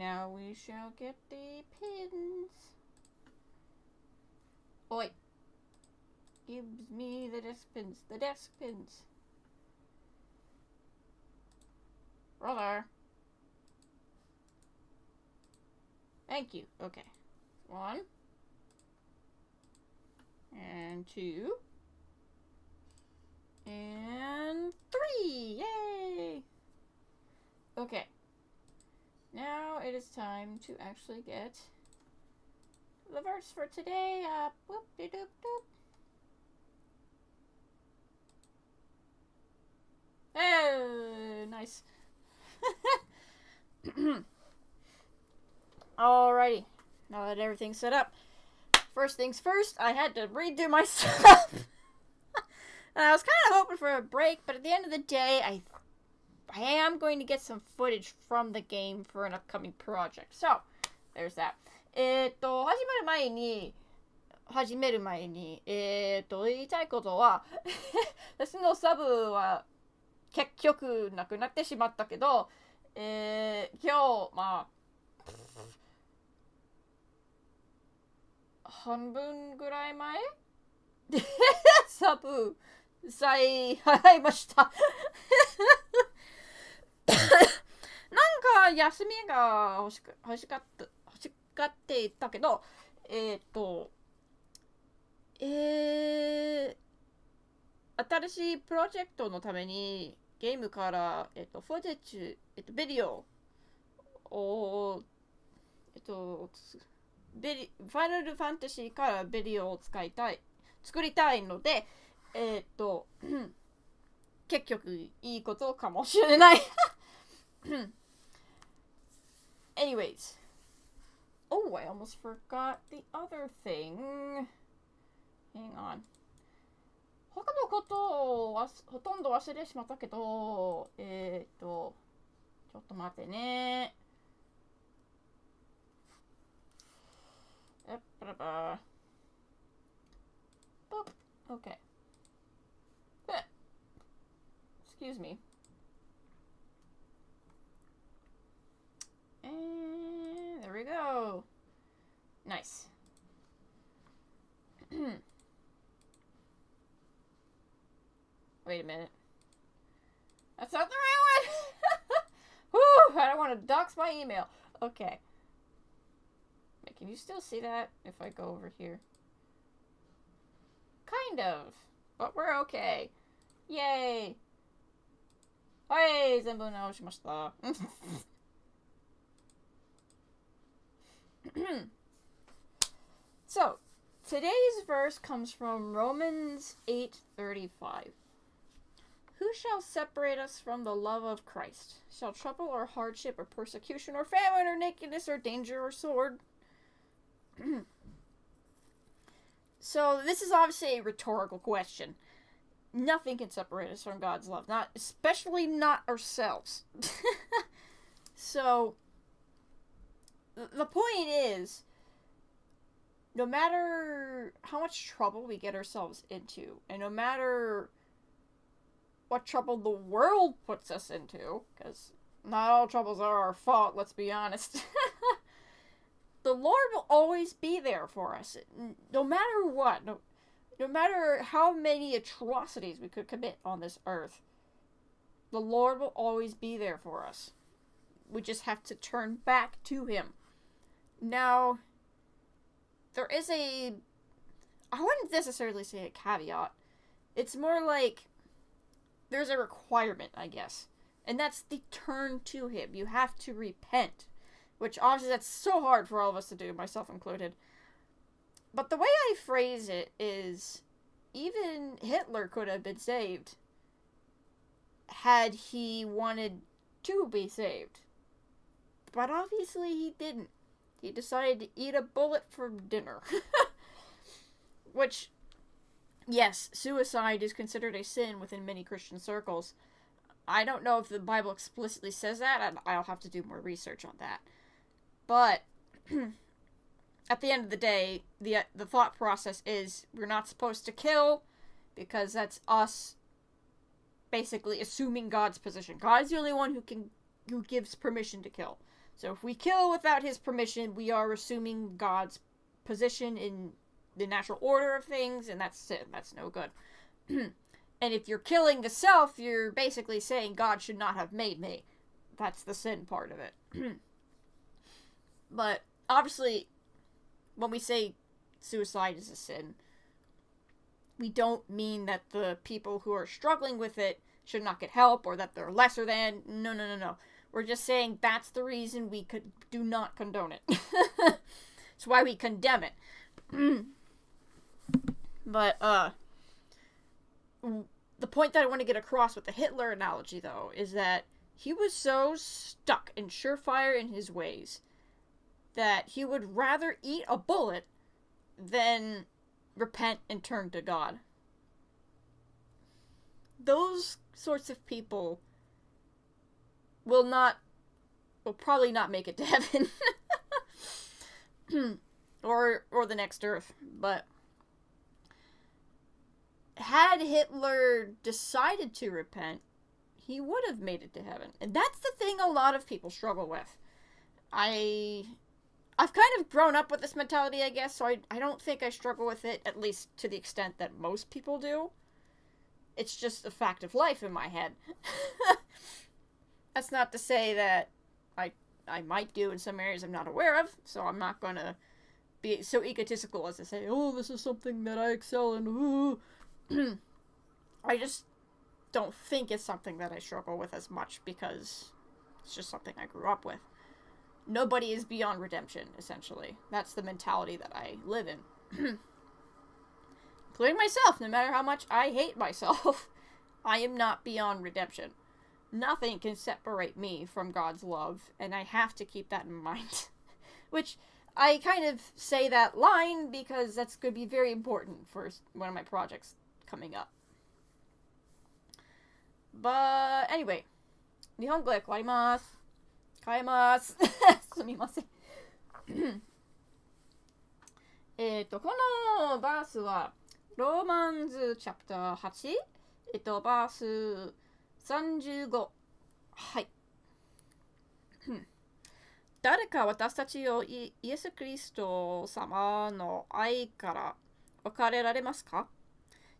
Now we shall get the pins. Oi. Gives me the desk pins. The desk pins. Brother. Thank you. Okay. 1. And 2. And 3. Yay! Okay. Now it is time to actually get the verse for today. Whoop-de-doop-doop. Oh, nice. Alrighty. Now that everything's set up, first things first, I had to redo my stuff. And I was kind of hoping for a break, but at the end of the day, I am going to get some footage from the game for an upcoming project. So, there's that. 始める前に、言いたいことは、私のサブは結局なくなってしまったけど、今日、半分ぐらい前でサブ再払いました。なんか休みが欲しがっていたけど、新しいプロジェクトのためにゲームから、フォテージ、ビデオを、ファイナルファンタジーからビデオを作りたいので、結局いいことかもしれない。Anyways. Oh, I almost forgot the other thing. Hang on. 他のことをほとんど忘れてしまったけど、ちょっと待ってね。Okay. Excuse me. And there we go. Nice. Wait a minute. That's not the right one! Whew, I don't want to dox my email. Okay. Can you still see that if I go over here? Kind of. But we're okay. Yay! はい、全部直しました。So, today's verse comes from Romans 8:35. Who shall separate us from the love of Christ? Shall trouble or hardship or persecution or famine or nakedness or danger or sword? So, this is obviously a rhetorical question. Nothing can separate us from God's love, especially not ourselves. So, the point is, no matter how much trouble we get ourselves into, and no matter what trouble the world puts us into, because not all troubles are our fault, let's be honest, the Lord will always be there for us, no matter what, no matter how many atrocities we could commit on this earth. The Lord will always be there for us. We just have to turn back to Him. Now, there is I wouldn't necessarily say a caveat. It's more like there's a requirement, I guess. And that's the turn to Him. You have to repent. Which obviously that's so hard for all of us to do, myself included. But the way I phrase it is, even Hitler could have been saved had he wanted to be saved. But obviously he didn't. He decided to eat a bullet for dinner. Which, yes, suicide is considered a sin within many Christian circles. I don't know if the Bible explicitly says that, and I'll have to do more research on that. But at the end of the day, the thought process is we're not supposed to kill because that's us basically assuming God's position. God's the only one who gives permission to kill. So if we kill without his permission, we are assuming God's position in the natural order of things, and that's sin. That's no good. And if you're killing the self, you're basically saying God should not have made me. That's the sin part of it. But obviously, when we say suicide is a sin, we don't mean that the people who are struggling with it should not get help or that they're lesser than. No. We're just saying that's the reason we do not condone it. It's why we condemn it. But, the point that I want to get across with the Hitler analogy, though, is that he was so stuck and surefire in his ways that he would rather eat a bullet than repent and turn to God. Those sorts of people will probably not make it to heaven. or the next earth. But had Hitler decided to repent, he would have made it to heaven. And that's the thing a lot of people struggle with. I've kind of grown up with this mentality, I guess, so I don't think I struggle with it, at least to the extent that most people do. It's just a fact of life in my head. That's not to say that I might do in some areas I'm not aware of, so I'm not going to be so egotistical as to say, oh, this is something that I excel in, ooh. I just don't think it's something that I struggle with as much because it's just something I grew up with. Nobody is beyond redemption, essentially. That's the mentality that I live in. Including myself, no matter how much I hate myself, I am not beyond redemption. Nothing can separate me from God's love, and I have to keep that in mind. Which, I kind of say that line because that's going to be very important for one of my projects coming up. But, anyway. 日本語へ変わります。変えます。すみません。このバースは、ローマンズチャプター8、バース35。はい。誰か私たちをイエス・キリスト様の愛から別れられますか？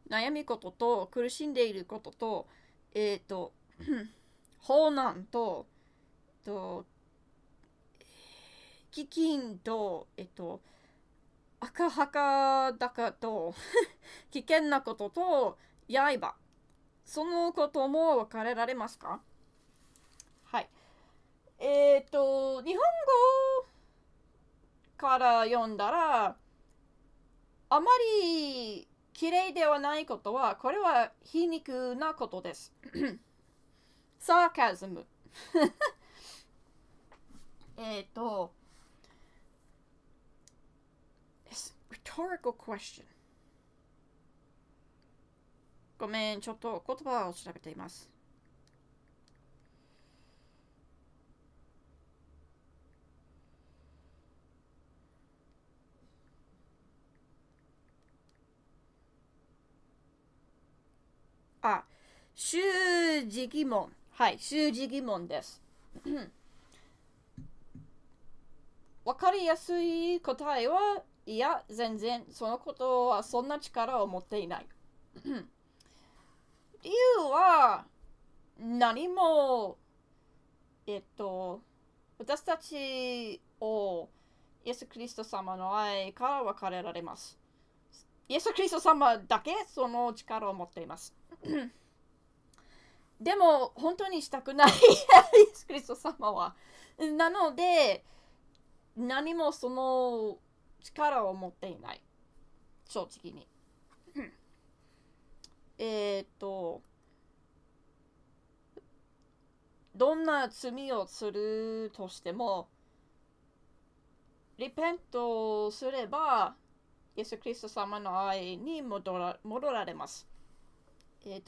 悩み事と苦しんでいることと、法難と、飢饉と、赤墓高と、危険なことと、刃。そのことも別れられますか？はい。日本語から読んだら、あまり綺麗ではないことは、これは皮肉なことです。サーカズム。rhetorical question. ごめん、ちょっと言葉を調べています。習字疑問。はい、習字疑問です。わかりやすい答えは、いや、全然、そのことはそんな力を持っていない。理由は、何も、私たちをイエス・キリスト様の愛から別れられます。イエス・キリスト様だけその力を持っています。でも、本当にしたくないイエス・キリスト様は。なので、何もその力を持っていない。正直に。どんな罪をするとしても、リペントすれば、イエス・キリスト様の愛に戻られます。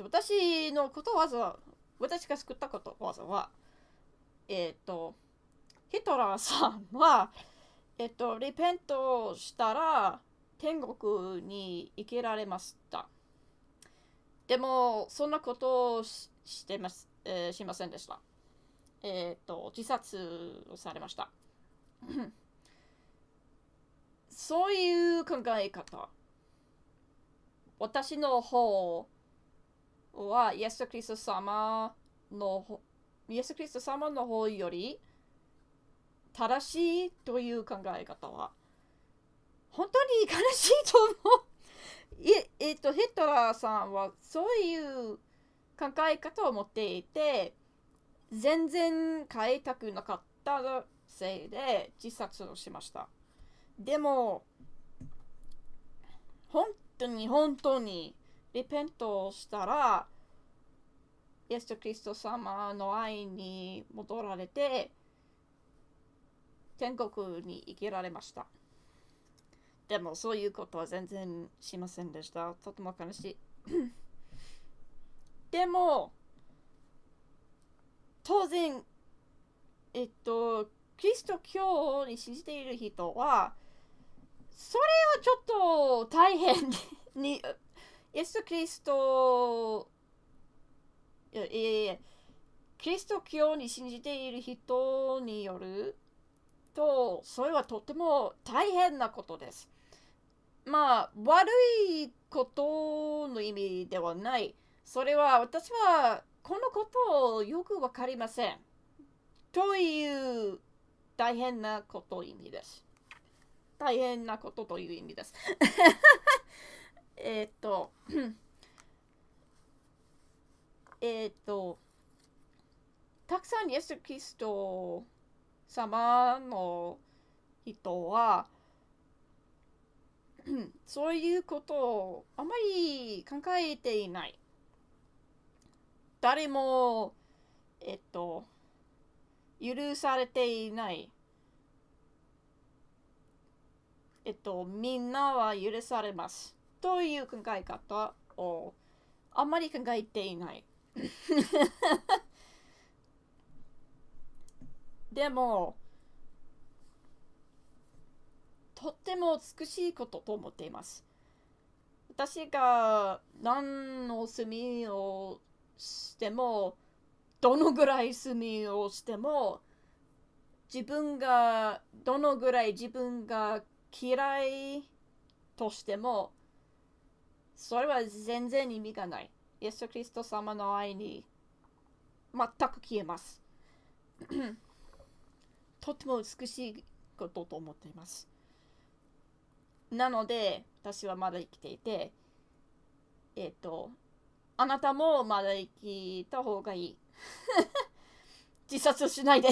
私のことわざ、私が作ったことわざは、ヒトラーさんは、リペントしたら天国に行けられました。でも、そんなことをしませんでした。自殺をされました。そういう考え方。私の方はイエス・キリスト様の方より正しいという考え方は本当に悲しいと思う。ヒトラーさんはそういう考え方を持っていて、全然変えたくなかったせいで自殺をしました。でも、本当にリペントしたら、イエス・キリスト様の愛に戻られて、天国に生きられました。でもそういうことは全然しませんでした。とても悲しい。でも、当然、キリスト教に信じている人は、それはちょっと大変に、イエス・キリスト、キリスト教に信じている人によると、それはとても大変なことです。まあ、悪いことの意味ではない。それは私はこのことをよくわかりません。という大変なこと意味です。大変なことという意味です。たくさんイエス・キリスト様の人はそういうことをあまり考えていない。誰も許されていない。みんなは許されますという考え方をあまり考えていない。でも、とっても美しいことと思っています。私が何の罪をしても、どのぐらい罪をしても、どのぐらい自分が嫌いとしても、それは全然意味がない。イエス・キリスト様の愛に全く消えます。とても美しいことと思っています。なので、私はまだ生きていて、あなたもまだ生きた方がいい。自殺しないで。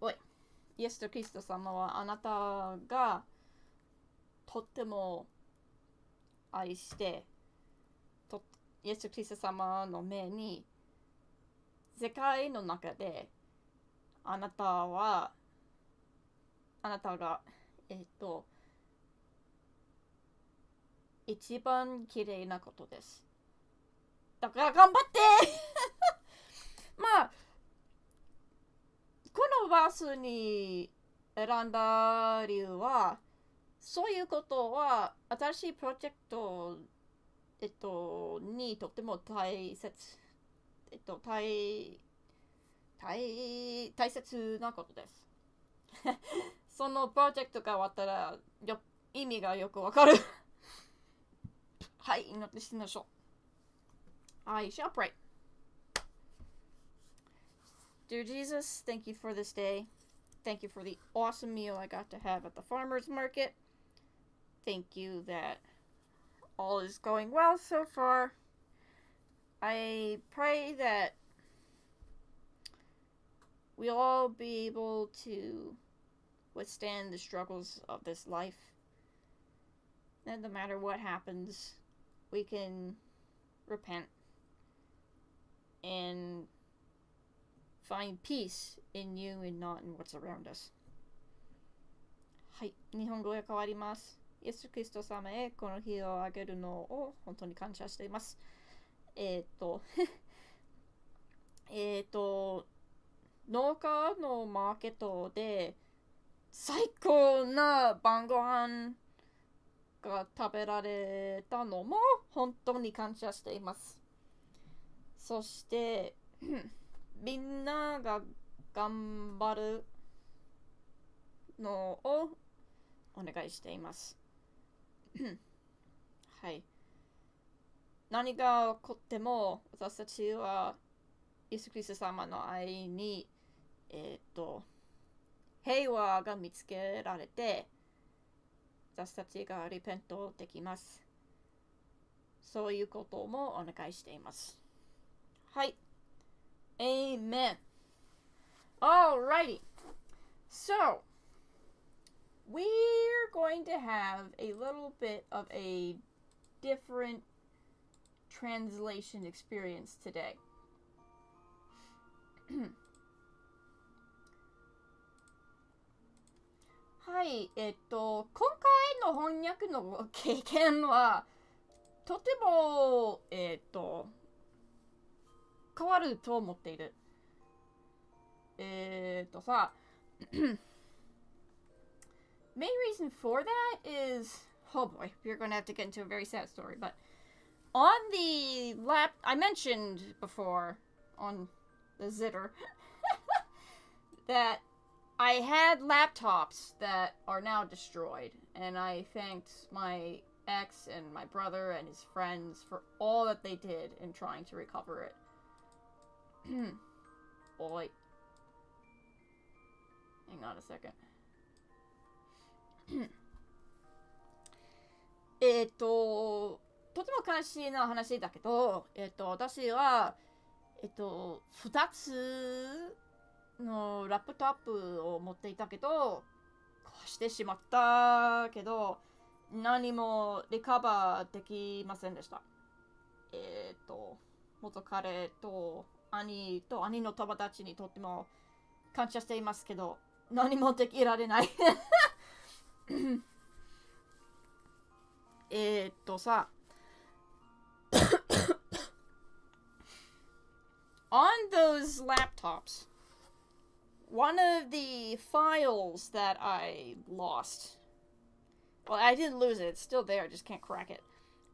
おい、イエスとキリスト様はあなたがとっても愛して、イエスとキリスト様の目に、世界の中であなたが、一番綺麗なことです。だから頑張ってまあ、このバースに選んだ理由は、そういうことは新しいプロジェクト、にとても大切なことです。そのプロジェクトが終わったら意味がよくわかる。はい、祈ってしましょう。I shall pray. Dear Jesus, thank you for this day. Thank you for the awesome meal I got to have at the farmer's market. Thank you that all is going well so far. I pray that we'll all be able to withstand the struggles of this life. And no matter what happens, we can repent and find peace in you and not in what's around us. はい、日本語が変わります。イエス・キリスト様へこの日をあげるのを本当に感謝しています。農家のマーケットで最高な晩ご飯が食べられたのも本当に感謝しています。そしてみんなが頑張るのをお願いしています。はい。何が起こっても私たちはイエス・キリスト様の愛に平和が見つけられて私たちがリペントできます。そういうこともお願いしています。はい。Amen. Alrighty. So, we're going to have a little bit of a different translation experience today. はい、今回の翻訳の経験はとても変わると思っている。さ、main reason for that is, oh boy, you're going to have to get into a very sad story, but on the I mentioned before on the Zitter that I had laptops that are now destroyed, and I thanked my ex and my brother and his friends for all that they did in trying to recover it. Boy. Hang on a second. とても悲しいな話だけど、私は、2つのラップトップを持っていたけど、壊してしまったけど、何もリカバーできませんでした。元彼と兄の友達にとっても感謝していますけど、何もできられない。さ、on those laptops, one of the files that I lost, well, I didn't lose it, it's still there, I just can't crack it.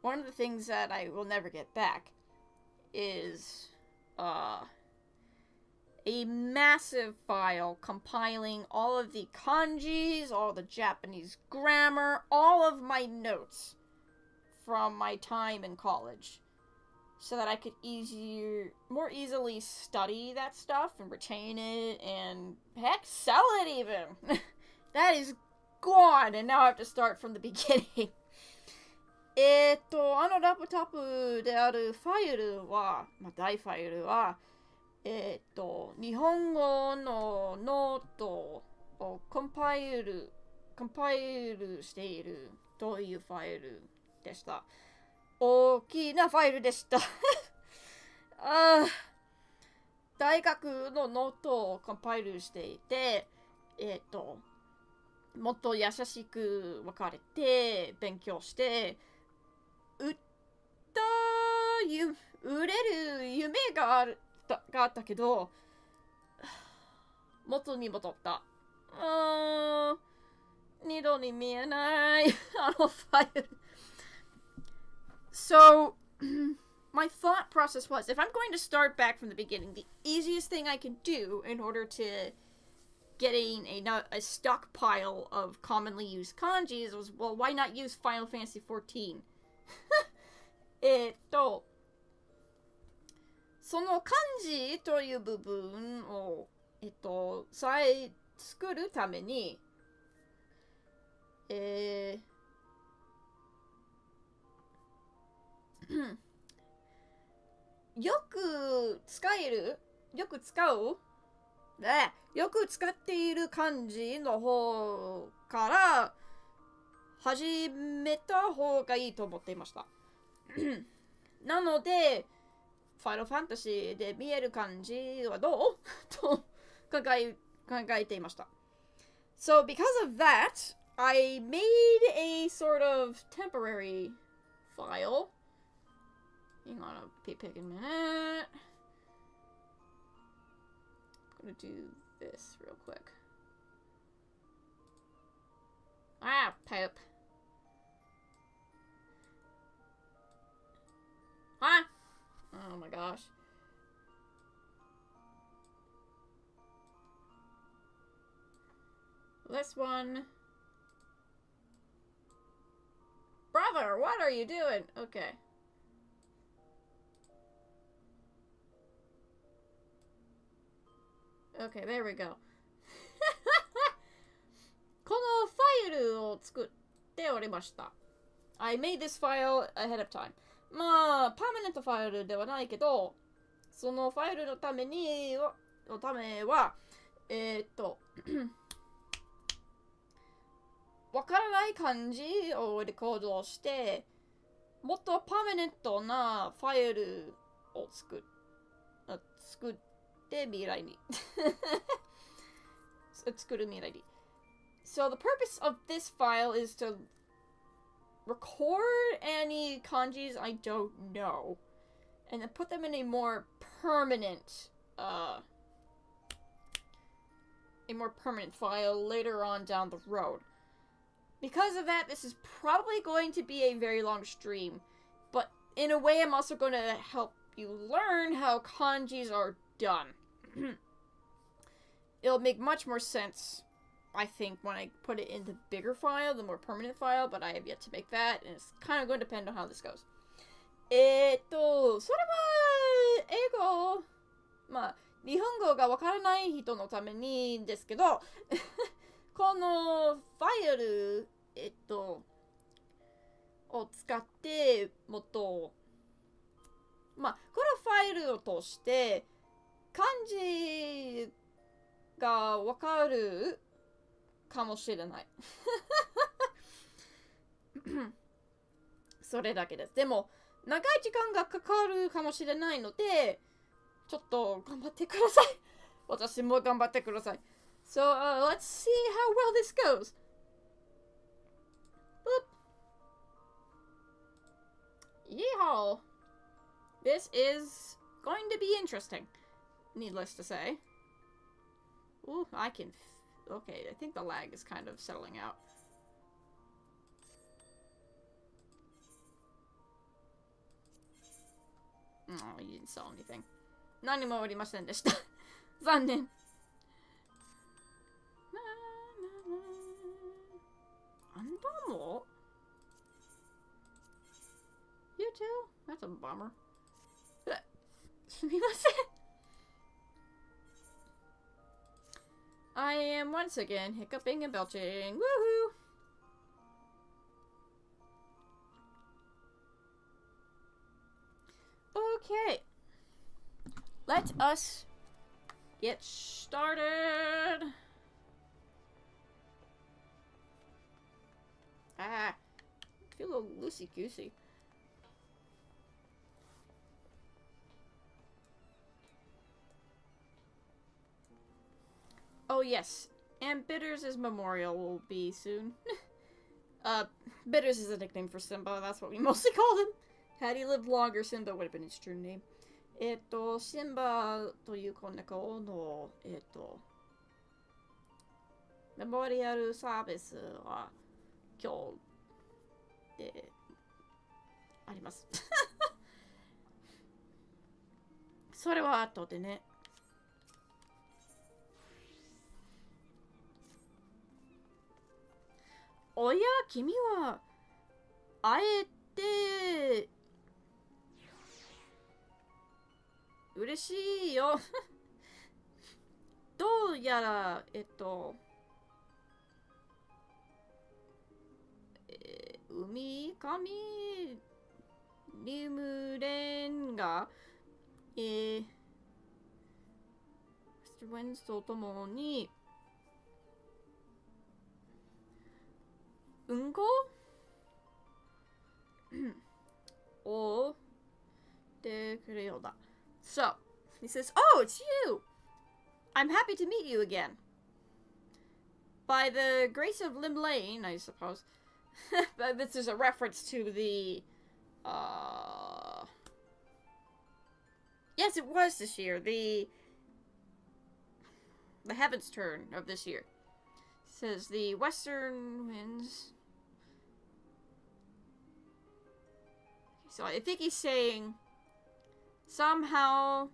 One of the things that I will never get back is a massive file compiling all of the kanjis, all the Japanese grammar, all of my notes from my time in college, so that I could more easily study that stuff and retain it, and heck, sell it even. That is gone, and now I have to start from the beginning. あのラップトップであるファイルは、大ファイルは、日本語のノートをコンパイルしているというファイルでした。大きなファイルでした。大学のノートをコンパイルしていて、もっと優しく分かれて勉強して売れる夢があったけど、元に戻った。二度に見えないあのファイル。So, my thought process was, if I'm going to start back from the beginning, the easiest thing I can do in order to getting a stockpile of commonly used kanjis was, well, why not use Final Fantasy XIV? その漢字という部分を、作るために、よく使っている漢字の方から始めた方がいいと思っていました。なので、ファイナルファンタジーで見える漢字はどうと考えていました。So, because of that, I made a sort of temporary file. Hang on, I'll pick a minute. I'm gonna do this real quick. Poop. Huh? Oh my gosh. This one. Brother, what are you doing? Okay. Okay, there we go. このファイルを作っておりました。I made this file ahead of time. まあ、パーマネントファイルではないけど、そのファイルのためは、わからない漢字をレコードして、もっとパーマネントなファイルを作って未来に。作る未来に。So the purpose of this file is to record any kanjis I don't know and then put them in a more permanent file later on down the road. Because of that, this is probably going to be a very long stream, but in a way I'm also going to help you learn how kanjis are done. It'll make much more sense, I think, when I put it in the bigger file, the more permanent file, but I have yet to make that, and it's kind of going to depend on how this goes. それは、英語、まあ、日本語がわからない人のためにですけど、このファイル、を使って、もっと、まあ、このファイルを通して、漢字がわかるかもしれない。それだけです。でも、長い時間がかかるかもしれないので、ちょっと頑張ってください。私も頑張ってください。So, let's see how well this goes. Boop. Yeehaw. This is going to be interesting, needless to say. Ooh, I can... Okay, I think the lag is kind of settling out. Oh, you didn't sell anything. 何もありませんでした。残念。Andamo? You too? That's a bummer. すみません。I am once again hiccuping and belching. Woohoo! Okay. Let us get started. I feel a little loosey-goosey. Oh yes, and Bitters' memorial will be soon. Bitters is a nickname for Simba, that's what we mostly called him. Had he lived longer, Simba would have been his true name. シンバという子猫の、メモリアルサービスは今日であります。それは後でね。おや、君は、あえて、嬉しいよ。どうやら、海神リムレンが、ミスター・ウェンズと共に、うんこをしてくれるようだ。So, he says, "Oh, it's you! I'm happy to meet you again. By the grace of Lim Lane, I suppose." But this is a reference to the, Yes, it was this year. The Heaven's Turn of this year. It says, the western winds... So I think he's saying... somehow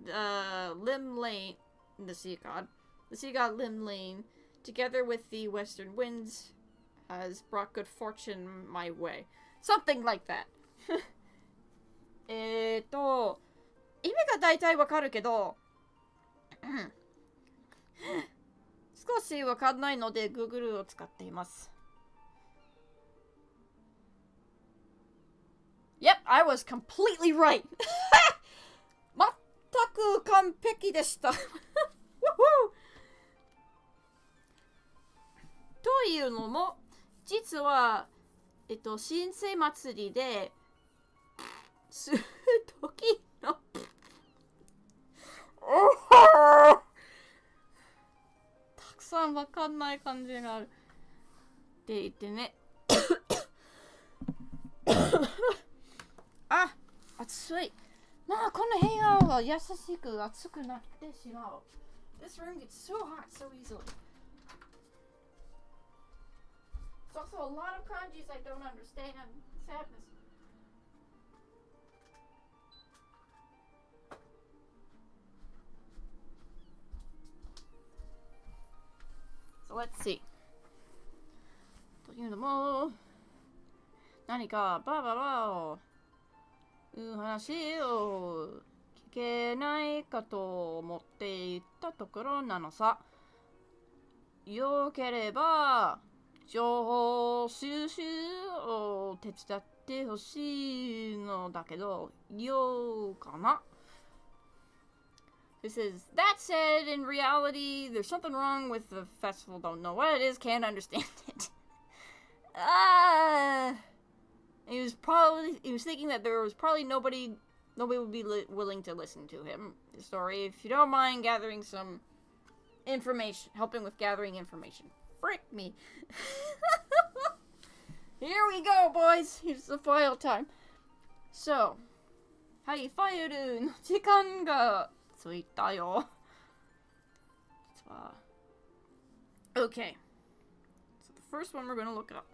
Lim Lane, the sea god Lim Lane, together with the western winds, has brought good fortune my way. Something like that. 意味が大体わかるけど、少しわかんないので Google を使っています。Yep, I was completely right! 全く完璧でした。というのも、実は、新生祭りで、するときの、たくさんわかんない感じがある。って言ってね。あ、暑い。まあ、この部屋は優しく暑くなってしまう。This room gets so hot so easily. There's also a lot of kanjis I don't understand. Sadness. So let's see. というのも、何かバーバー話を聞けないかと思っていたところなのさ。よければ情報収集を手伝ってほしいのだけど、ようかな。This says, that said, in reality, there's something wrong with the festival. Don't know what it is, can't understand it. He was thinking that there was probably nobody would be willing to listen to him. The story, if you don't mind gathering some information, helping with gathering information. Frick me. Here we go, boys. Here's the file time. So, はい、ファイルの時間がついたよ。Okay. So the first one we're going to look up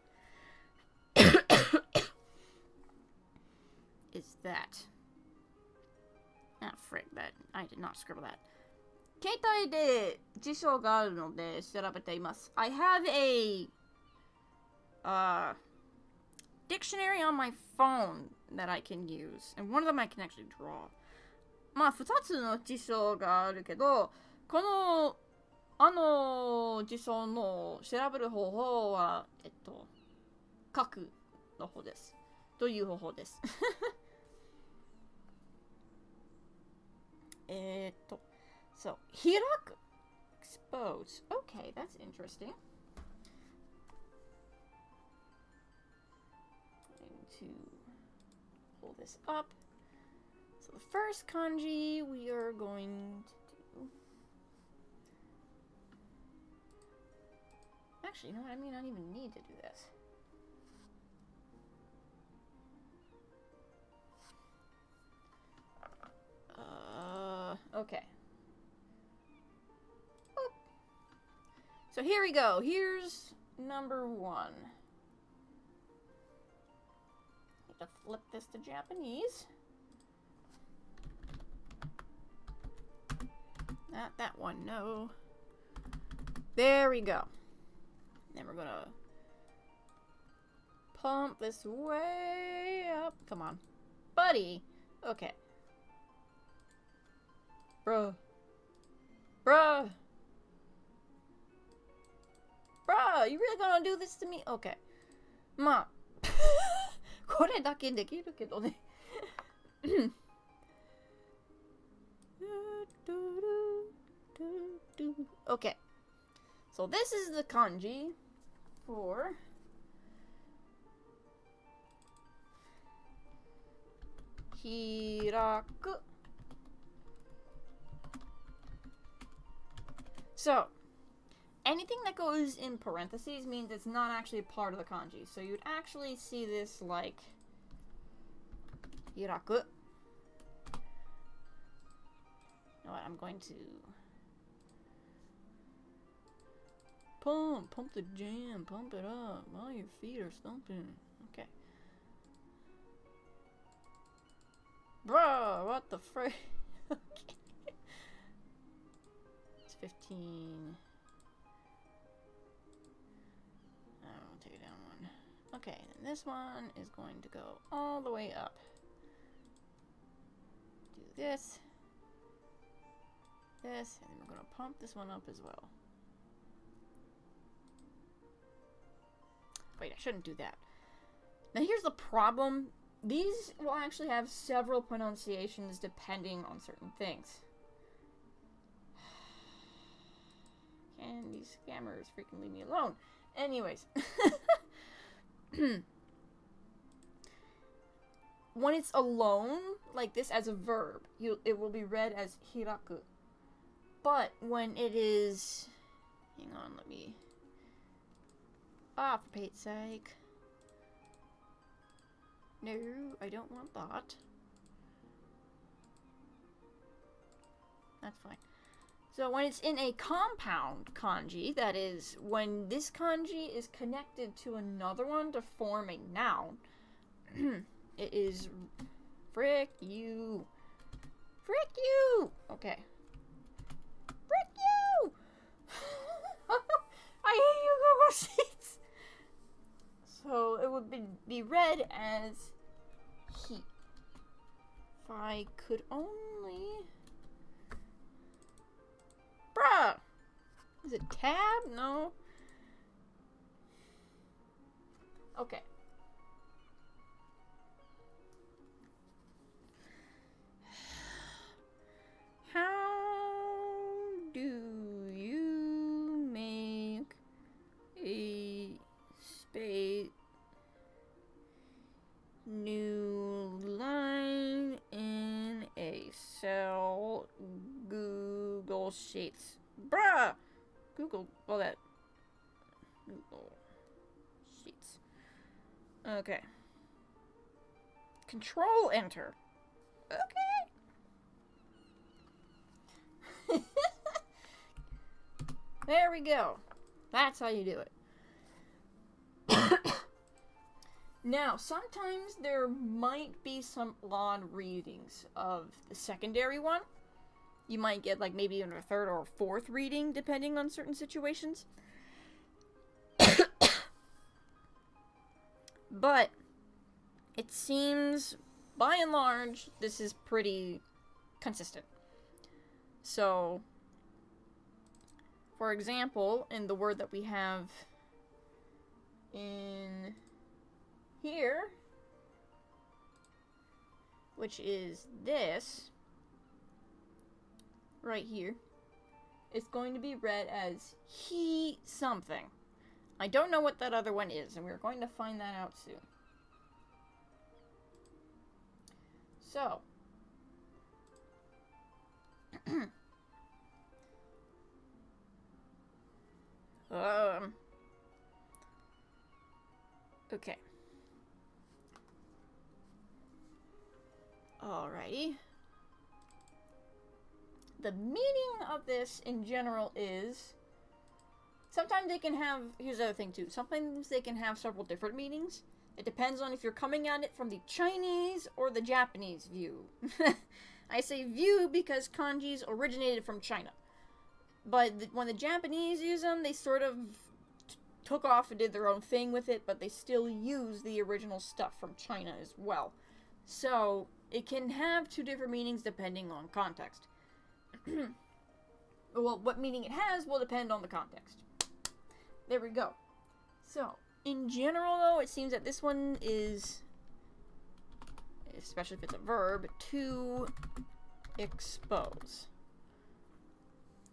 is that. Ah, frick, that. I did not scribble that. 携帯で辞書があるので調べています。I have a dictionary on my phone that I can use. And one of them I can actually draw. まあ、2つの辞書があるけど、この、辞書の調べる方法は、書くの方です。という方法です。So, 開く expose. Okay, that's interesting. Going to pull this up. So the first kanji we are going to do. Actually, you know what? I mean, I don't even need to do this. Okay. Oop. So here we go. Here's number 1. Need to flip this to Japanese. Not that one, no. There we go. Then we're gonna pump this way up. Come on. Buddy. Okay. Bruh. Bruh. Bruh, you really gonna do this to me? Okay. まあ、これだけできるけどね。Okay. So this is the kanji for hiraku. So, anything that goes in parentheses means it's not actually part of the kanji. So you'd actually see this like hiraku. You know what, I'm going to pump the jam, pump it up while your feet are stumping. Okay. Bruh! Bruh, what the frick? Okay. It's 15. I'll take it down one. Okay, and this one is going to go all the way up. Do this. This, and then we're going to pump this one up as well. Wait, I shouldn't do that. Now here's the problem. These will actually have several pronunciations depending on certain things. Can these scammers freaking leave me alone? Anyways. When it's alone, like this as a verb, it will be read as hiraku. But when it is... Hang on, let me... Ah, for Pete's sake. No, I don't want that. That's fine. So when it's in a compound kanji, that is, when this kanji is connected to another one to form a noun, it is... Frick you. Frick you! Okay. Frick you! I hate you, Google Sheets! So it would be read as he. If I could only... Bruh! Is it tab? No. Okay. How do you make a space new line in a cell? Google Sheets. Bruh! Google, well that. Google Sheets. Okay. Control Enter. Okay. There we go. That's how you do it. Now, sometimes there might be some odd readings of the secondary one. You might get like maybe even a third or fourth reading depending on certain situations. But it seems, by and large, this is pretty consistent. So, for example, in the word that we have in here, which is this, right here, it's going to be read as he something. I don't know what that other one is, and we're going to find that out soon. So, okay. Alrighty. The meaning of this in general is, sometimes they can have, here's the other thing too, sometimes they can have several different meanings. It depends on if you're coming at it from the Chinese or the Japanese view. I say view because kanjis originated from China. But when the Japanese use them, they sort of took off and did their own thing with it, but they still use the original stuff from China as well. So, it can have two different meanings depending on context. Well, what meaning it has will depend on the context. There we go. So, in general though, it seems that this one is, especially if it's a verb, to expose.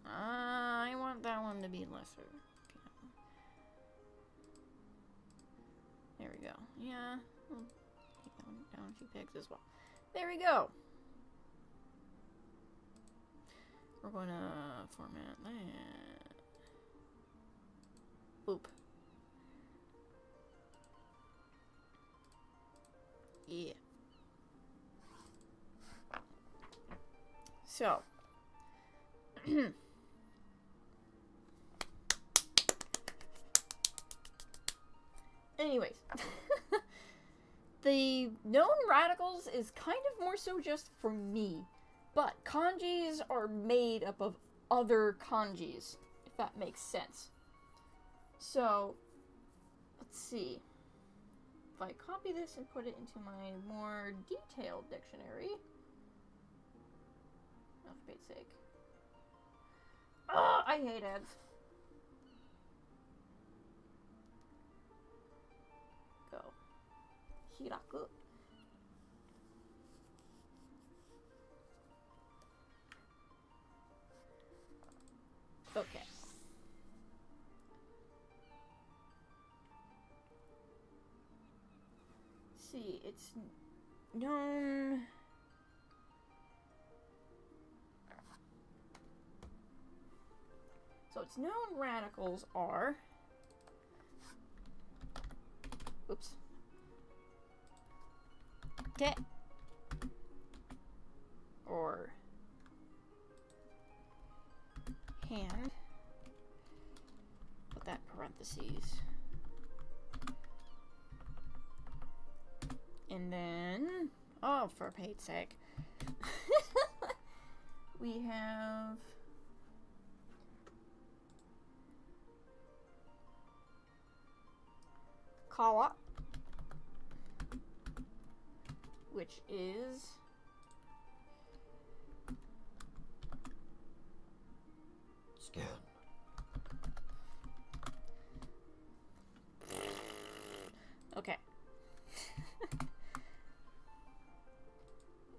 I want that one to be lesser. Okay. There we go. Yeah, we'll take that one down a few pegs as well. There we go. We're going to format that. Boop. Yeah. So. Anyways. The known radicals is kind of more so just for me, but kanjis are made up of other kanjis, if that makes sense. So, let's see. If I copy this and put it into my more detailed dictionary, oh, for Pete's sake. Oh, I hate ads. Go. Hiraku. Okay. See, it's known. So its known radicals are. Oops. Te. Or hand. Put that in parentheses. And then, oh, for Pete's sake, we have kawa, which is skin. Okay.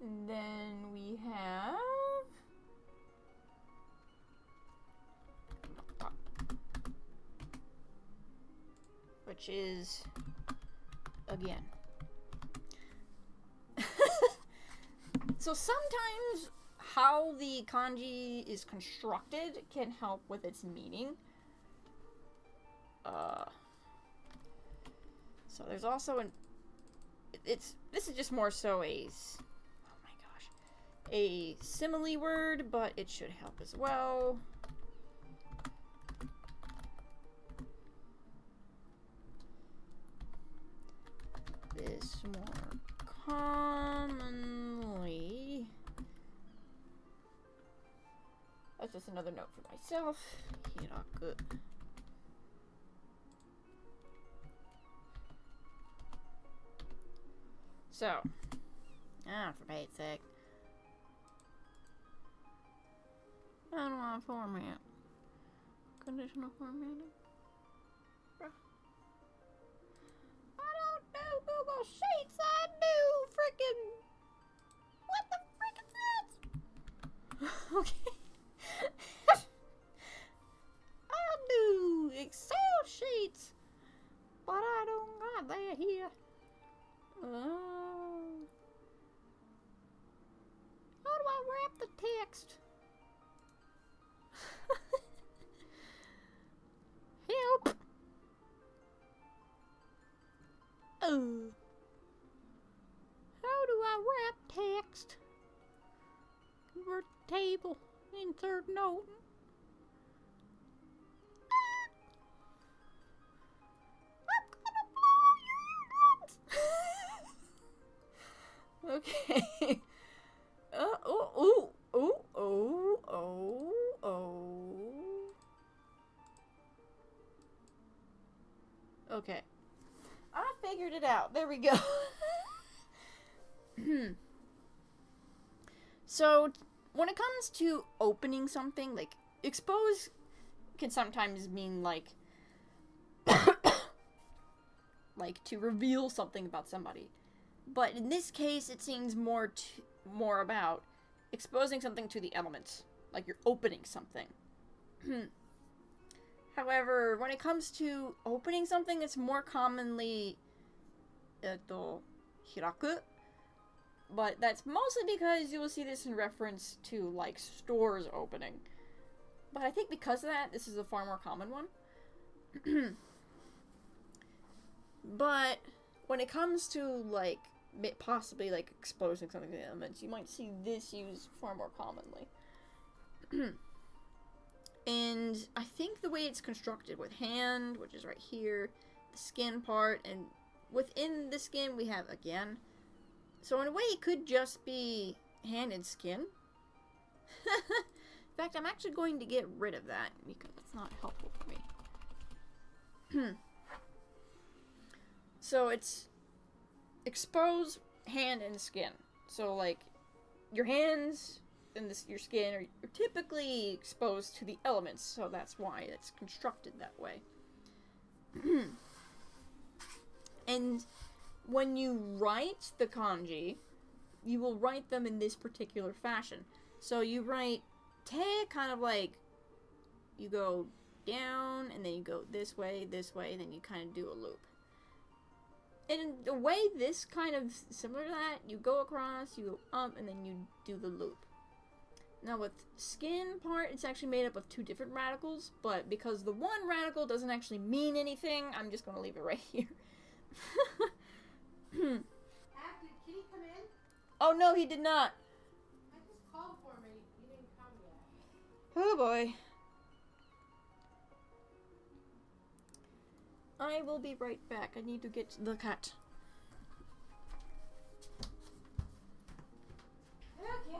And then we have which is again. So sometimes how the kanji is constructed can help with its meaning. So there's also this is just more so a simile word, but it should help as well. This more commonly. That's just another note for myself. Hiraku. So, for Pete's sake. How do I format? Conditional formatting? Bruh. I don't do Google Sheets, I do frickin' what the frick is that? Okay. I do Excel sheets, but I don't got that here. How do I wrap the text? Help! How do I wrap text? Convert table. Insert note. I'm gonna blow your notes. Okay. Okay. I figured it out. There we go. So, when it comes to opening something, like, expose can sometimes mean, like, like, to reveal something about somebody. But in this case, it seems more about exposing something to the elements. Like, you're opening something. However, when it comes to opening something, it's more commonly hiraku. But that's mostly because you will see this in reference to, like, stores opening. But I think because of that, this is a far more common one. But when it comes to, like, possibly, like, exposing something to the elements, you might see this used far more commonly. And I think the way it's constructed with hand, which is right here, the skin part, and within the skin we have again. So in a way it could just be hand and skin. In fact, I'm actually going to get rid of that because it's not helpful for me. So it's expose hand and skin. So like your hands and your skin are typically exposed to the elements, so that's why it's constructed that way. And when you write the kanji, you will write them in this particular fashion. So you write te kind of like you go down and then you go this way, and then you kind of do a loop. And in a way, this kind of similar to that, you go across, you go up, and then you do the loop. Now with skin part, it's actually made up of two different radicals, but because the one radical doesn't actually mean anything, I'm just going to leave it right here. Did Kitty come in? Oh no, he did not. I just called for him and he didn't come yet. Oh boy. I will be right back. I need to get the cat. Okay.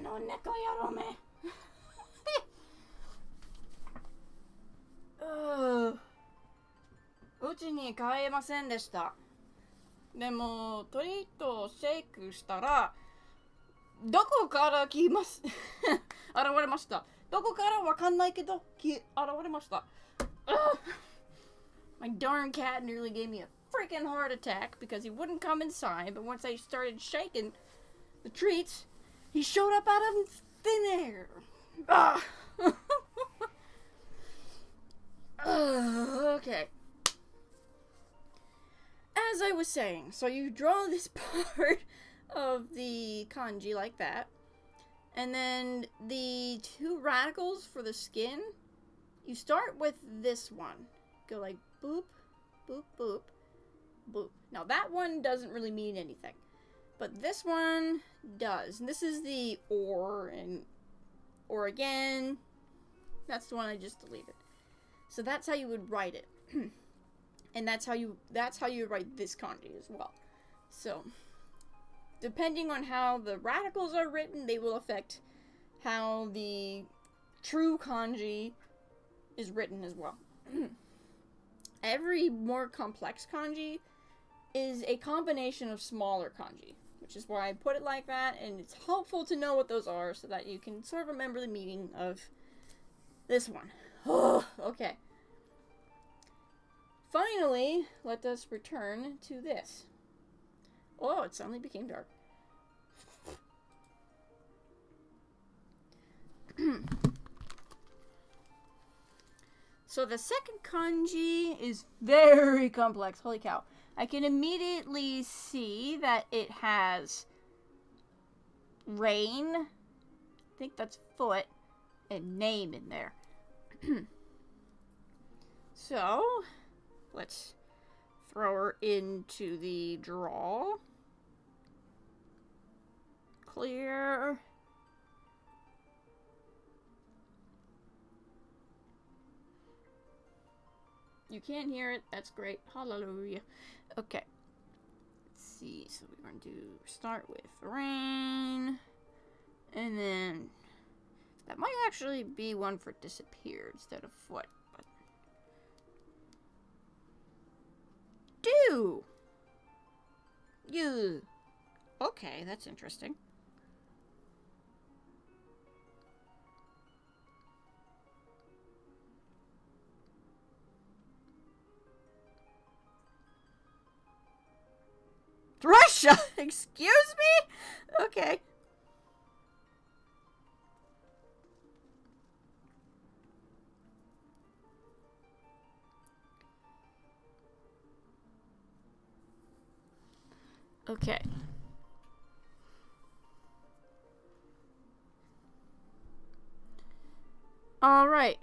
の猫野郎め。うちに飼えませんでした。でもトリートをシェイクしたらどこから来ます。現れました。どこからわかんないけど現れました。My darn cat nearly gave me a freaking heart attack because he wouldn't come inside, but once I started shaking the treats, he showed up out of thin air. Okay. As I was saying, so you draw this part of the kanji like that, and then the two radicals for the skin, you start with this one. Go like boop, boop, boop, boop. Now that one doesn't really mean anything, but this one does. And this is the or and or again. That's the one I just deleted. So that's how you would write it. And that's how you write this kanji as well. So depending on how the radicals are written, they will affect how the true kanji is written as well. Every more complex kanji is a combination of smaller kanji, which is why I put it like that, and it's helpful to know what those are so that you can sort of remember the meaning of this one. Okay. Finally, let us return to this. Oh, it suddenly became dark. So the second kanji is very complex. Holy cow. I can immediately see that it has rain, I think that's foot, and name in there. So, let's throw her into the draw. Clear. You can't hear it. That's great. Hallelujah. Okay. Let's see. So we're going to start with rain. And then that might actually be one for disappear instead of foot. But do. You. Okay, that's interesting. Russia! Excuse me? Okay. Okay. Alright.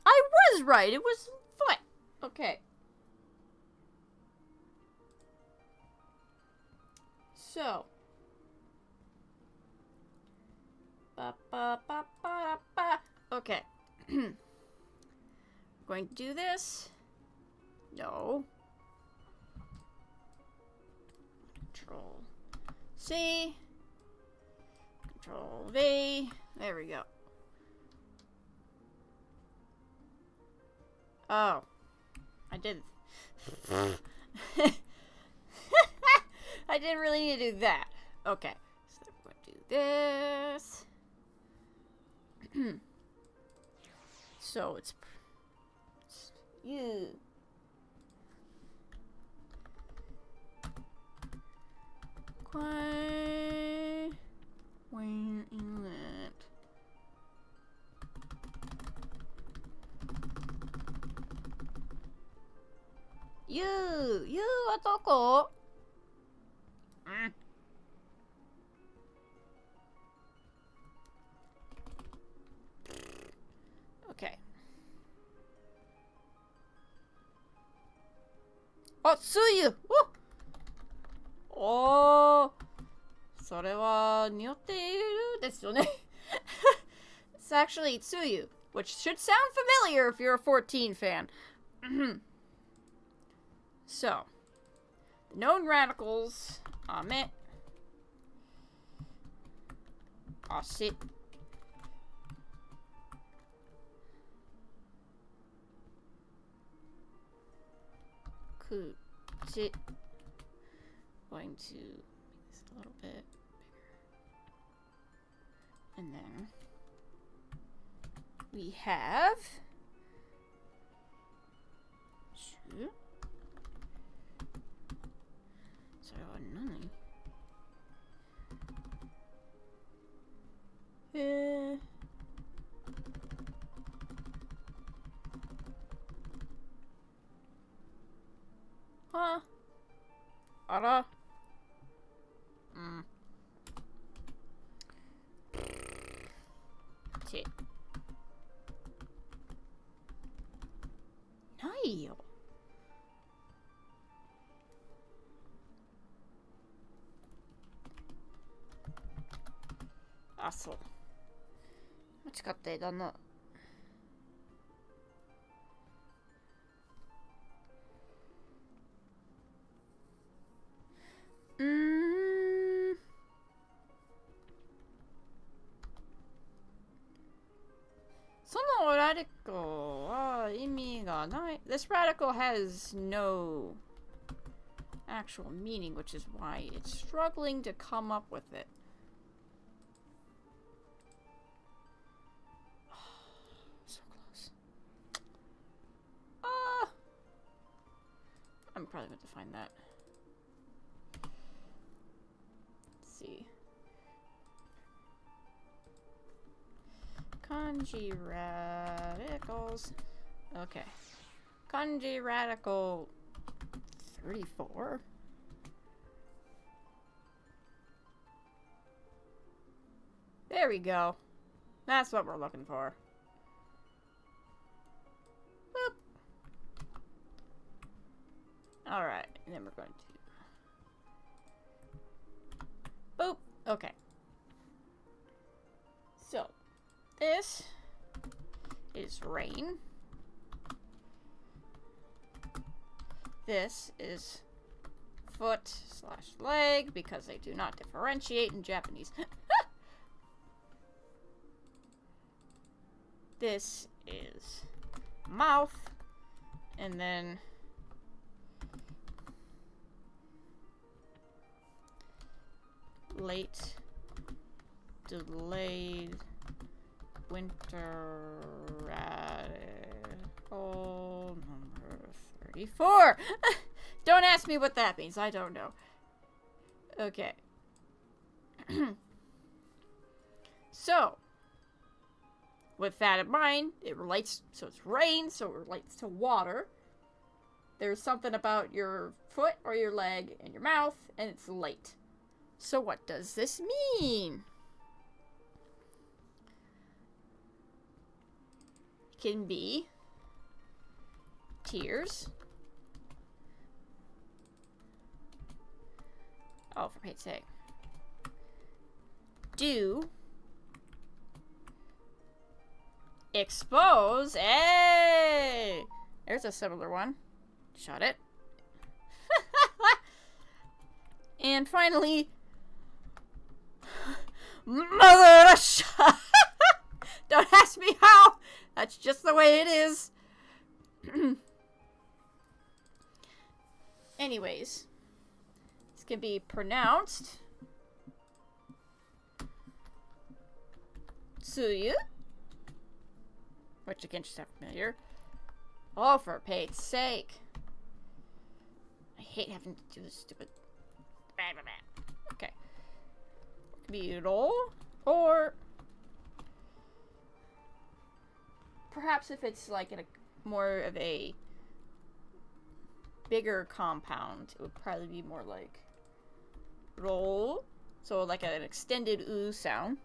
I was right. It was foot. Okay. So. Okay. Going to do this. No. Control C. Control V. There we go. Oh. I did. I didn't really need to do that. Okay. So I'm going to do this. So it's you. Quite when inlet. Youはどこ? Okay. Oh, Tsuyu! Oh! それは似合っているですよね. It's actually Tsuyu, which should sound familiar if you're a 14 fan. So, the known radicals, Amit, sit. Sit. Going to make this a little bit bigger. And then we have Ara. Sit. Naio. Ah,そう。間違った絵だな。そのラディカルは意味がない。This radical has no actual meaning, which is why it's struggling to come up with it. So close. I'm probably going to find that. Let's see. Kanji radicals. Okay. Kanji radical 34. There we go. That's what we're looking for. Boop. Alright, and then we're going to... Boop. Okay. So, this is rain. This is foot/leg because they do not differentiate in Japanese. This is mouth, and then late delayed winter radical number 34. Don't ask me what that means. I don't know. Okay. So, with that in mind, it relates, so it's rain, so it relates to water. There's something about your foot or your leg and your mouth, and it's late. So what does this mean? It can be tears. Oh, for Pete's sake. Do expose. Hey! There's a similar one. Shot it. And finally, Mother shot. Don't ask me how. That's just the way it is. Anyways, this can be pronounced Tsuyu, which again just sounds familiar. Oh, for Pete's sake. I hate having to do this stupid... Okay. It could be roll, or perhaps if it's like in a more of a bigger compound, it would probably be more like roll, so like an extended oo sound.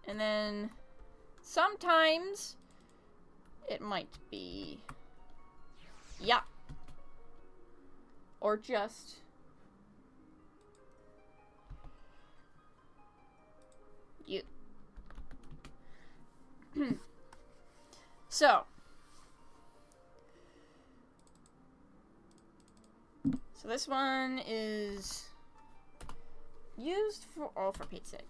And then sometimes it might be yeah, or just you. So this one is used for, oh, for Pete's sake.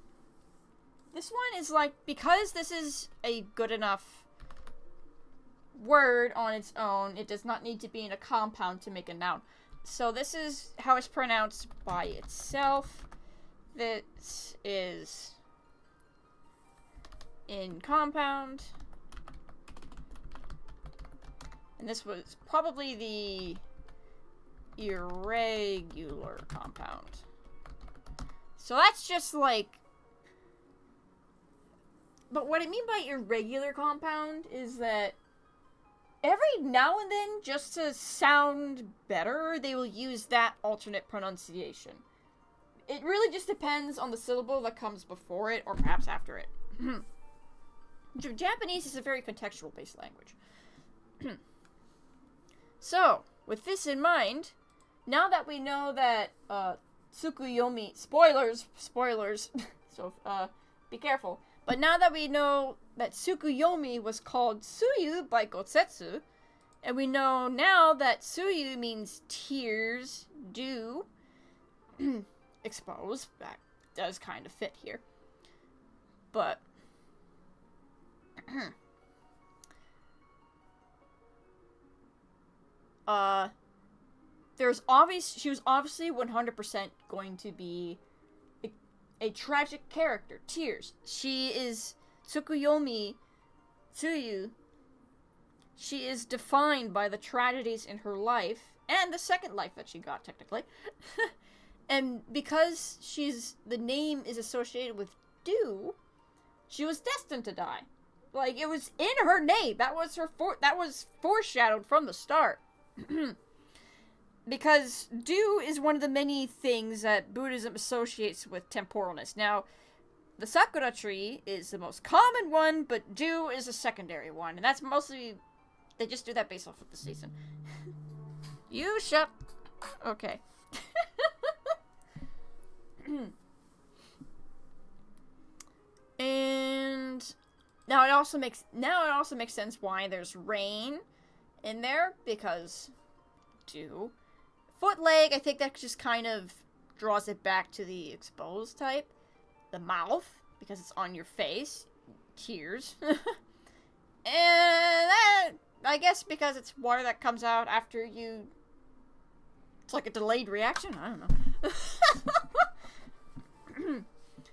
This one is like, because this is a good enough word on its own, it does not need to be in a compound to make a noun. So this is how it's pronounced by itself. This is in compound. And this was probably the irregular compound. So that's just like... But what I mean by irregular compound is that every now and then, just to sound better, they will use that alternate pronunciation. It really just depends on the syllable that comes before it, or perhaps after it. Japanese is a very contextual-based language. So, with this in mind, now that we know that, Tsukuyomi... Spoilers! So, be careful. But now that we know that Tsukuyomi was called Tsuyu by Gotsetsu, and we know now that Tsuyu means tears, dew, expose, that does kind of fit here. But... she was obviously 100% going to be a tragic character. Tears. She is Tsukuyomi, Tsuyu. She is defined by the tragedies in her life, and the second life that she got, technically. And because the name is associated with dew, she was destined to die. Like, it was in her name. That was that was foreshadowed from the start. Because dew is one of the many things that Buddhism associates with temporalness. Now, the sakura tree is the most common one, but dew is a secondary one. And that's mostly... They just do that based off of the season. You shut... Okay. And... Now it also makes sense why there's rain in there, because dew. Foot, leg, I think that just kind of draws it back to the exposed type. The mouth, because it's on your face. Tears. And that, I guess because it's water that comes out after you... It's like a delayed reaction? I don't know.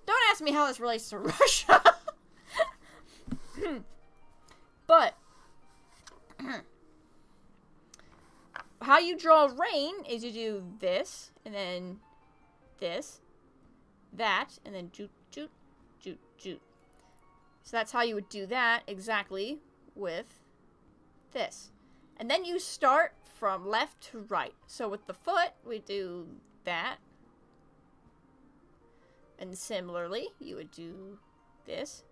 Don't ask me how this relates to Russia. But... how you draw rain is you do this, and then this, that, and then joot, joot, joot, joot. So that's how you would do that exactly with this. And then you start from left to right. So with the foot, we do that. And similarly, you would do this.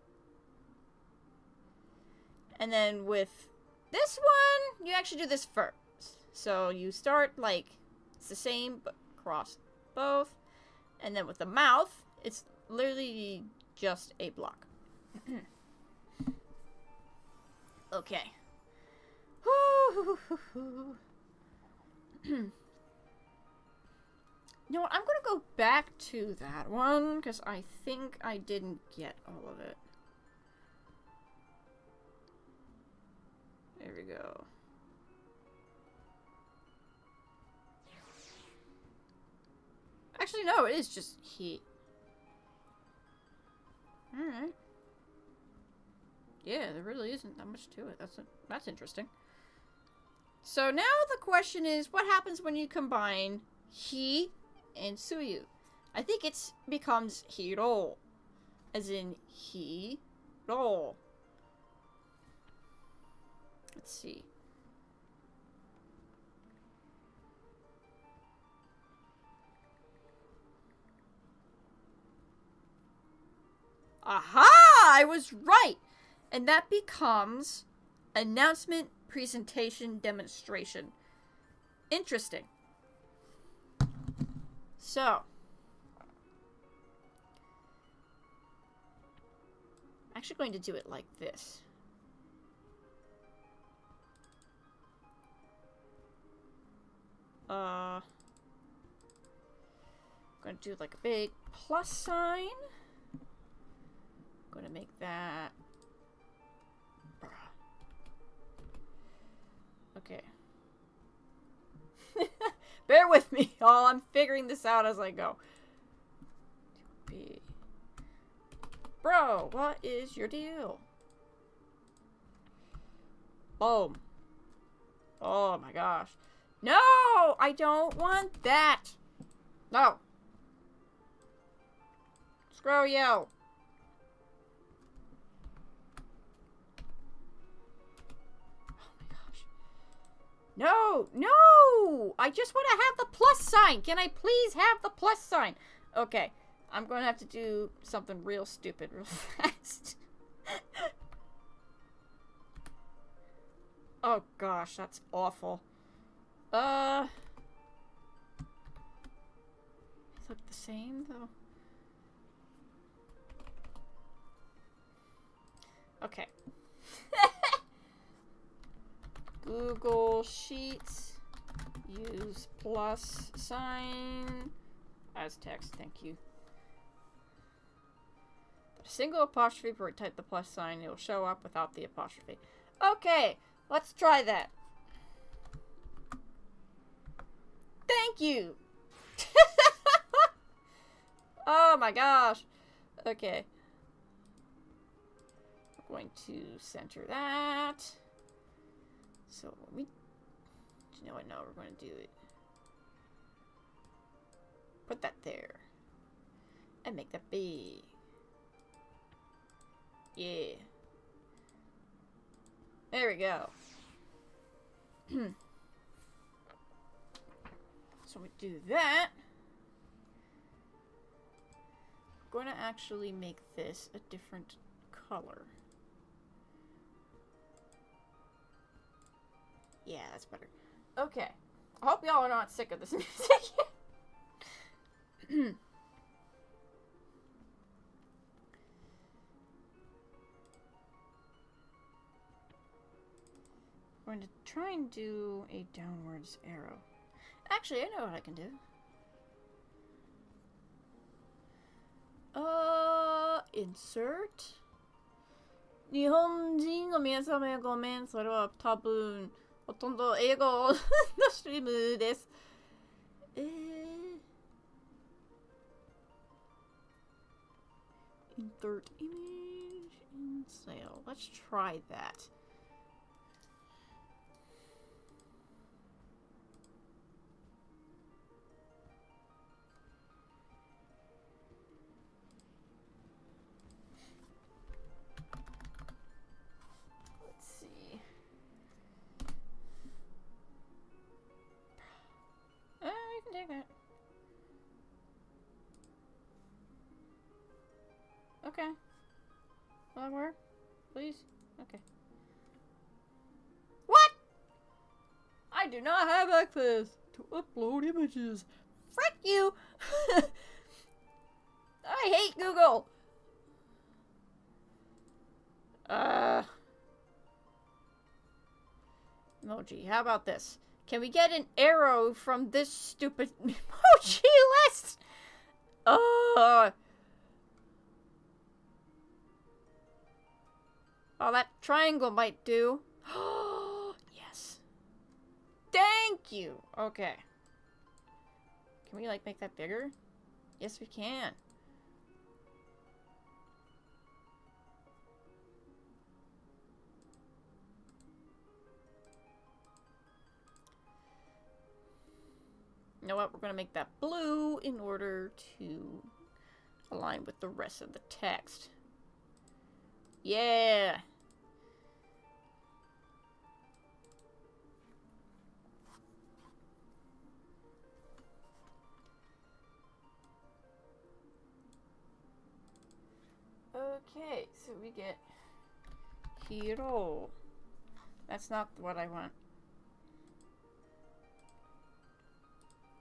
And then with this one, you actually do this first. So you start, like, it's the same, but cross both. And then with the mouth, it's literally just a block. Okay. You know what? I'm gonna go back to that one, because I think I didn't get all of it. There we go. Actually, no, it is just heat. Alright. Yeah, there really isn't that much to it. That's interesting. So now the question is, what happens when you combine he and Tsuyu? I think it becomes hiro. As in he-ro. Let's see. Aha! I was right! And that becomes announcement, presentation, demonstration. Interesting. So. I'm actually going to do it like this. I'm going to do like a big plus sign. make that. Okay. Bear with me, y'all. I'm figuring this out as I go. Bro, what is your deal? Boom. Oh my gosh. No! I don't want that! No! Screw you! Oh my gosh. No! No! I just want to have the plus sign! Can I please have the plus sign? Okay. I'm going to have to do something real stupid real fast. Oh gosh, that's awful. They look the same though. Okay. Google Sheets. Use plus sign as text. Thank you. Put a single apostrophe before we type the plus sign. It will show up without the apostrophe. Okay. Let's try that. Thank you! Oh my gosh. Okay. We're going to center that. So we... You know what? No, we're going to do it. Put that there. And make that big. Yeah. There we go. So we do that. I'm going to actually make this a different color. Yeah, that's better. Okay. I hope y'all are not sick of this music yet. I'm going to try and do a downwards arrow. Actually, I know what I can do. Insert. 日本人の皆様ごめん。それは多分、ほとんど英語のストリームです。Insert image in sale. Let's try that. Okay. Will that work? Please? Okay. What? I do not have access to upload images. Frick you! I hate Google! Emoji, how about this? Can we get an arrow from this stupid emoji list? Oh, that triangle might do. Yes. Thank you. Okay. Can we, like, make that bigger? Yes, we can. You know what? We're going to make that blue in order to align with the rest of the text. Yeah! Okay, so we get hero. That's not what I want.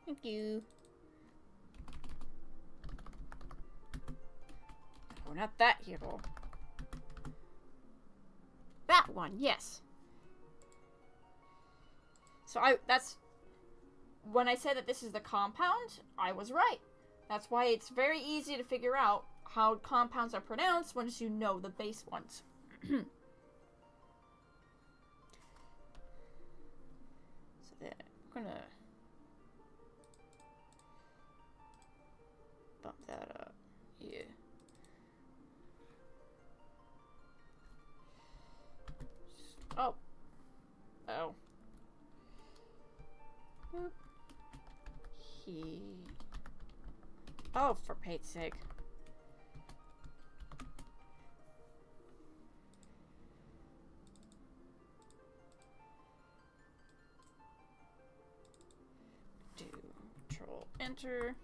Thank you. Oh, not that hero. That one, yes. So that's when I said that this is the compound, I was right. That's why it's very easy to figure out. how compounds are pronounced once you know the base ones. So then I'm gonna bump that up. Yeah. Oh. Oh. Boop. Oh, for Pete's sake. Do Control Enter.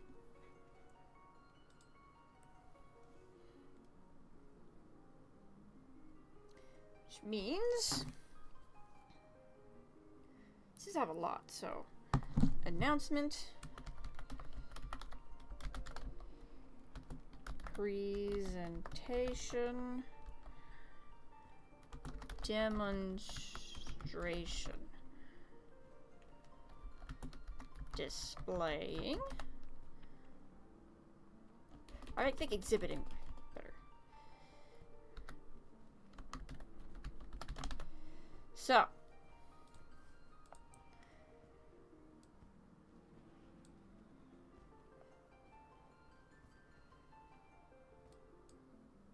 Which means these have a lot, so announcement, presentation, demonstration, displaying. I think exhibiting better. So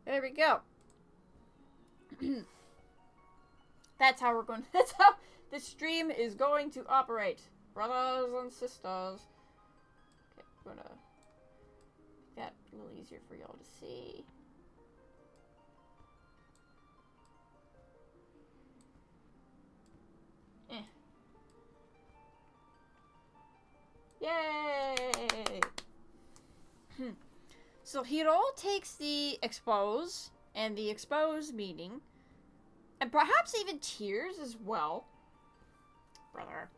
there we go. That's how that's how this stream is going to operate. Brothers and sisters. Okay, I'm gonna make that a little easier for y'all to see. Yay! So Hiro takes the expose and the expose meaning, and perhaps even tears as well. Brother.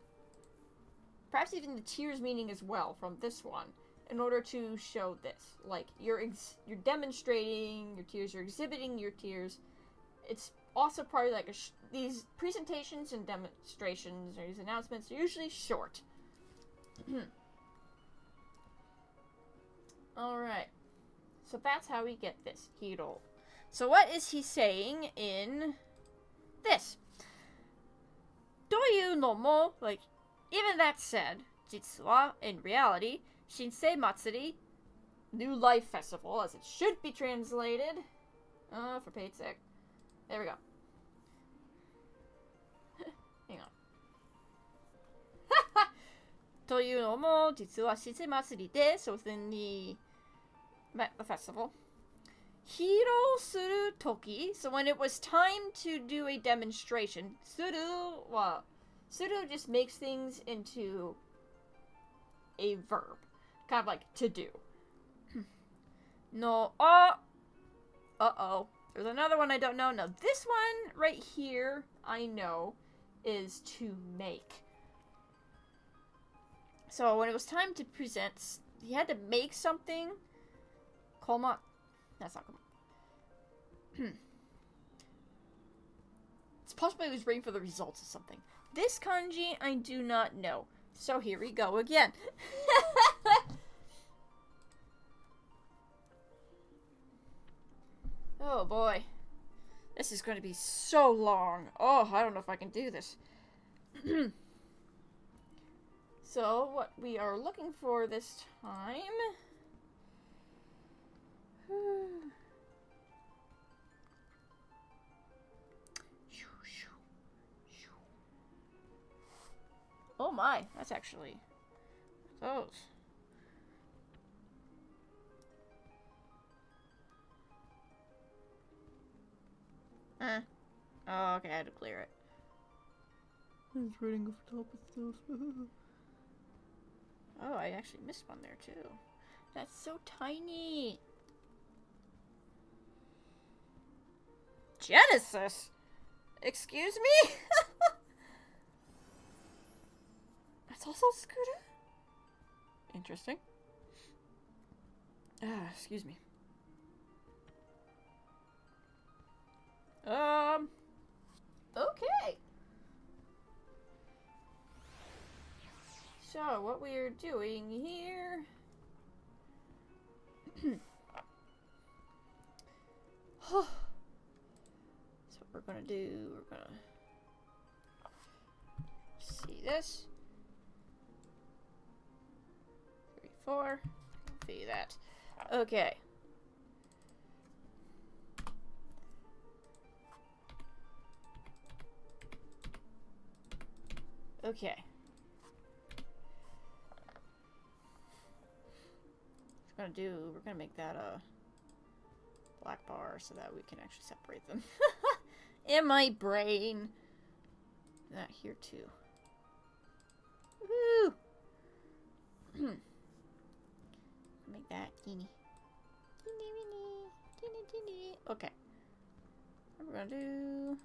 Perhaps even the tears meaning as well from this one, in order to show this. Like, you're demonstrating your tears, you're exhibiting your tears. It's also probably like these presentations and demonstrations, or these announcements are usually short. Alright. So that's how we get this, Hiro. So what is he saying in this? というのも, like, even that said, 実は, in reality, 新生祭り, New Life Festival, as it should be translated. For Pete's sake. There we go. Hang on. というのも、実は新生祭りで、so within the festival, 披露するとき, so when it was time to do a demonstration, するは, する just makes things into a verb. Kind of like to do. No, uh-oh. There's another one I don't know. Now, this one right here, I know, is to make. So, when it was time to present, he had to make something. Koma. That's not Koma. It's possible he was waiting for the results of something. This kanji, I do not know. So, here we go again. Oh boy. This is going to be so long. Oh, I don't know if I can do this. So, what we are looking for this time... Oh my, that's actually... those. Oh, okay, I had to clear it. I was reading off the top of stuff. Oh, I actually missed one there too. That's so tiny. Genesis? Excuse me? That's also Scooter? Interesting. Excuse me. Okay. So, what we're doing here... So what we're gonna do, we're gonna see this. 3, 4. See that. Okay. Okay. We're gonna make that a black bar so that we can actually separate them. In my brain. That here too. Woo! Make that teeny. Teeny. Okay. What we're gonna do.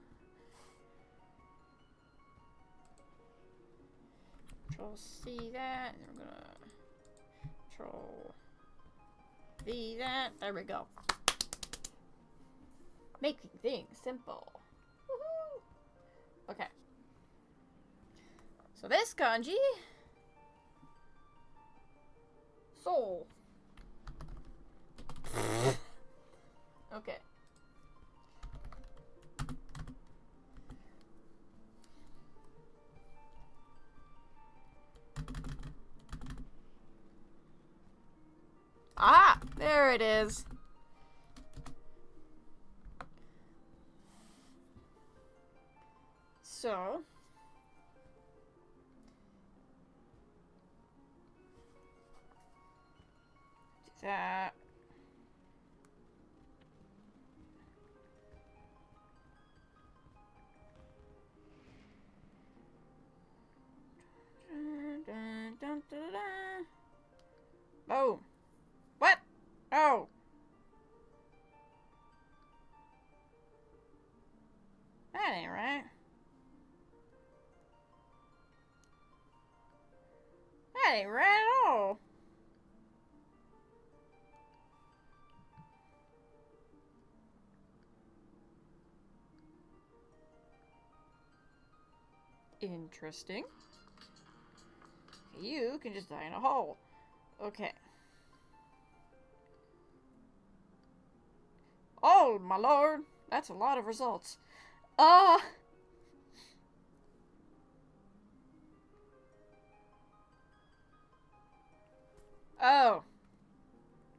Control C that, and then we're gonna Control V that. There we go. Making things simple. Woohoo! Okay. So this kanji, soul. Okay. Ah, there it is. So, do that. Dun, dun, dun, dun, dun. Boom. What? Oh. That ain't right. That ain't right at all. Interesting. You can just die in a hole. Okay. Oh, my lord. That's a lot of results. Oh.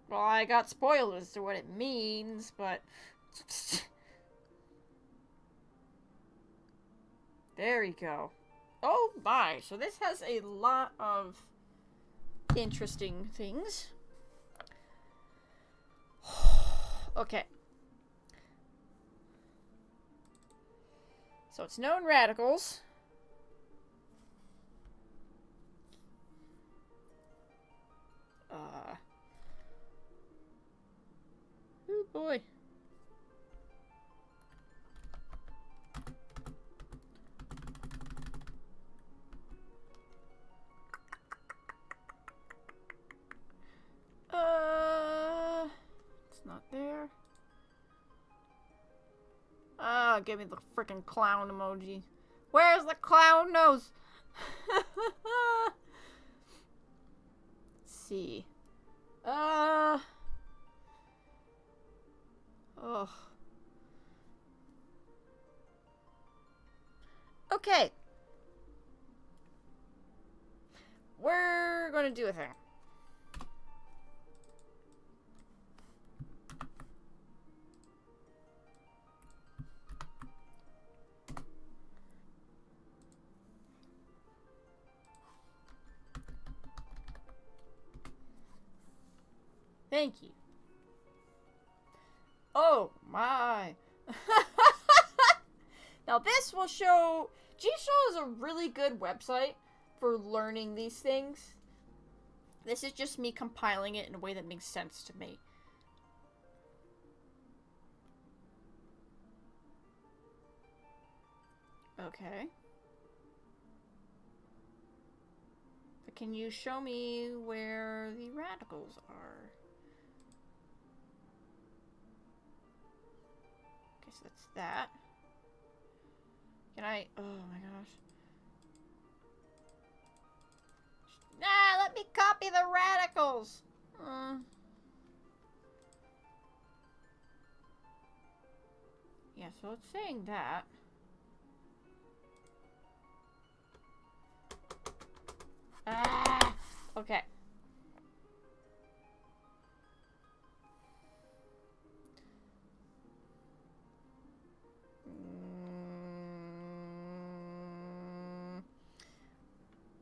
Well, I got spoilers as to what it means, but... There you go. Oh my, so this has a lot of interesting things. Okay. So it's known radicals. Oh boy. It's not there. Ah, give me the freaking clown emoji. Where's the clown nose? Let's see. Oh. Okay. We're gonna do a thing. Thank you. Oh my. Now this will show... G-Show is a really good website for learning these things. This is just me compiling it in a way that makes sense to me. Okay. But can you show me where the radicals are? Okay, so that's that. Can I... Oh my gosh. Nah, let me copy the radicals! Yeah, so it's saying that. Ah! Okay.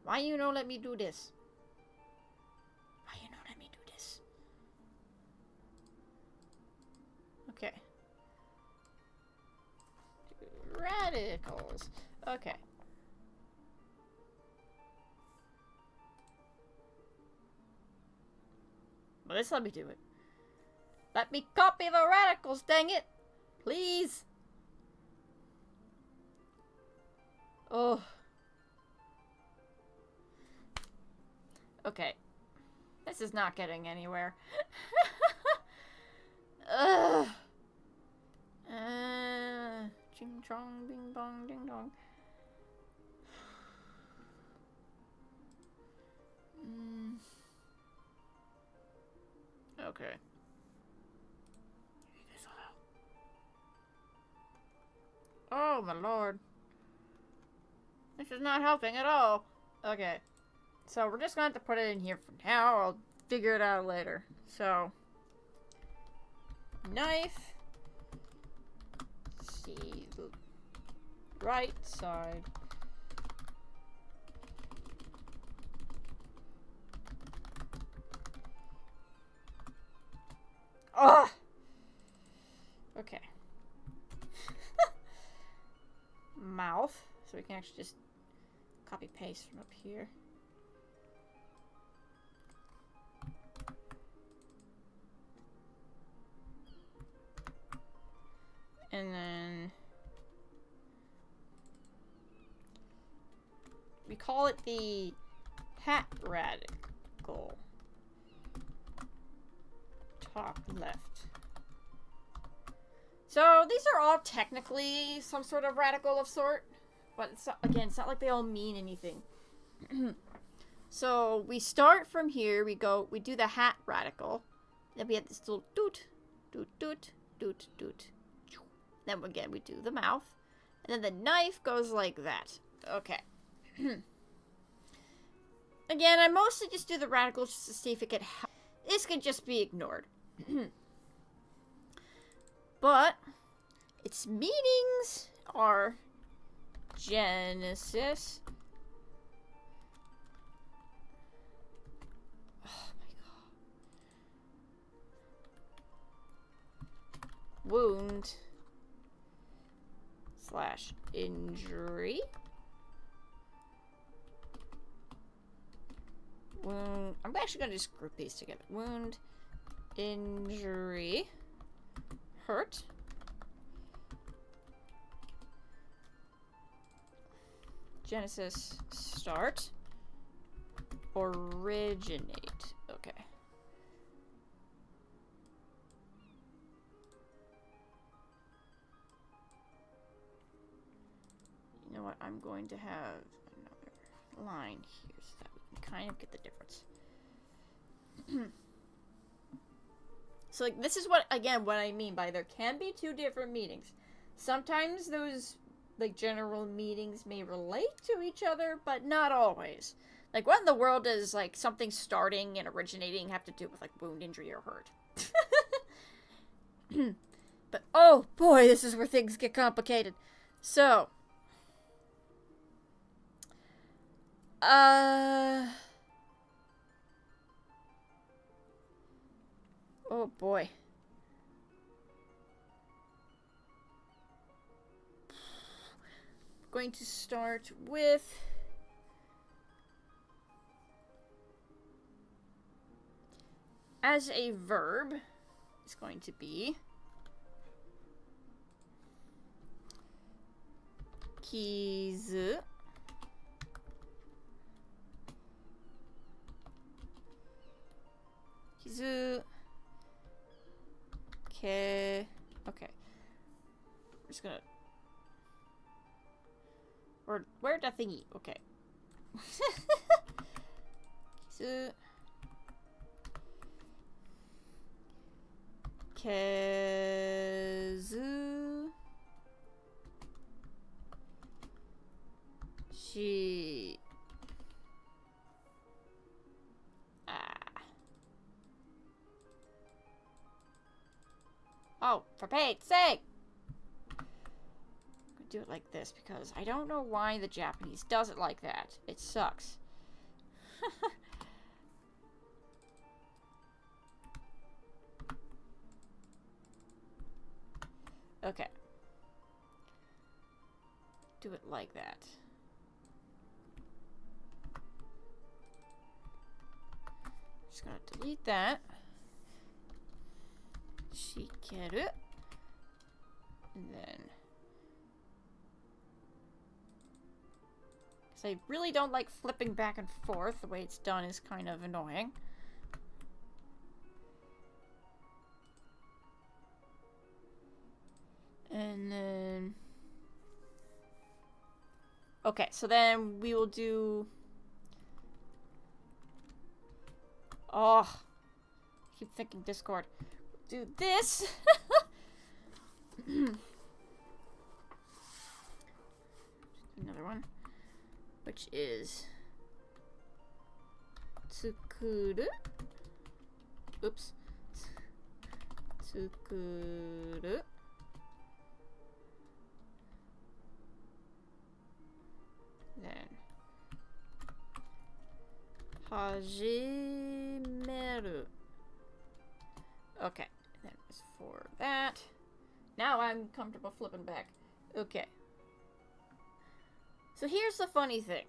Why you don't let me do this? Why you don't let me do this? Okay. Radicals. Okay. Well, let's let me do it. Let me copy the radicals, dang it! Please! Oh. Okay. This is not getting anywhere. Ugh. Ching chong, bing bong, ding dong. Okay. Oh my lord. This is not helping at all. Okay. So we're just gonna have to put it in here for now. I'll figure it out later. So. Knife. See the right side. Ugh! Okay. Mouth. So we can actually just copy paste from up here. And then we call it the hat radical. Top left. So these are all technically some sort of radical of sort, but it's not, again, it's not like they all mean anything. So we start from here, we do the hat radical, then we have this little doot, doot, doot, doot, doot. Then again, we do the mouth, and then the knife goes like that. Okay. Again, I mostly just do the radicals just to see if it could help. This could just be ignored. But its meanings are Genesis. Oh my god. Wound / injury. Wound. I'm actually gonna just group these together. Wound, injury, hurt, Genesis, start, originate. Okay. You know what? I'm going to have another line here so that we can kind of get the difference. So, like, this is what, again, what I mean by there can be two different meanings. Sometimes those, like, general meanings may relate to each other, but not always. Like, what in the world does, like, something starting and originating have to do with, like, wound, injury, or hurt? But, oh, boy, this is where things get complicated. So, oh boy. Going to start with as a verb, it's going to be kizu. Kizu. Okay. Okay. We're just gonna. Where the thingy? Okay. Kizu. Kezu. For Pete's sake! I'm gonna do it like this because I don't know why the Japanese does it like that. It sucks. Okay. Do it like that. Just gonna delete that. Shikeru. And then... because I really don't like flipping back and forth. The way it's done is kind of annoying. And then... okay, so then we will do... oh, I keep thinking Discord. Do this. Another one, which is tsukuru. Oops. Tsukuru. Then hajimeru. Okay, that was for that. Now I'm comfortable flipping back. Okay. So here's the funny thing.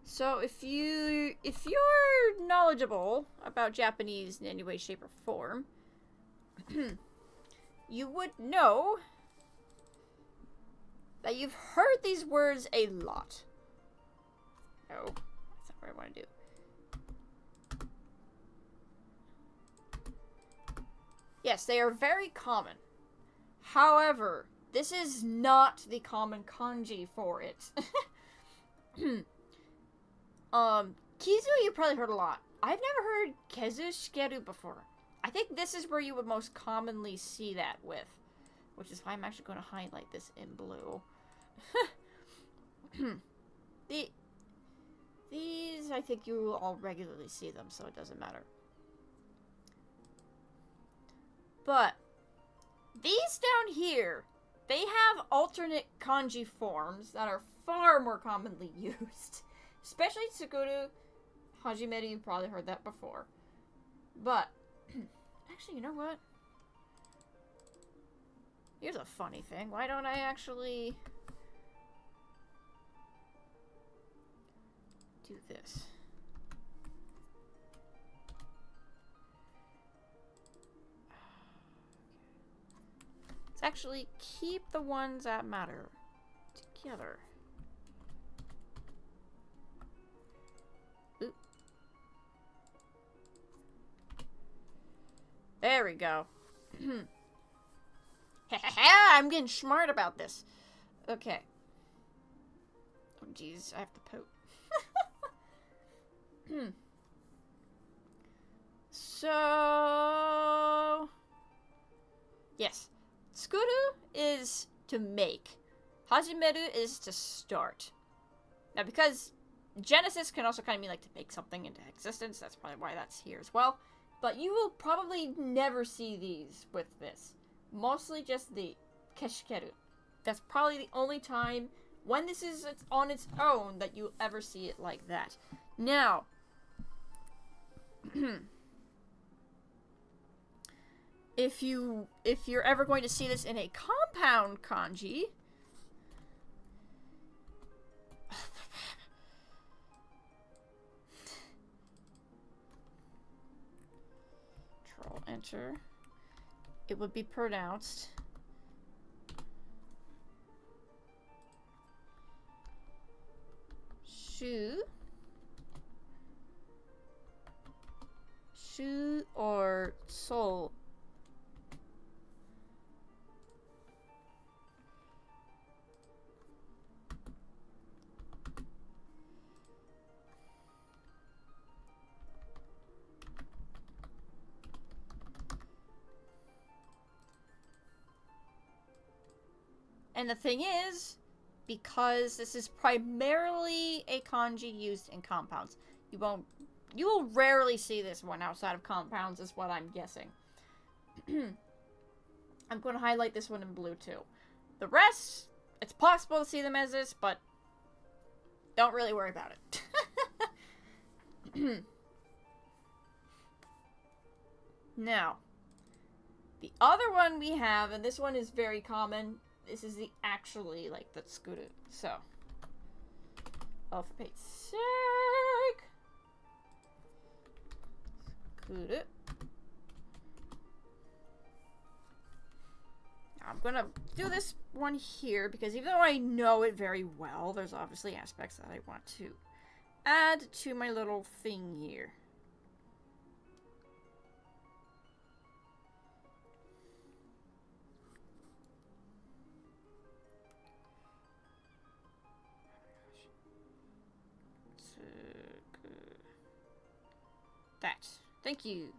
So if you're knowledgeable about Japanese in any way, shape, or form, you would know that you've heard these words a lot. No, that's not what I want to do. Yes, they are very common. However, this is not the common kanji for it. Kizu you probably heard a lot. I've never heard kezu shikeru before. I think this is where you would most commonly see that with. Which is why I'm actually going to highlight this in blue. These, I think you will all regularly see them, so it doesn't matter. But, these down here, they have alternate kanji forms that are far more commonly used. Especially tsukuru, hajimeru, you've probably heard that before. But, actually, you know what? Here's a funny thing. Why don't I actually do this? Let's actually keep the ones that matter together. Oop. There we go. I'm getting smart about this. Okay. Oh, jeez. I have to poop. So... yes. Tsukuru is to make. Hajimeru is to start. Now, because Genesis can also kind of mean like to make something into existence, that's probably why that's here as well. But you will probably never see these with this. Mostly just the keshikeru. That's probably the only time when this is on its own that you'll ever see it like that. Now, if you're ever going to see this in a compound kanji, Control Enter. It would be pronounced shu, shu or soul. And the thing is, because this is primarily a kanji used in compounds. You will rarely see this one outside of compounds, is what I'm guessing. I'm going to highlight this one in blue too. The rest, it's possible to see them as this, but don't really worry about it. Now, the other one we have, and this one is very common, this is the actually, like, the tsukuru. So, alphabet sake. Tsukuru. I'm gonna do this one here, because even though I know it very well, there's obviously aspects that I want to add to my little thing here. That. Thank you.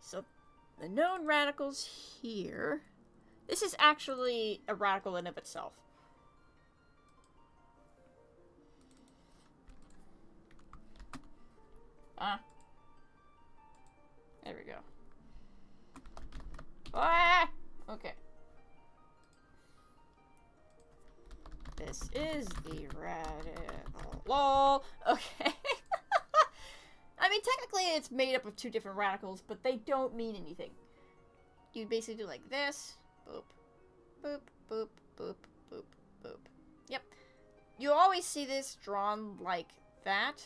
So, the known radicals here. This is actually a radical in of itself. There we go. Ah! Okay. This is the radical. Lol. Okay. I mean, technically it's made up of two different radicals, but they don't mean anything. You basically do like this. Boop. Boop, boop, boop, boop, boop. Yep. You always see this drawn like that.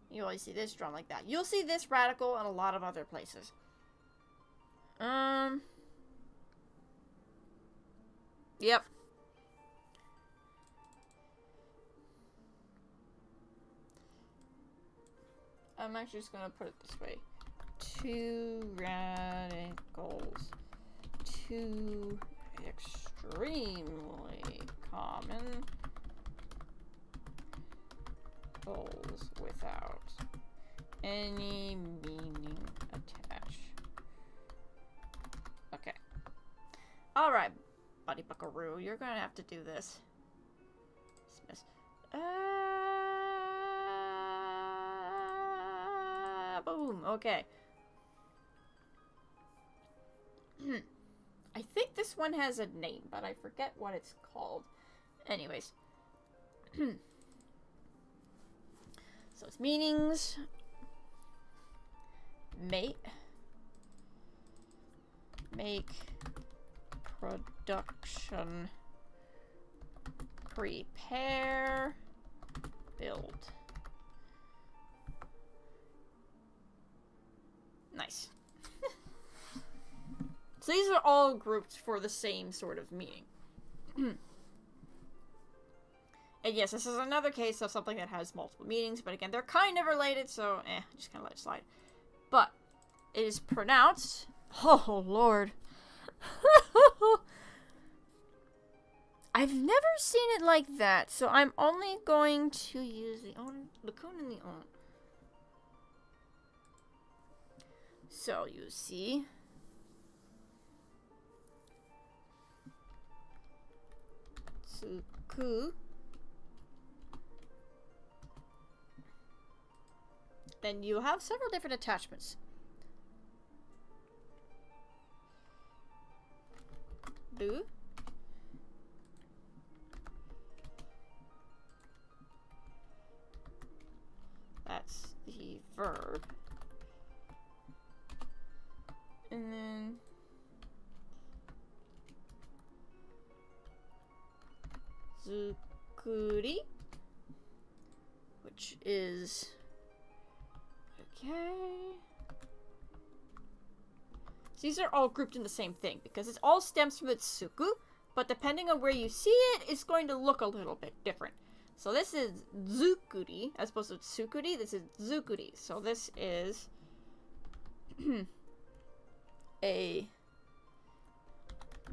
You always see this drawn like that. You'll see this radical in a lot of other places. Yep. I'm actually just gonna put it this way. Two radicals. Two extremely common goals without any meaning attached. Okay. Alright, buddy buckaroo, you're gonna have to do this. Dismiss. Boom. Okay. I think this one has a name, but I forget what it's called. Anyways. So its meanings. Make, production, prepare, build. Nice. So these are all grouped for the same sort of meaning. And yes, this is another case of something that has multiple meanings, but again, they're kind of related, so just kind of let it slide. But it is pronounced, oh lord. I've never seen it like that, so I'm only going to use the kun and the on. So you see, tsuku. Then you have several different attachments. Do. That's the verb. And then tsukuri, which is okay. So these are all grouped in the same thing because it all stems from the tsuku, but depending on where you see it, it's going to look a little bit different. So this is zukuri as opposed to tsukuri. This is zukuri. So this is a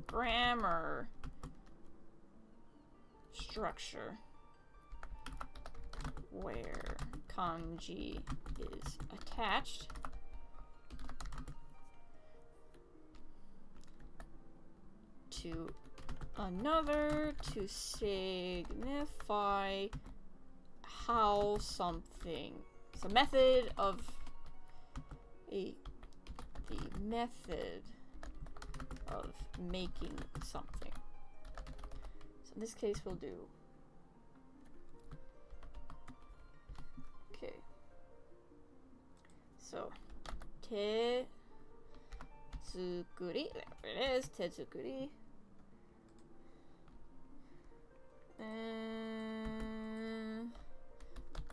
grammar structure where kanji is attached to another to signify how something. It's a method of the method of making something. So in this case, we'll do. Okay. So, tezukuri. There it is. Tezukuri.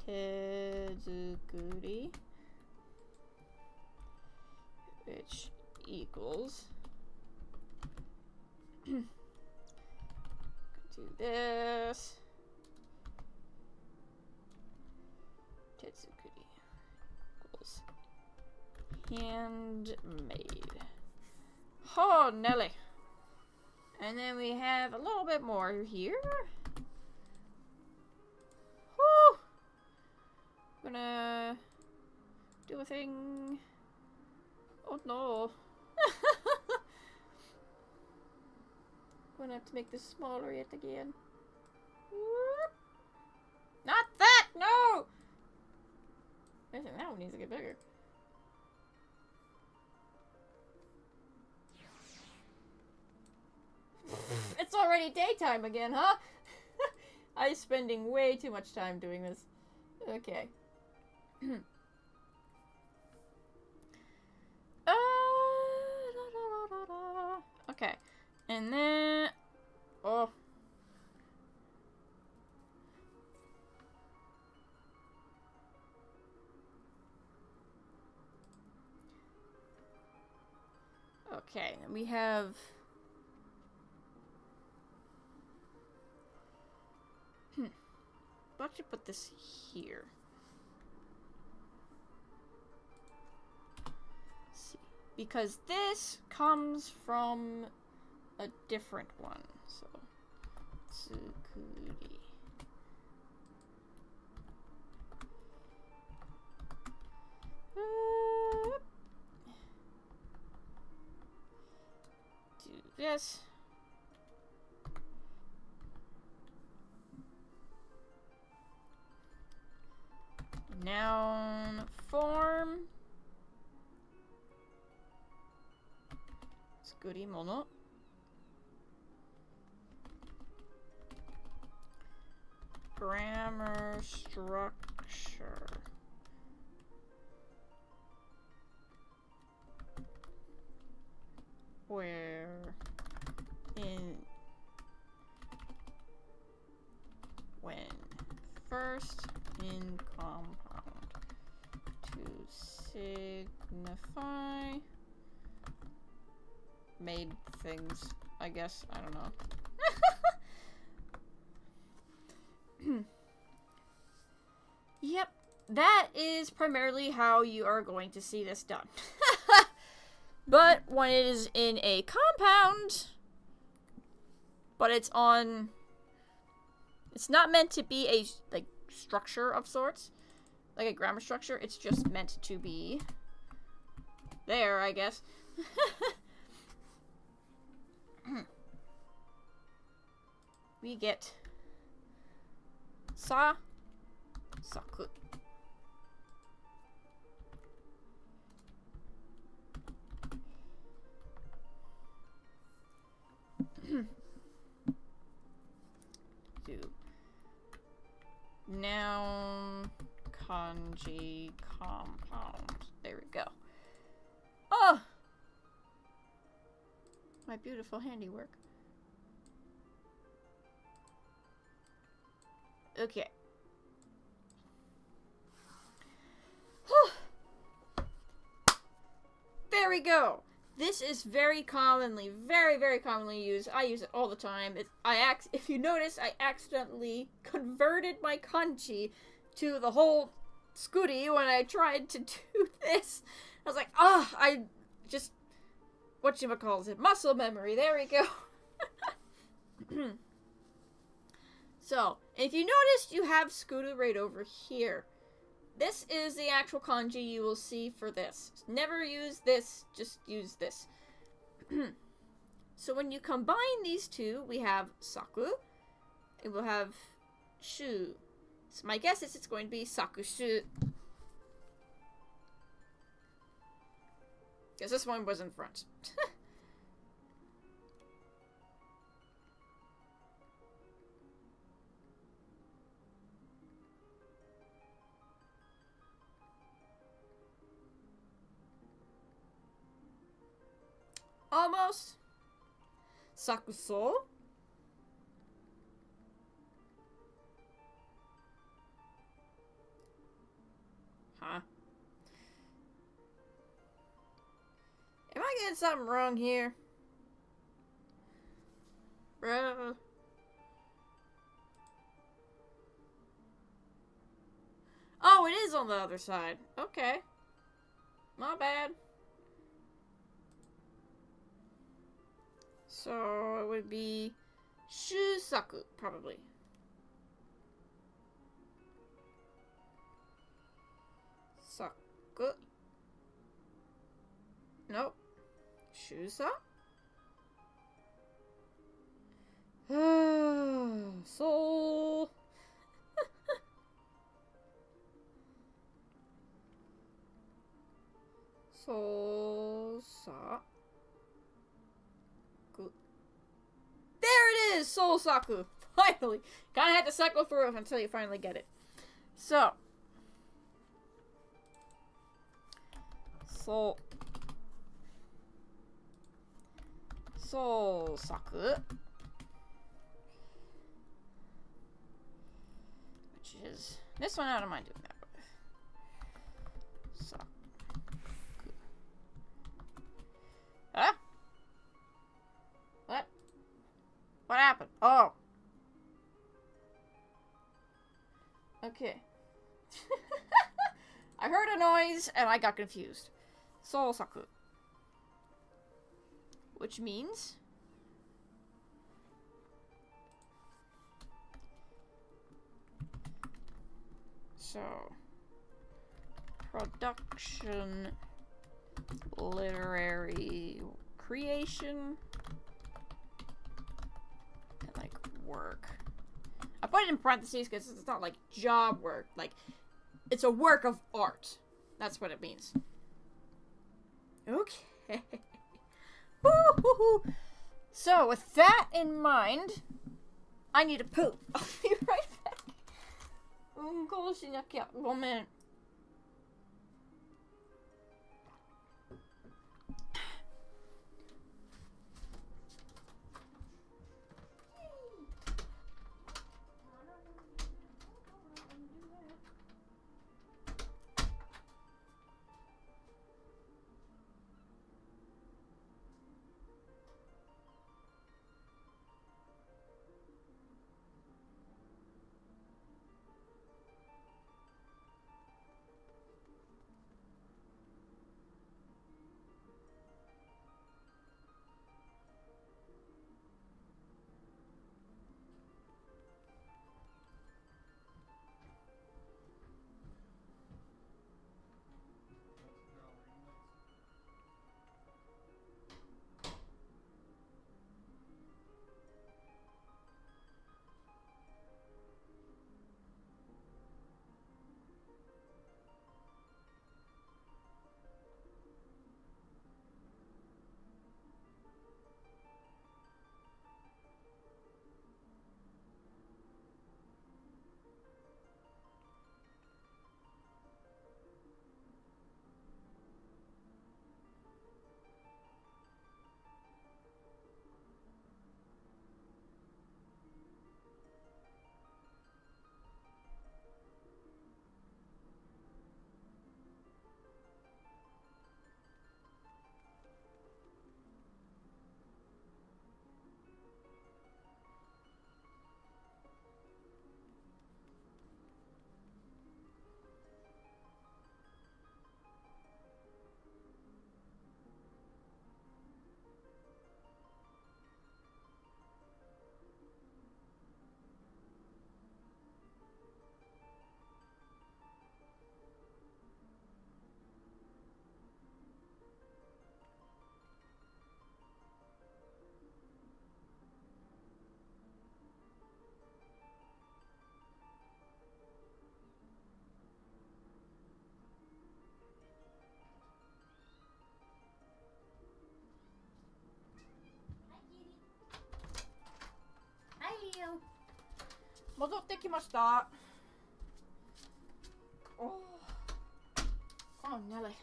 Tezukuri, which equals do this. Tezukuri equals handmade. Oh, Nelly. And then we have a little bit more here. Whew. I'm gonna do a thing. Oh no. I'm gonna have to make this smaller yet again. Whoop. Not that! No! I think that one needs to get bigger. It's already daytime again, huh? I'm spending way too much time doing this. Okay. Okay. And then... Oh. Okay, and we have... Why don't you put this here? Let's see. Because this comes from a different one. So, Tsukuri. Do this. Noun form. Tsukuri mono. Grammar structure. Where when first in compound to signify made things, I guess. I don't know. Yep, that is primarily how you are going to see this done. But when it is in a compound, but it's on, it's not meant to be a like structure of sorts, like a grammar structure. It's just meant to be there, I guess. We get sa, saku. Do noun kanji compound. There we go. Oh, my beautiful handiwork. Okay. There we go. This is very commonly, very commonly used. I use it all the time. If you notice, I accidentally converted my kanji to the whole tsukuri when I tried to do this. I was like, I just, whatchamacallit, muscle memory. There we go. So, if you noticed, you have tsukuru right over here. This is the actual kanji you will see for this. Never use this, just use this. So when you combine these two, we have saku, and we'll have shu. So my guess is it's going to be sakushu. Because this one was in front. Almost. Sakuso. Huh? Am I getting something wrong here? Bruh. Oh, it is on the other side. Okay. Not bad. So it would be Shusaku, probably. Saku. Nope. Shusa? So. So. Sa. There it is! Soul Saku. Finally. Kinda had to cycle through it until you finally get it. So. Soul Saku. Which is... This one I don't mind doing that with. Saku. Huh? What? What happened? Oh. Okay. I heard a noise and I got confused. Soul Saku. Which means... So... Production... Literary... Creation... And like work. I put it in parentheses because it's not like job work. Like, it's a work of art. That's what it means. Okay. Woo-hoo-hoo. So, with that in mind, I need to poop. I'll be right back. こうしなきゃ。ごめん。戻ってきました。Oh, oh Nelly.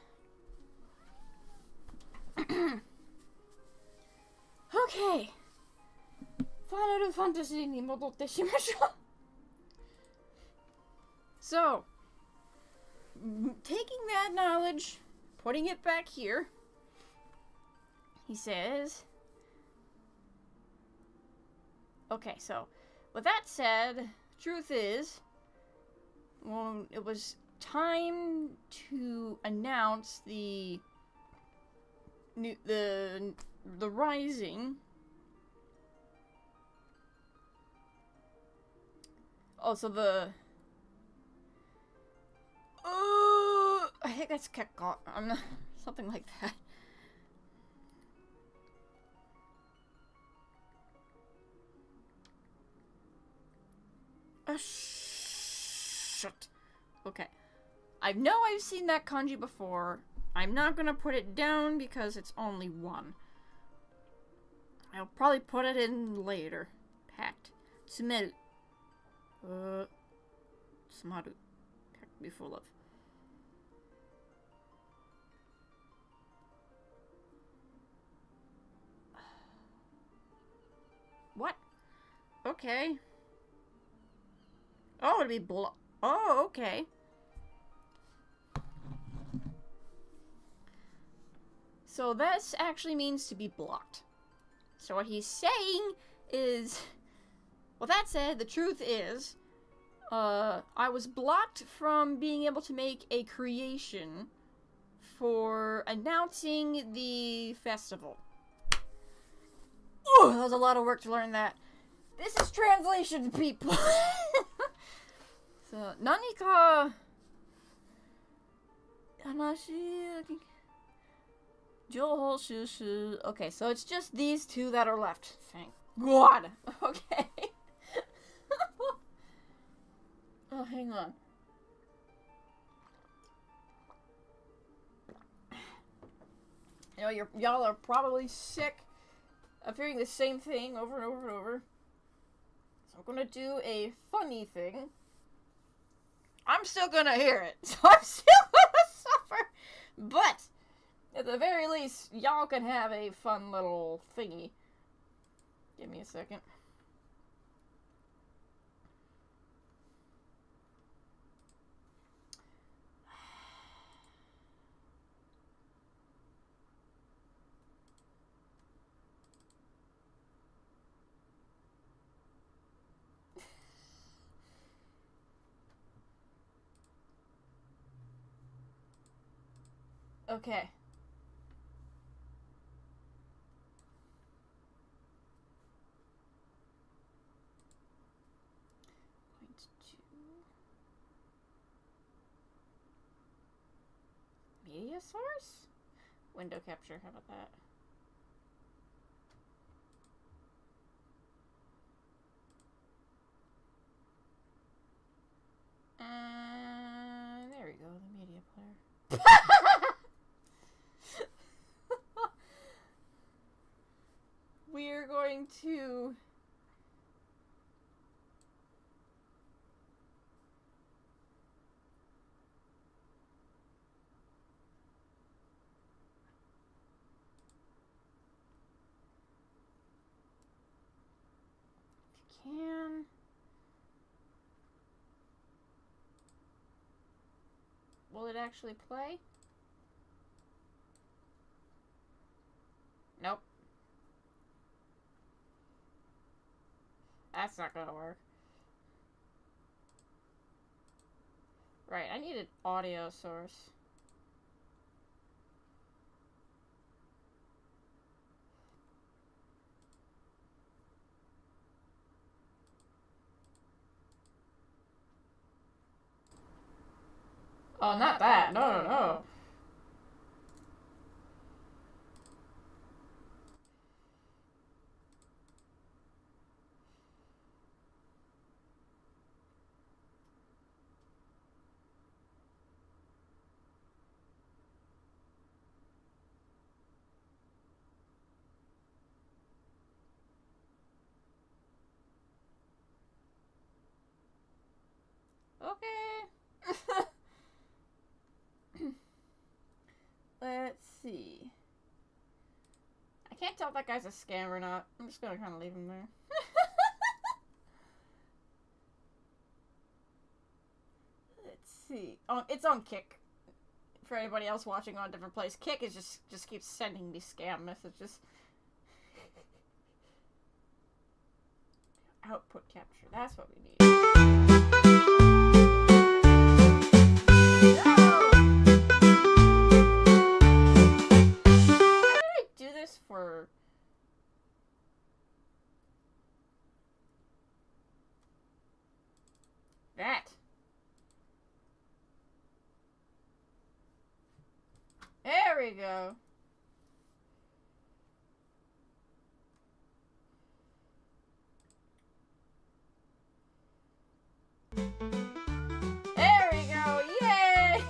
Okay. Final Fantasy に戻ってしましょう。So, taking that knowledge, putting it back here, he says, okay, so, with that said, truth is, well, it was time to announce the Rising. Oh, so I think that's Kekka. I'm not something like that. Shit. Okay. I know I've seen that kanji before. I'm not gonna put it down because it's only one. I'll probably put it in later. Packed. Tsumeru. Smaru. Packed be full of. What? Okay. Oh, it'd be oh, okay. So this actually means to be blocked. So what he's saying is, well, that said, the truth is, I was blocked from being able to make a creation for announcing the festival. Oh, that was a lot of work to learn that. This is translation, people. So, 何か話情報収集. Okay, so it's just these two that are left. Thank God. Okay. Oh, hang on. You know, y'all are probably sick of hearing the same thing over and over and over. So I'm gonna do a funny thing. I'm still gonna hear it, so I'm still gonna suffer. But at the very least, y'all can have a fun little thingy. Give me a second. Okay. Media source? Window capture, how about that? There we go, the media player. We're going to can will it actually play? Nope. That's not gonna work. Right, I need an audio source. Oh, not that. No, no, no. tell if that guy's a scam or not. I'm just gonna kind of leave him there. Let's see. Oh, it's on Kick. For anybody else watching on a different place, Kick is just keeps sending me scam messages. Output capture. That's what we need. For that. There we go. There we go. Yay!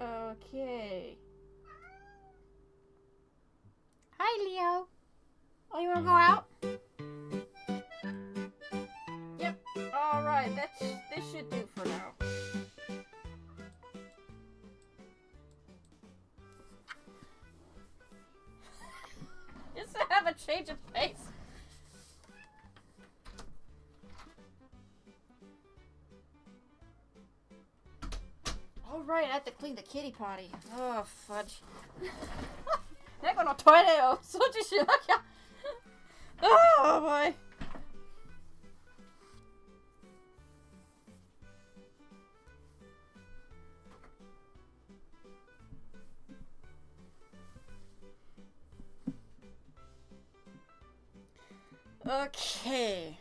Okay. Hi, Leo. Oh, you wanna go out? Yep. Alright, this should do for now. Just to have a change of pace. Oh right, I have to clean the kitty potty. Oh, fudge. 猫のトイレを掃除しなきゃ。Oh boy. Okay.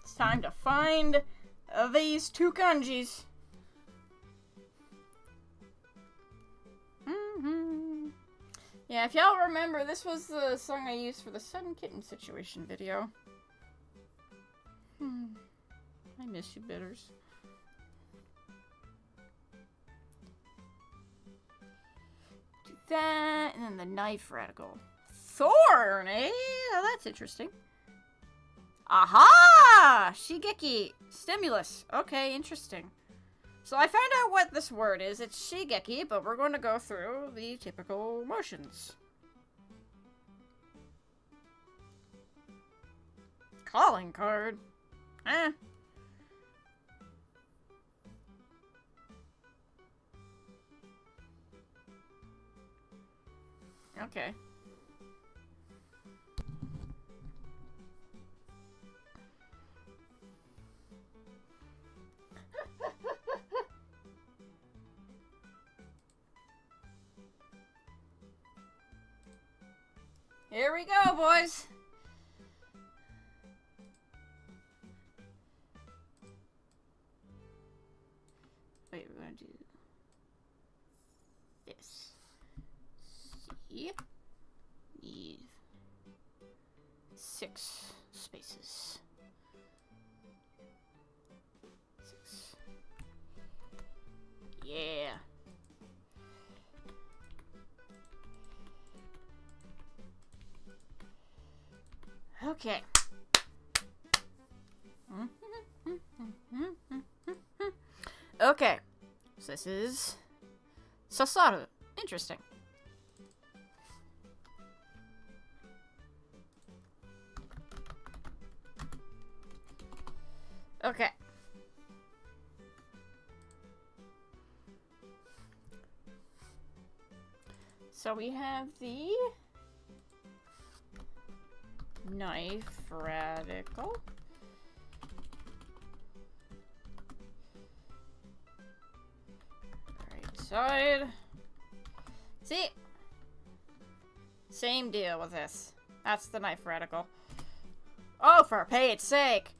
It's time to find these two kanjis. Yeah, if y'all remember, this was the song I used for the Sun Kitten situation video. I miss you, bitters. Do that, and then the knife radical. Thorn, eh? Oh, that's interesting. Aha! Shigeki. Stimulus. Okay, interesting. So I found out what this word is. It's shigeki, but we're going to go through the typical motions. Calling card. Eh. Okay. Here we go, boys. Wait, we're gonna do this. See? Need 6 spaces. 6. Yeah. Okay. Okay. So this is Sasaru. Interesting. Okay. So we have the knife radical. Right side. See? Same deal with this. That's the knife radical. Oh, for Pete's sake!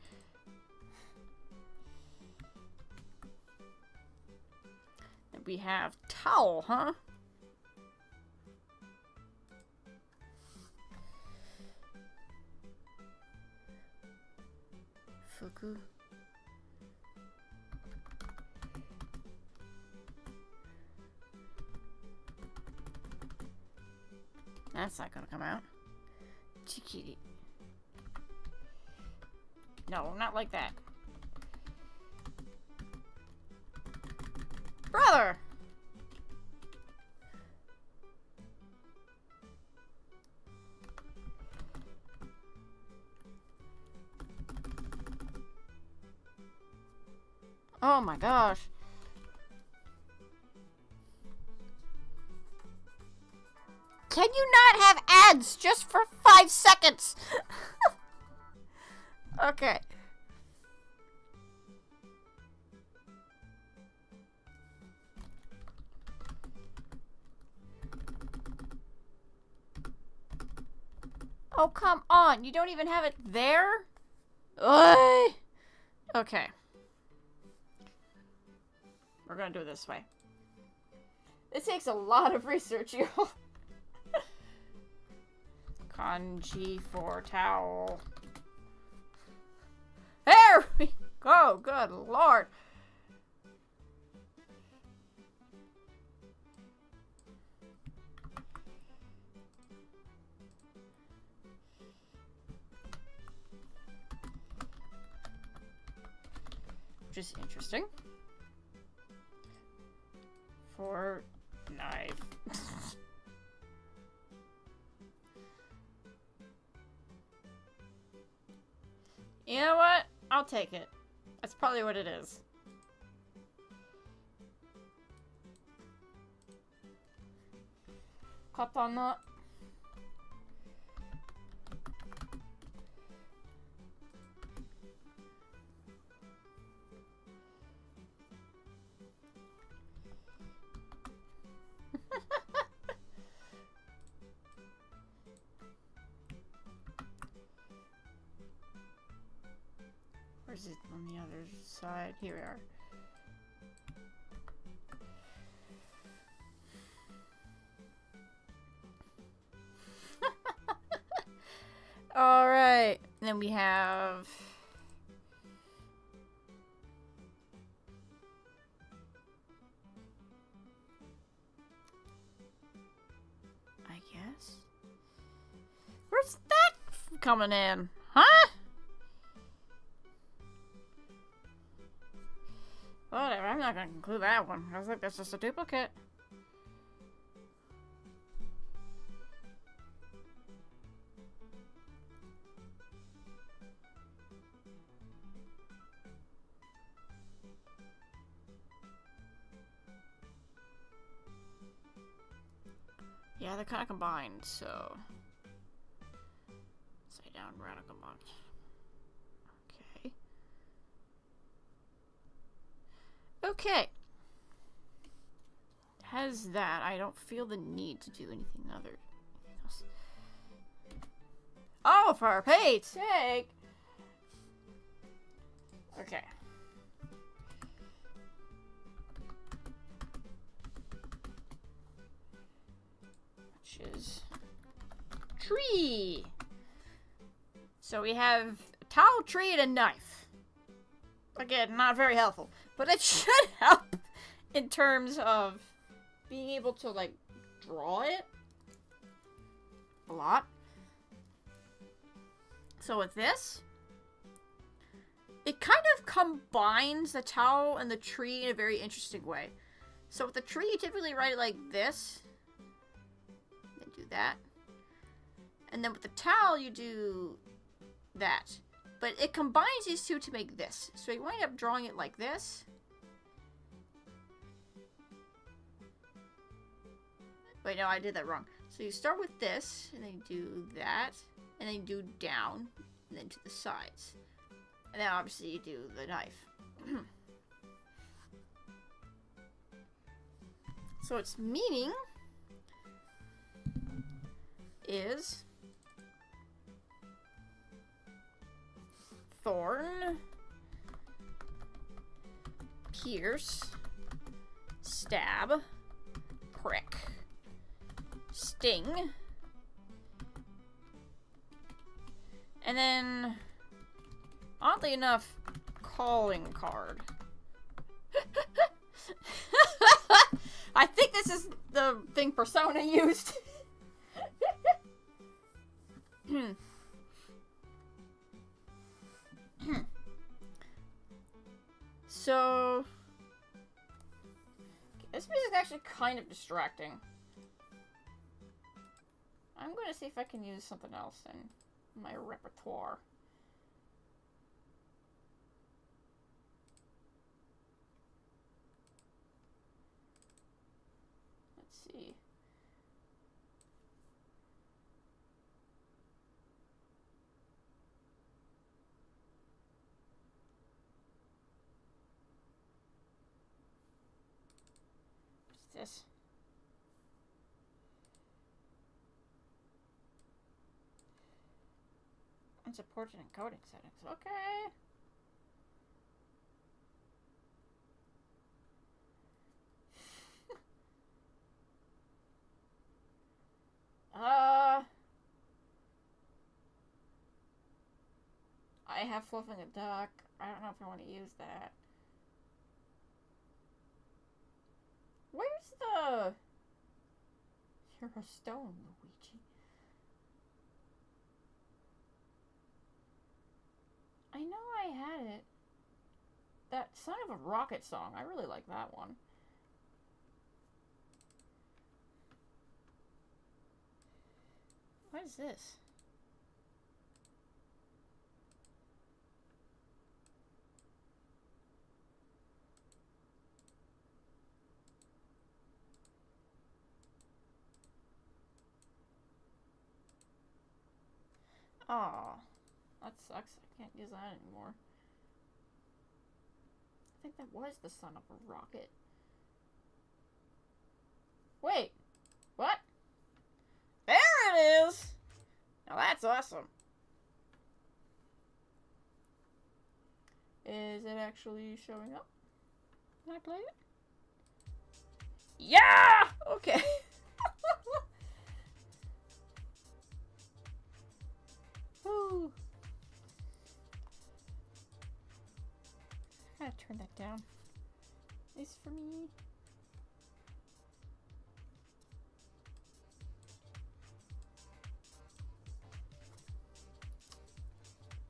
And we have towel, huh? Fuku. That's not gonna come out. Chiquiti. No, not like that. Brother! Oh my gosh. Can you not have ads just for 5 seconds? Okay. Oh, come on. You don't even have it there? Ugh. Okay. We're gonna do it this way. This takes a lot of research, y'all. Kanji for towel. There we go. Good lord. Which is interesting. For knife. You know what? I'll take it. That's probably what it is. Katana. Where's it on the other side? Here we are. Alright. Then we have... I guess? Where's that coming in? Huh? Whatever, I'm not gonna include that one. I was like, that's just a duplicate. Yeah, they're kind of combined, so... Upside down, round, combined. Okay. Okay. Has that. I don't feel the need to do anything else. Oh, for Pete's sake! Okay. Which is tree. So we have a towel, tree, and a knife. Again, not very helpful, but it should help in terms of being able to, like, draw it a lot. So with this, it kind of combines the towel and the tree in a very interesting way. So with the tree, you typically write it like this. Then do that. And then with the towel, you do that. But it combines these two to make this. So you wind up drawing it like this. Wait, no, I did that wrong. So you start with this, and then you do that, and then you do down, and then to the sides. And then obviously you do the knife. So its meaning is thorn, pierce, stab, prick, sting, and then, oddly enough, calling card. I think this is the thing Persona used. actually kind of distracting. I'm going to see if I can use something else in my repertoire. Let's see. What's this? Unsupported encoding settings. Okay. I have fluffing a duck. I don't know if I want to use that. Where's the... You're a stone, Luigi. I know I had it. That Son of a Rocket song. I really like that one. What is this? Aw, that sucks. I can't use that anymore. I think that was the Son of a Rocket. Wait, what? There it is! Now that's awesome. Is it actually showing up? Can I play it? Yeah! Okay. Woo. I gotta turn that down. This for me.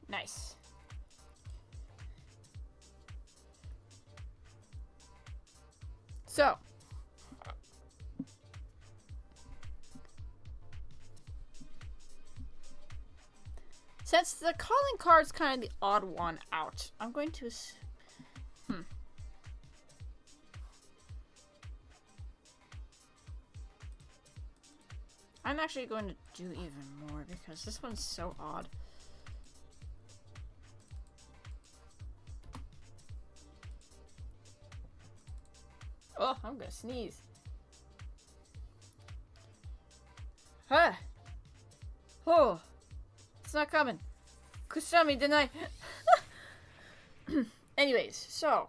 Nice. So, since the calling card's kind of the odd one out, I'm going to... I'm actually going to do even more because this one's so odd. Oh, I'm gonna sneeze. Huh. Oh. It's not coming. Kusami deny. Anyways, so.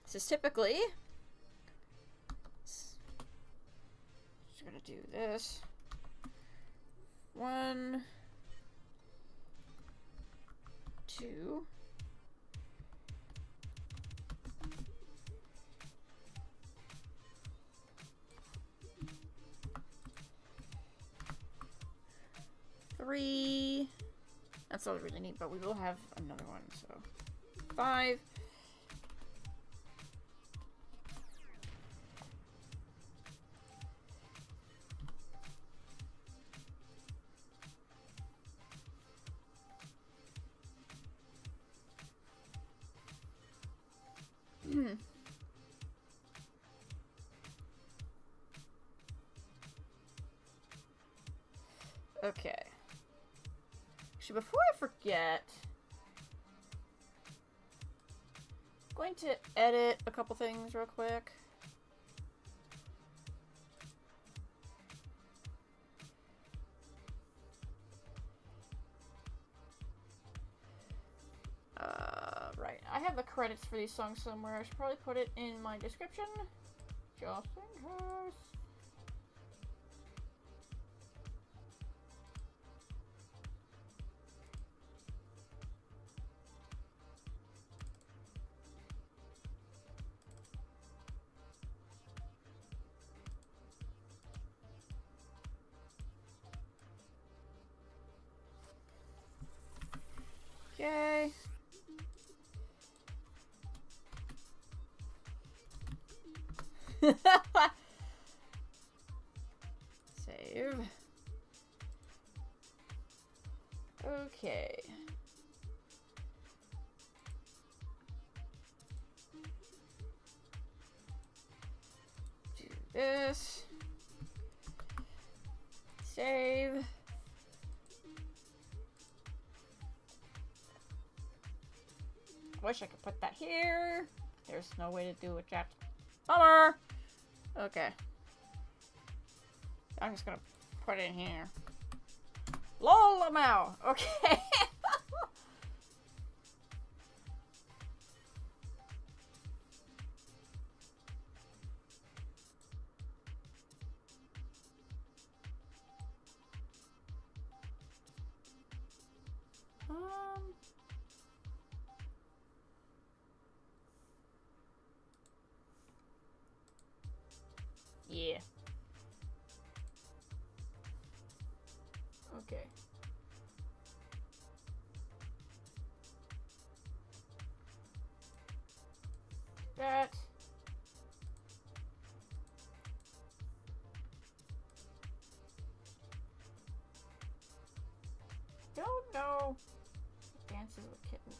This is typically. Just gonna do this. 1, 2. 3. That's all we really need, but we will have another one, so 5. Okay. Actually, before I forget, I'm going to edit a couple things real quick. Right. I have the credits for these songs somewhere. I should probably put it in my description. Just in case. Okay. Okay. Do this. Save. Wish I could put that here. There's no way to do it, chat. Bummer! Okay. I'm just gonna put it in here. LOL-a-mow! Okay. Yeah. Okay. That. Don't know. Dances with Kittens.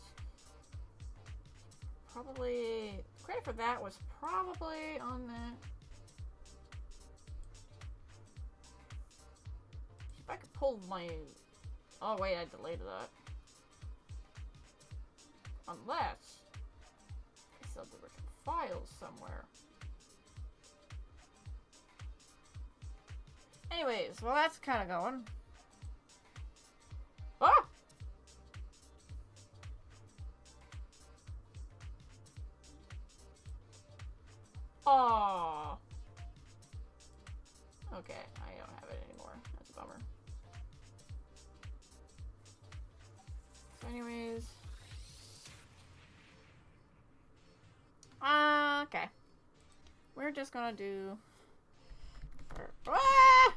Probably. Credit for that was probably on that. If I could pull my. Oh, wait, I deleted that. Unless. I still have the original files somewhere. Anyways, well, that's kind of going. Ah! Aww. Okay, I don't have it anymore. That's a bummer. So anyways. Okay. We're just gonna do... Ah!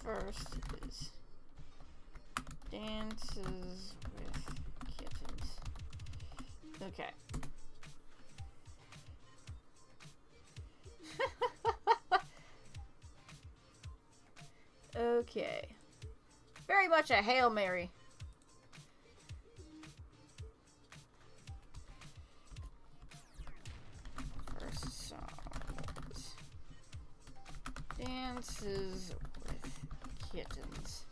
First is dances with kittens. Okay. Okay. Very much a Hail Mary. First song was dances with kittens.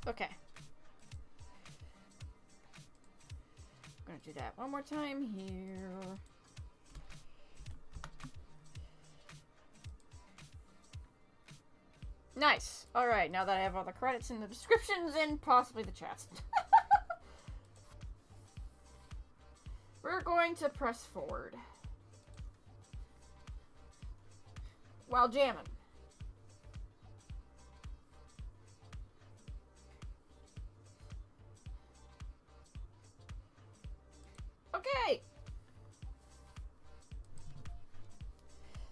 Okay. I'm gonna do that one more time here. Nice. Alright, now that I have all the credits and the descriptions and possibly the chats. We're going to press forward. While jamming. Okay.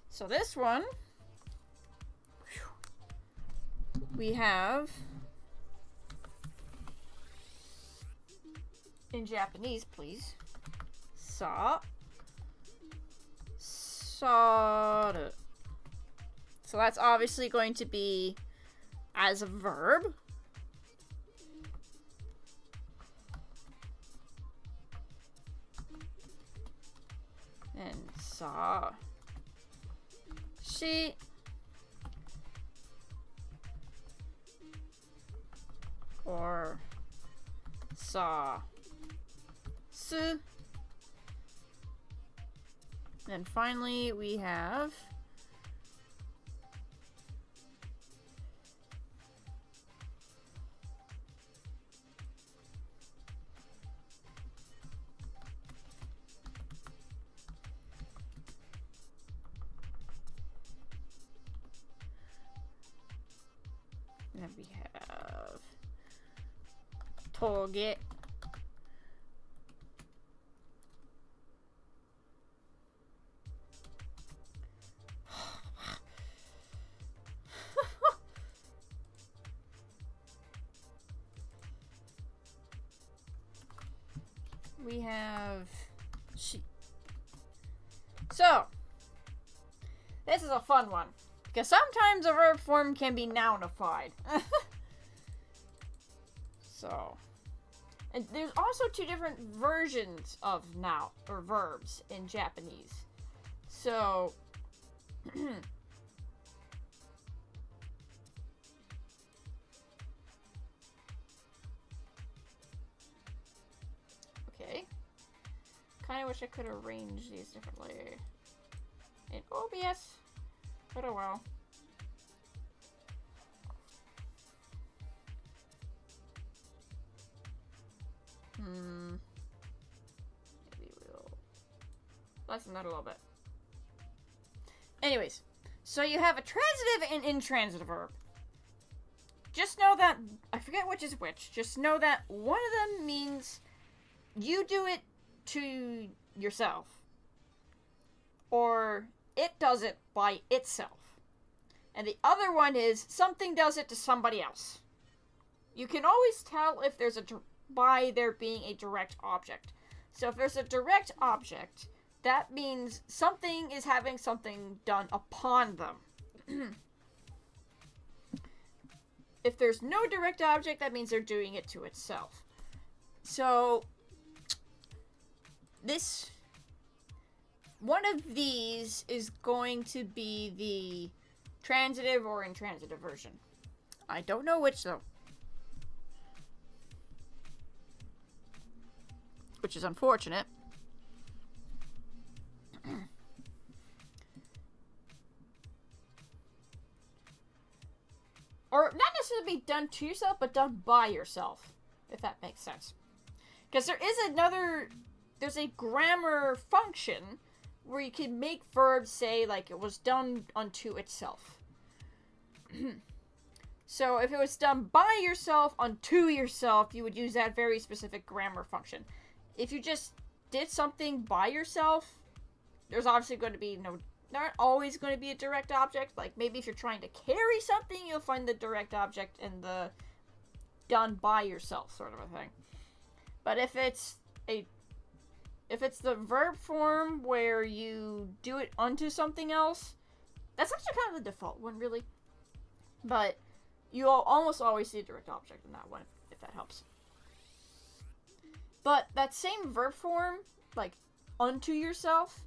So this one, we have, in Japanese, please, saru. So that's obviously going to be as a verb. And saw she or saw su. And finally we have toge. we have she. So, this is a fun one. Because sometimes a verb form can be nounified. So, and there's also two different versions of noun or verbs in Japanese. So, okay. Kind of wish I could arrange these differently in OBS, but oh well. Maybe we'll lessen that a little bit. Anyways, so you have a transitive and intransitive verb. Just know that, I forget which is which, just know that one of them means you do it to yourself, or it does it by itself. And the other one is something does it to somebody else. You can always tell if there's by there being a direct object. So if there's a direct object, that means something is having something done upon them. If there's no direct object, that means they're doing it to itself. So this one of these is going to be the transitive or intransitive version. I don't know which though. Which is unfortunate. Or not necessarily be done to yourself, but done by yourself, if that makes sense. Because there's a grammar function where you can make verbs say, like, it was done unto itself. So if it was done by yourself, unto yourself, you would use that very specific grammar function. If you just did something by yourself, there's obviously going to be not always going to be a direct object. Like, maybe if you're trying to carry something, you'll find the direct object in the done by yourself sort of a thing. But if it's the verb form where you do it unto something else, that's actually kind of the default one, really. But you'll almost always see a direct object in that one, if that helps. But that same verb form, like, unto yourself,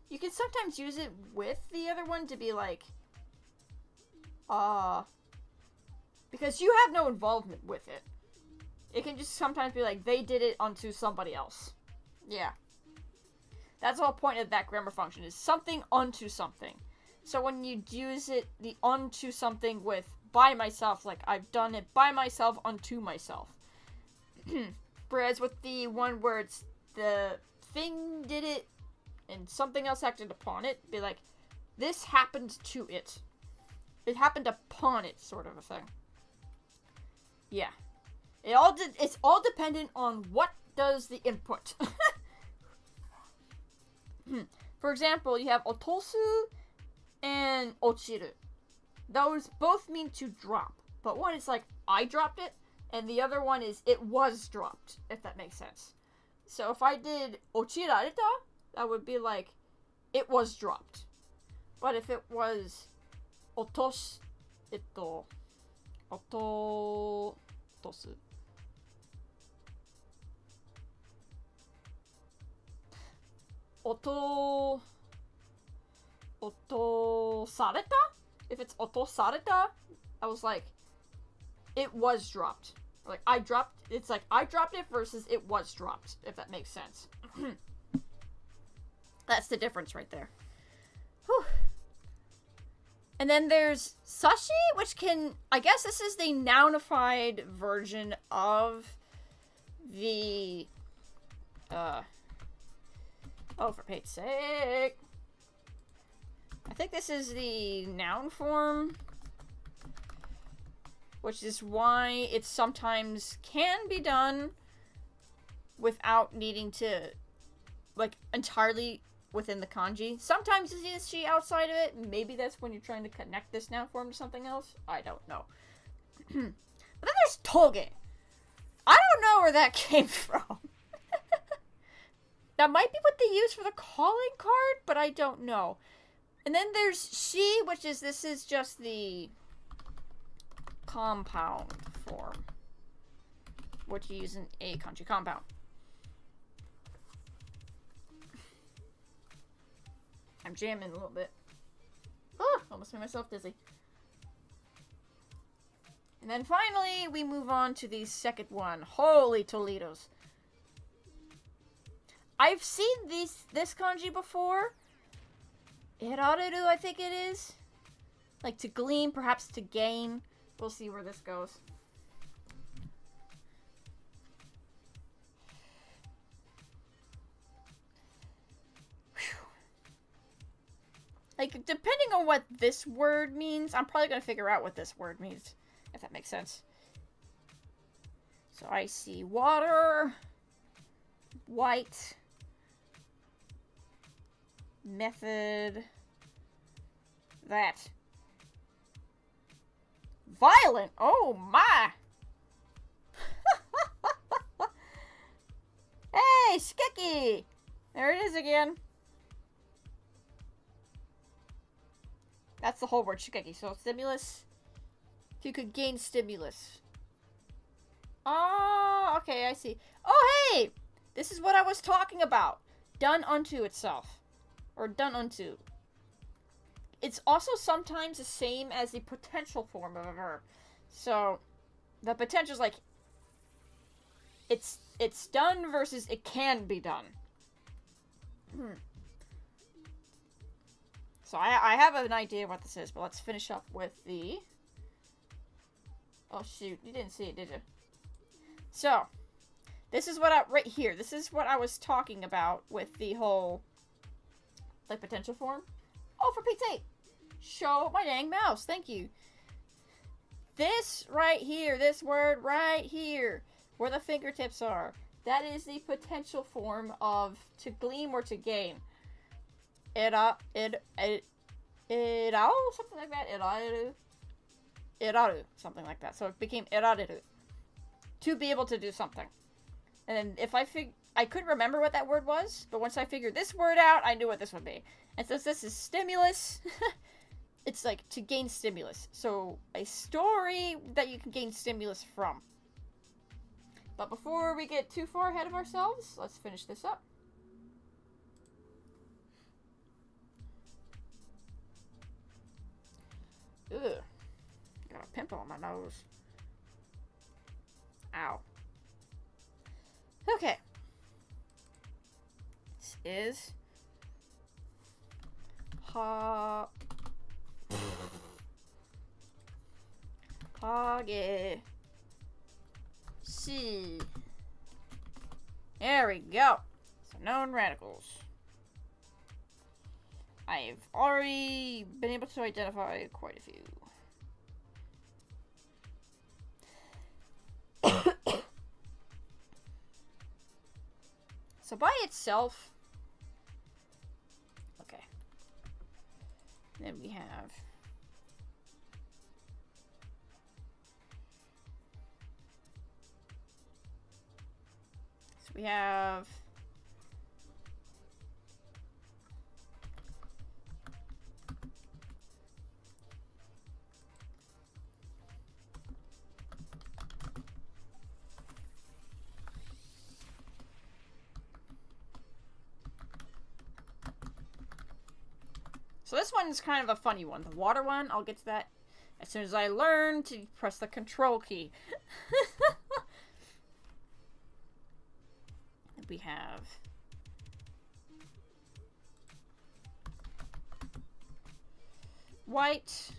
you can sometimes use it with the other one to be like, because you have no involvement with it. It can just sometimes be like, they did it unto somebody else. Yeah. That's the whole point of that grammar function, is something unto something. So when you use it, the unto something with by myself, like, I've done it by myself unto myself. Whereas with the one where it's the thing did it and something else acted upon it, be like, this happened to it. It happened upon it, sort of a thing. Yeah. It's all dependent on what does the input. For example, you have otosu and ochiru. Those both mean to drop. But one is like, I dropped it, and the other one is, it was dropped, if that makes sense. So if I did ochirareta, that would be like, it was dropped. But if it was otosu. Otosareta? If it's otosareta, I was like, it was dropped. Like, it's like, I dropped it versus it was dropped, if that makes sense. That's the difference right there. Whew. And then there's sashi, which I guess this is the nounified version of the, oh, for Pete's sake. I think this is the noun form, which is why it sometimes can be done without needing to, like, entirely within the kanji. Sometimes you see she outside of it. Maybe that's when you're trying to connect this noun form to something else. I don't know. But then there's toge. I don't know where that came from. That might be what they use for the calling card, but I don't know. And then there's she, which is, this is just the compound form, which you use in a kanji compound. I'm jamming a little bit. Oh, almost made myself dizzy. And then finally, we move on to the second one. Holy Toledos. I've seen this kanji before. Hiraru, I think it is. Like to glean, perhaps to gain. We'll see where this goes. Whew. Like, depending on what this word means, I'm probably going to figure out what this word means. If that makes sense. So I see water, white, method, that. Violent! Oh my! Hey, Skiki! There it is again. That's the whole word, Shigeki. So stimulus. If you could gain stimulus. Oh, okay, I see. Oh, hey! This is what I was talking about. Done unto itself. Or done unto. It's also sometimes the same as the potential form of a verb. So, the potential is like, it's done versus it can be done. So I have an idea what this is, but let's finish up with the... Oh shoot, you didn't see it, did you? So, this is what right here, this is what I was talking about with the whole, like, potential form. Oh, for Pete's sake! Show my dang mouse, thank you. This right here, this word right here, where the fingertips are, that is the potential form of to glean or to gain. Irau, something like that. Iraru, something like that. So it became irareru. To be able to do something. And then if I couldn't remember what that word was, but once I figured this word out, I knew what this would be. And since this is stimulus, it's like to gain stimulus. So a story that you can gain stimulus from. But before we get too far ahead of ourselves, let's finish this up. Ugh. Got a pimple on my nose. Ow. Okay. This is... Hage... C. There we go. So known radicals. I've already been able to identify quite a few. So by itself, okay. Then we have so this one's kind of a funny one. The water one, I'll get to that as soon as I learn to press the control key. We have white.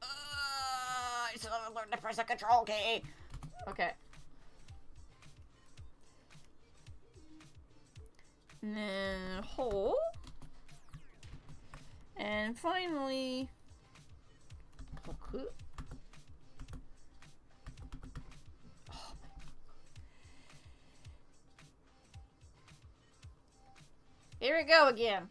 I still haven't learned to press the control key. Okay. And then whole. And finally, Hoku. Here we go again.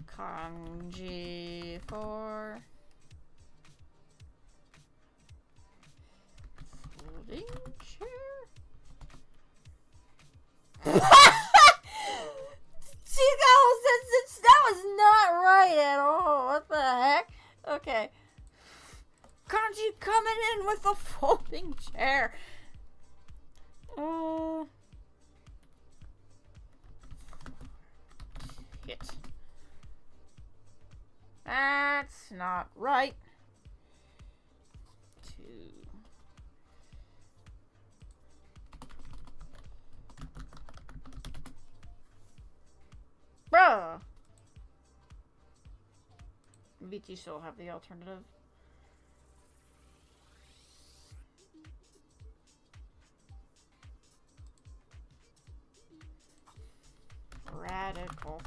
Kanji for folding chair. Okay. Kanji coming in with a folding chair. Hit. That's not right. 2. Bruh! BT still have the alternative. Radical.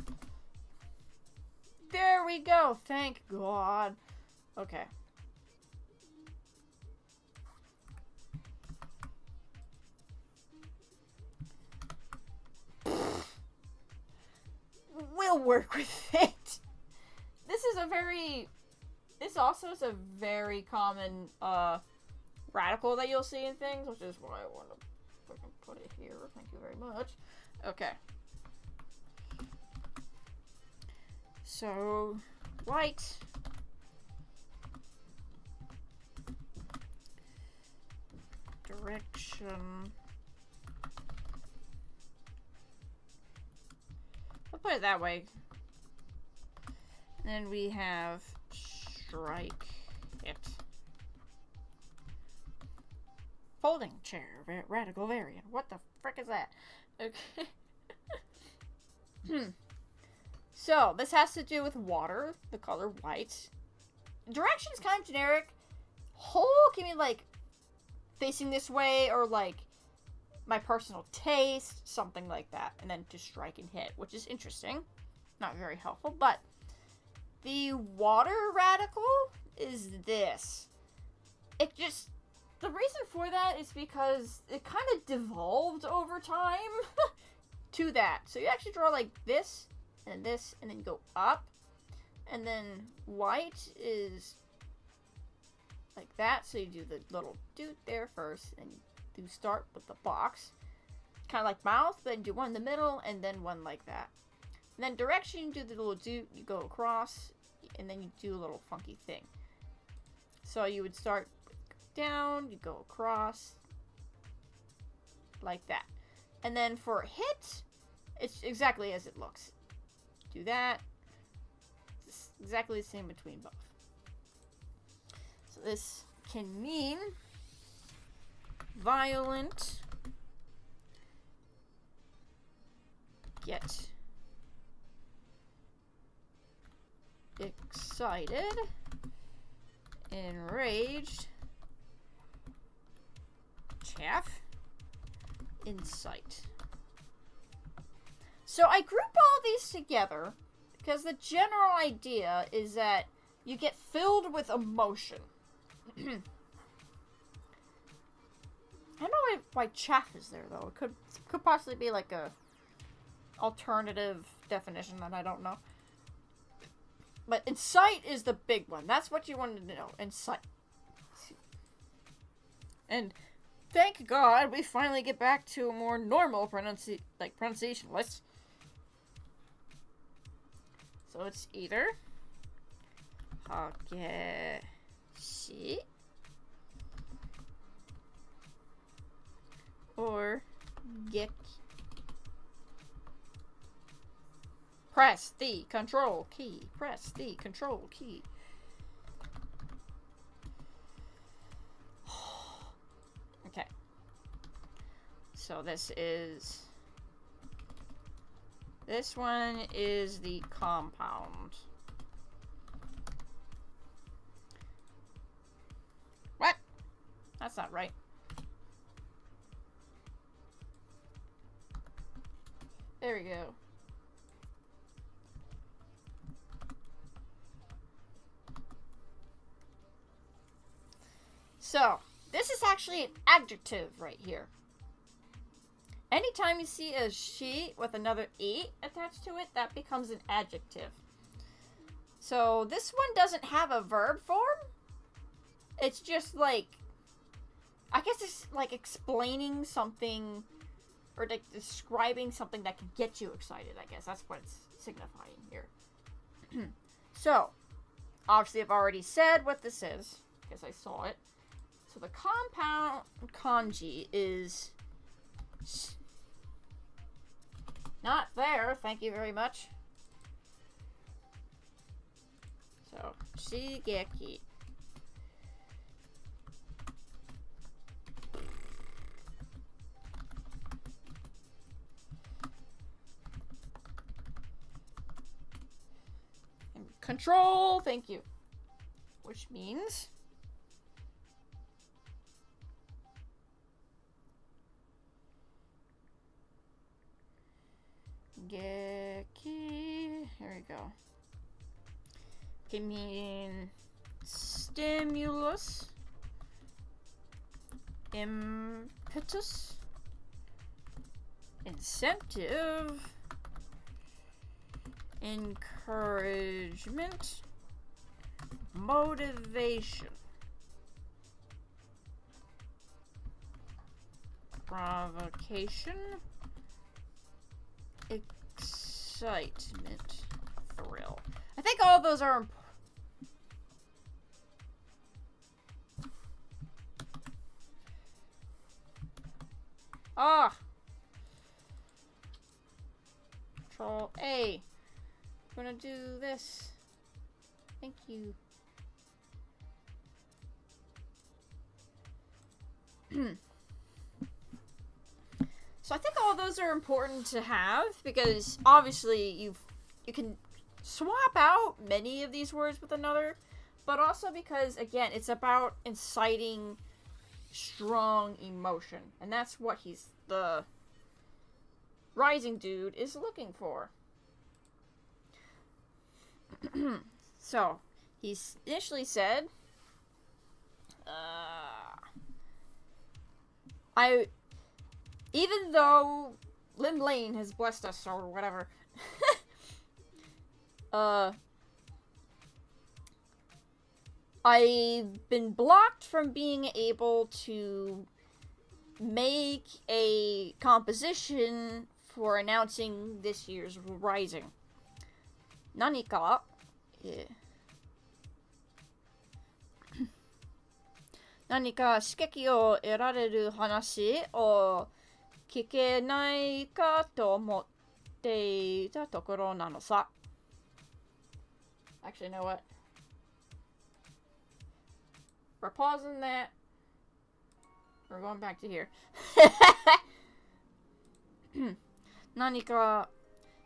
There we go. Thank God. Okay. We'll work with it. This also is a very common radical that you'll see in things, which is why I want to fucking put it here. Thank you very much. Okay. So, white. Direction. I'll put it that way. Then we have strike it. Folding chair, radical variant. What the frick is that? Okay. So, this has to do with water, the color white. Direction is kind of generic. Hole can be like facing this way or like my personal taste, something like that. And then to strike and hit, which is interesting. Not very helpful, but the water radical is this. It just, the reason for that is because it kind of devolved over time to that. So you actually draw like this, and then go up. And then white is like that. So you do the little doot there first, and you start with the box. Kind of like mouth, then do one in the middle, and then one like that. And then direction, you do the little doot, you go across, and then you do a little funky thing. So you would start down, you go across, like that. And then for hit, it's exactly as it looks. Do that. It's exactly the same between both. So this can mean violent, get excited, enraged, chaff, insight. So I group all these together because the general idea is that you get filled with emotion. I don't know why chaff is there though. It could possibly be like a alternative definition that I don't know. But incite is the big one. That's what you wanted to know. Incite. And thank God we finally get back to a more normal pronunciation list. So it's either hageshi or geki. Press the control key. Press the control key. Okay. So this one is the compound. What? That's not right. There we go. So, this is actually an adjective right here. Anytime you see a she with another e attached to it, that becomes an adjective. So, this one doesn't have a verb form. It's just like, I guess it's like explaining something or like describing something that can get you excited, I guess. That's what it's signifying here. So, obviously I've already said what this is, because I saw it. So the compound kanji is not there, thank you very much. So, shigeki. And control, thank you. Which means Geki. Here we go. Can mean stimulus, impetus, incentive, encouragement, motivation, provocation, excitement, thrill. I think all of those are important. Control A. I'm gonna do this. Thank you. So I think all those are important to have because obviously you can swap out many of these words with another, but also because again it's about inciting strong emotion, and that's what the rising dude is looking for. So he's initially said, even though Lim Lane has blessed us or whatever, I've been blocked from being able to make a composition for announcing this year's Rising. 何か何か刺激を得られる話を聞けないかと思っていたところなのさ。Actually, you know what? We're pausing that. We're going back to here. 何か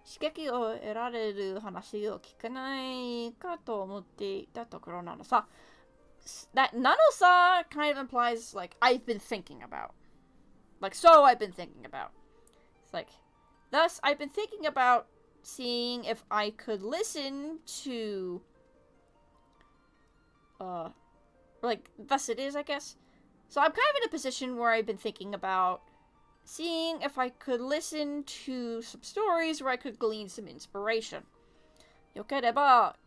刺激を得られる話を聞けないかと思っていたところなのさ。That nanosa kind of implies, like, I've been thinking about. Like, so I've been thinking about. It's like, thus, I've been thinking about seeing if I could listen to, like, thus it is, I guess. So I'm kind of in a position where I've been thinking about seeing if I could listen to some stories where I could glean some inspiration. よければ、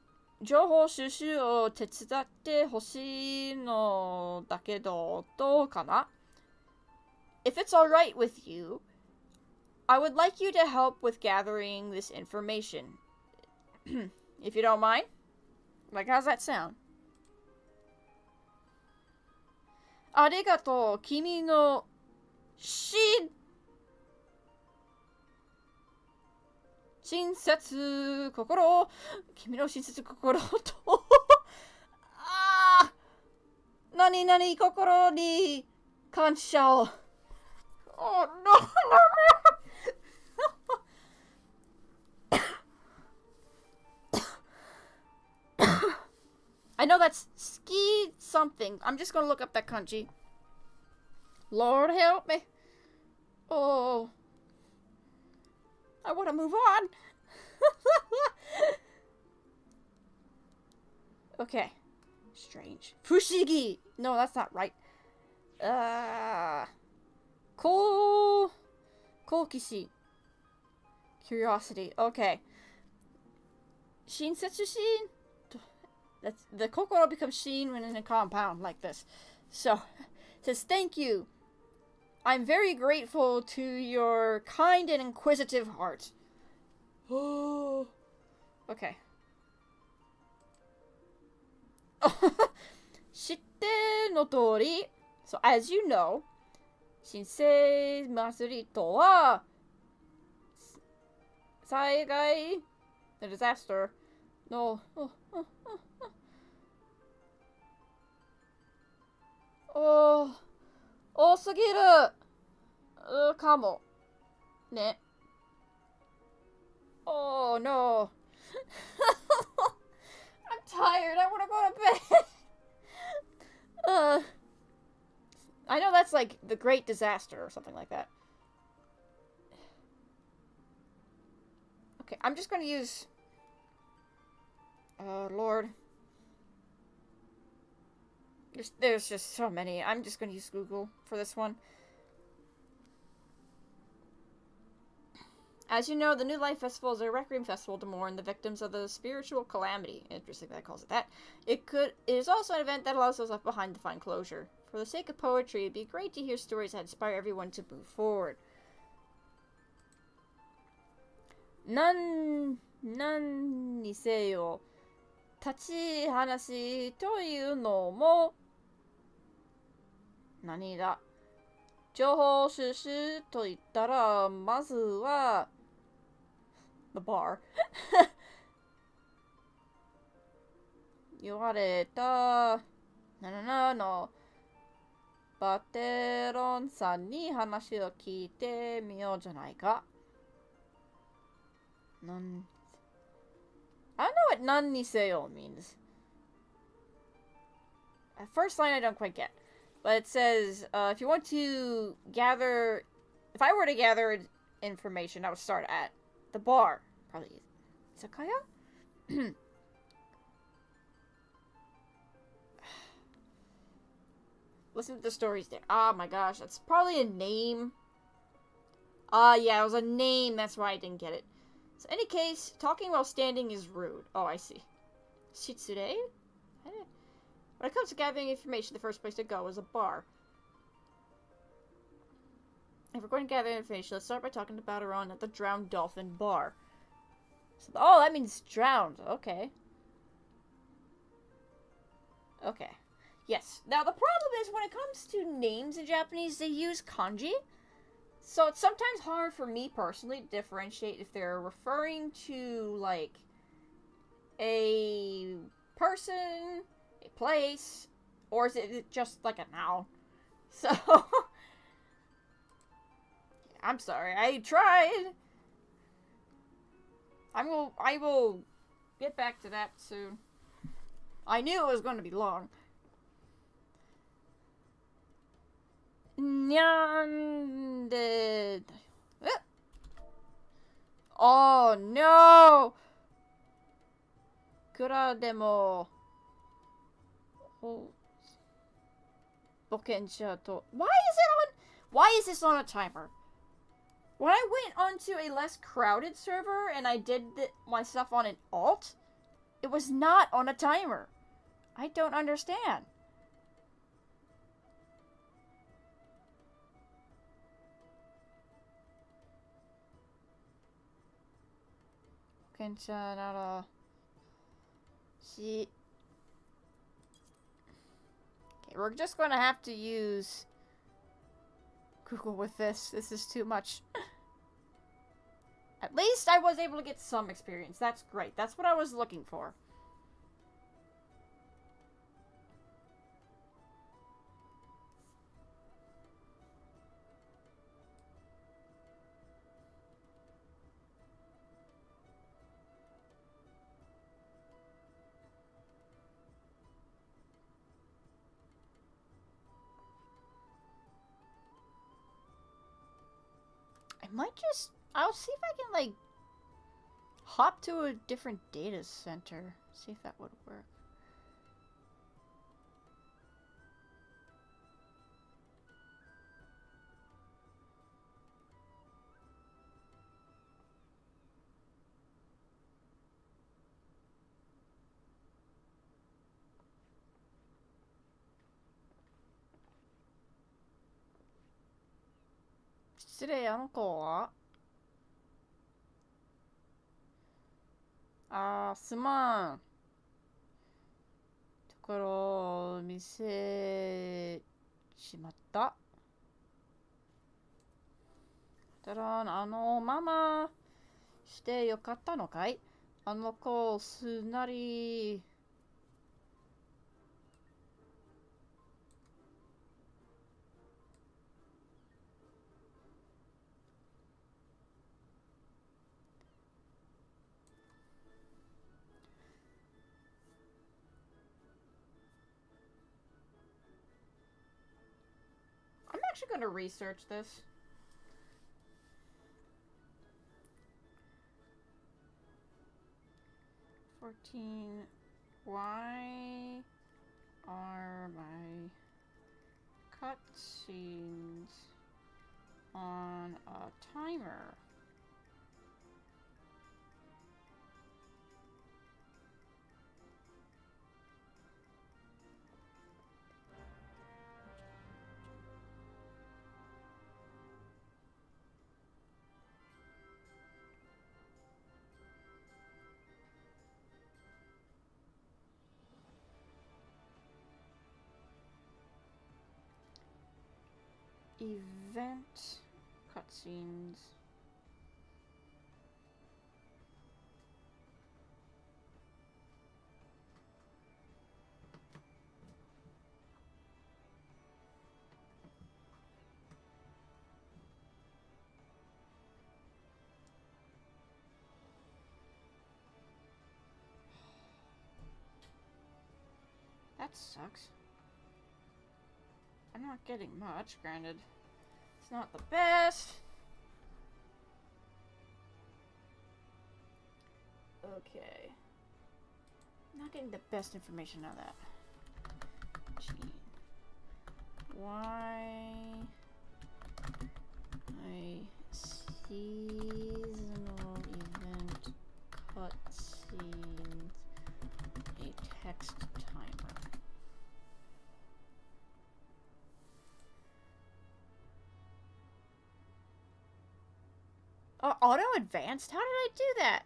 情報収集を手伝ってほしいのだけど、どうかな? If it's alright with you, I would like you to help with gathering this information. If you don't mind? Like, how's that sound? ありがとう、君の親切心、君の親切心と何々心に感謝を。Oh no, I know that's ski something. I'm just gonna look up that kanji. Lord help me. Oh. I want to move on. Okay. Strange. Fushigi. No, that's not right. Kokishi. Curiosity. Okay. Shinsetsu shin. That's the kokoro becomes shin when in a compound like this. So, it says thank you. I'm very grateful to your kind and inquisitive heart. Oh. Okay. 知っての通り、so as you know, 新生祭りとは、災害、the disaster の、多すぎるかも。ね。Oh no. I'm tired. I want to go to bed. I know that's like the great disaster or something like that. Okay, I'm just going to use... Oh, Lord. There's just so many. I'm just going to use Google for this one. As you know, the New Life Festival is a requiem festival to mourn the victims of the spiritual calamity. Interesting that it calls it that. It is also an event that allows those left behind to find closure. For the sake of poetry, it'd be great to hear stories that inspire everyone to move forward. なんにせよ、立ち話というのも、何だ、情報収集といったら、まずは、the bar 言われたのバテロンさんに話を聞いてみようじゃないか。I don't know what 何にせよ means. At first line I don't quite get. But it says, if you want to gather... If I were to gather information, I would start at the bar. Probably Izakaya? Listen to the stories there. Oh my gosh, that's probably a name. Yeah, it was a name. That's why I didn't get it. So, in any case, talking while standing is rude. Oh, I see. Shitsure? When it comes to gathering information, the first place to go is a bar. If we're going to gather information, let's start by talking to Bateron at the Drowned Dolphin Bar. So, oh, that means drowned. Okay. Okay. Yes. Now, the problem is when it comes to names in Japanese, they use kanji. So, it's sometimes hard for me personally to differentiate if they're referring to, like, a person, a place, or is it just like a noun? So, I'm sorry, I tried. I will get back to that soon. I knew it was going to be long. Nyande. Oh no! Kura demo. Bokensha to. Why is this on a timer? When I went onto a less crowded server and I did my stuff on an alt, it was not on a timer. I don't understand. Bokensha nara. Okay, we're just going to have to use Google with this. This is too much. At least I was able to get some experience. That's great. That's what I was looking for. I'll see if I can, like, hop to a different data center. See if that would work. Today, あの子はすまん。ところを見せしまった。ただ、ママしてよかったのかい？あの子、すなり。I'm actually going to research this. Why are my cutscenes on a timer? Event cutscenes. That sucks. I'm not getting much, granted. It's not the best. Okay. Not getting the best information out of that. Gene. Why a seasonal event cutscenes a text timer. Auto advanced? How did I do that?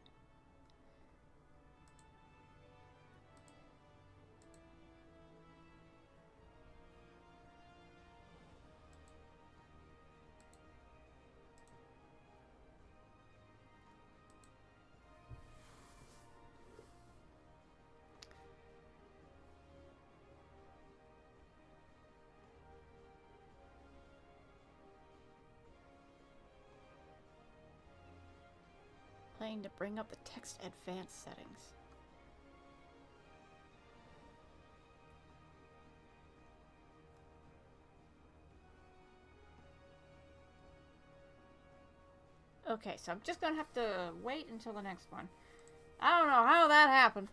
To bring up the text advanced settings. Okay, so I'm just gonna have to wait until the next one. I don't know how that happened.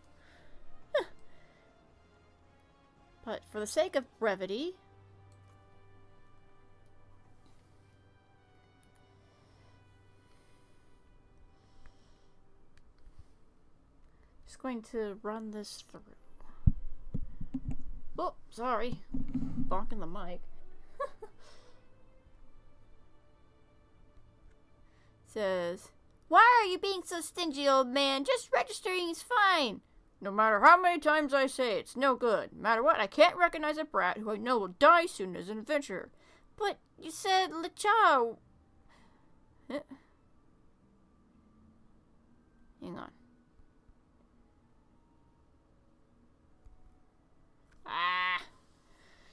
But for the sake of brevity, going to run this through. Oh, sorry. Bonking the mic. Says, why are you being so stingy, old man? Just registering is fine. No matter how many times I say it's no good. No matter what, I can't recognize a brat who I know will die soon as an adventurer. But you said Lichao. Hang on.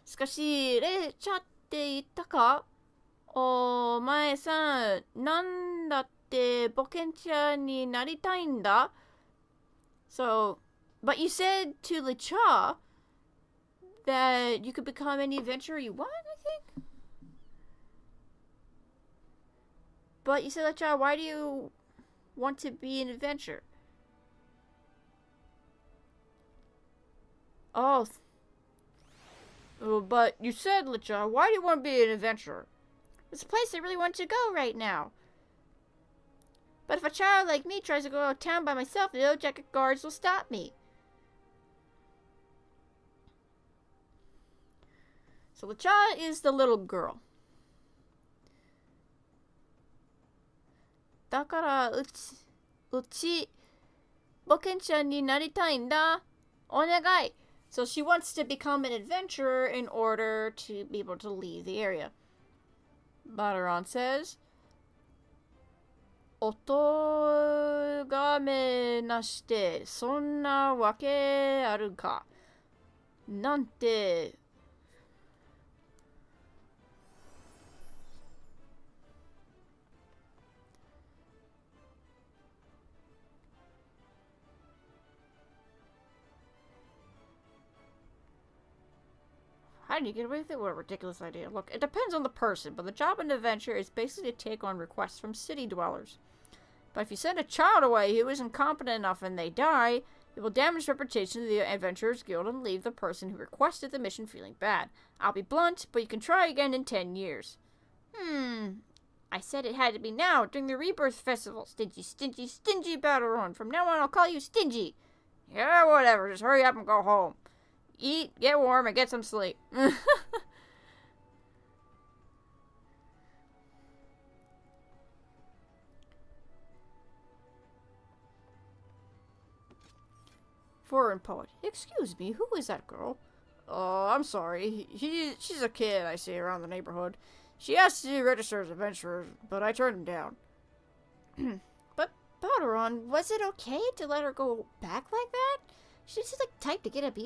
しかし、レイチャって言ったか？お前さん、なんだって冒険者になりたいんだ？ So, but you said to Licha that you could become any adventurer you want, I think? But you said, Licha, why do you want to be an adventurer? Oh, but you said, Licha, why do you want to be an adventurer? It's a place I really want to go right now. But if a child like me tries to go out of town by myself, the old jacket guards will stop me. So Licha is the little girl. だからうち冒険者になりたいんだ。お願い。So she wants to become an adventurer in order to be able to leave the area. Badaron says, お咎めなしてそんなわけあるかなんて How do you get away with it? What a ridiculous idea. Look, it depends on the person, but the job in adventure is basically to take on requests from city dwellers. But if you send a child away who isn't competent enough and they die, it will damage the reputation of the Adventurers Guild and leave the person who requested the mission feeling bad. I'll be blunt, but you can try again in 10 years. I said it had to be now, during the Rebirth Festival. Stingy, stingy, stingy Battlerun. From now on, I'll call you Stingy. Yeah, whatever. Just hurry up and go home. Eat, get warm, and get some sleep. Foreign poet. Excuse me, who is that girl? Oh, I'm sorry. She's a kid I see around the neighborhood. She asked to register as an adventurer, but I turned him down. But, Battleron, was it okay to let her go back like that? She's the type to give up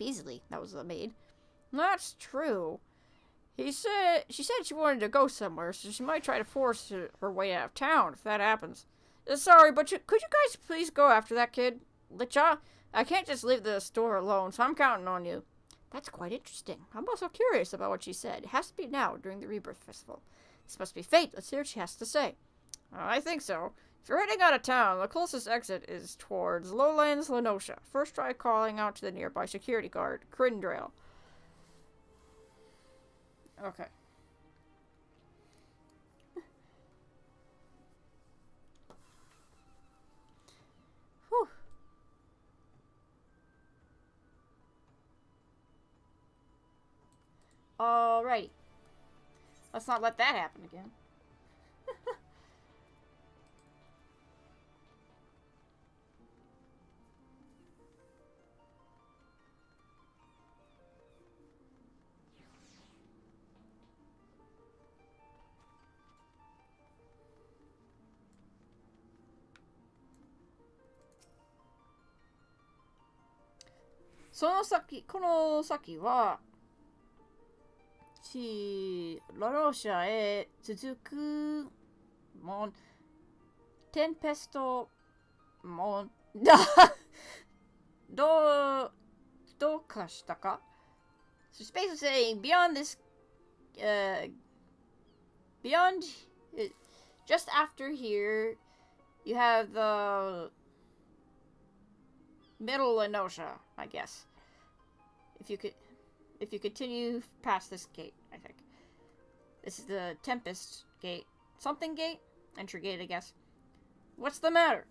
easily. That was the maid. That's true. She said she wanted to go somewhere, so she might try to force her way out of town if that happens. Sorry, but could you guys please go after that kid? Licha, I can't just leave the store alone, so I'm counting on you. That's quite interesting. I'm also curious about what she said. It has to be now, during the Rebirth Festival. This must be fate. Let's hear what she has to say. I think so. If you're heading out of town, the closest exit is towards Lowlands, Lenosha. First try calling out to the nearby security guard, Crindrail. Okay. Whew. Alrighty. Let's not let that happen again. その先、この先は、ロロシャへ続くテンペストどうかしたか So it's basically saying beyond this, beyond, just after here, you have the middle Lenosha, I guess. If you continue past this gate, I think. This is the Tempest Gate. Something gate? Entry gate, I guess. What's the matter?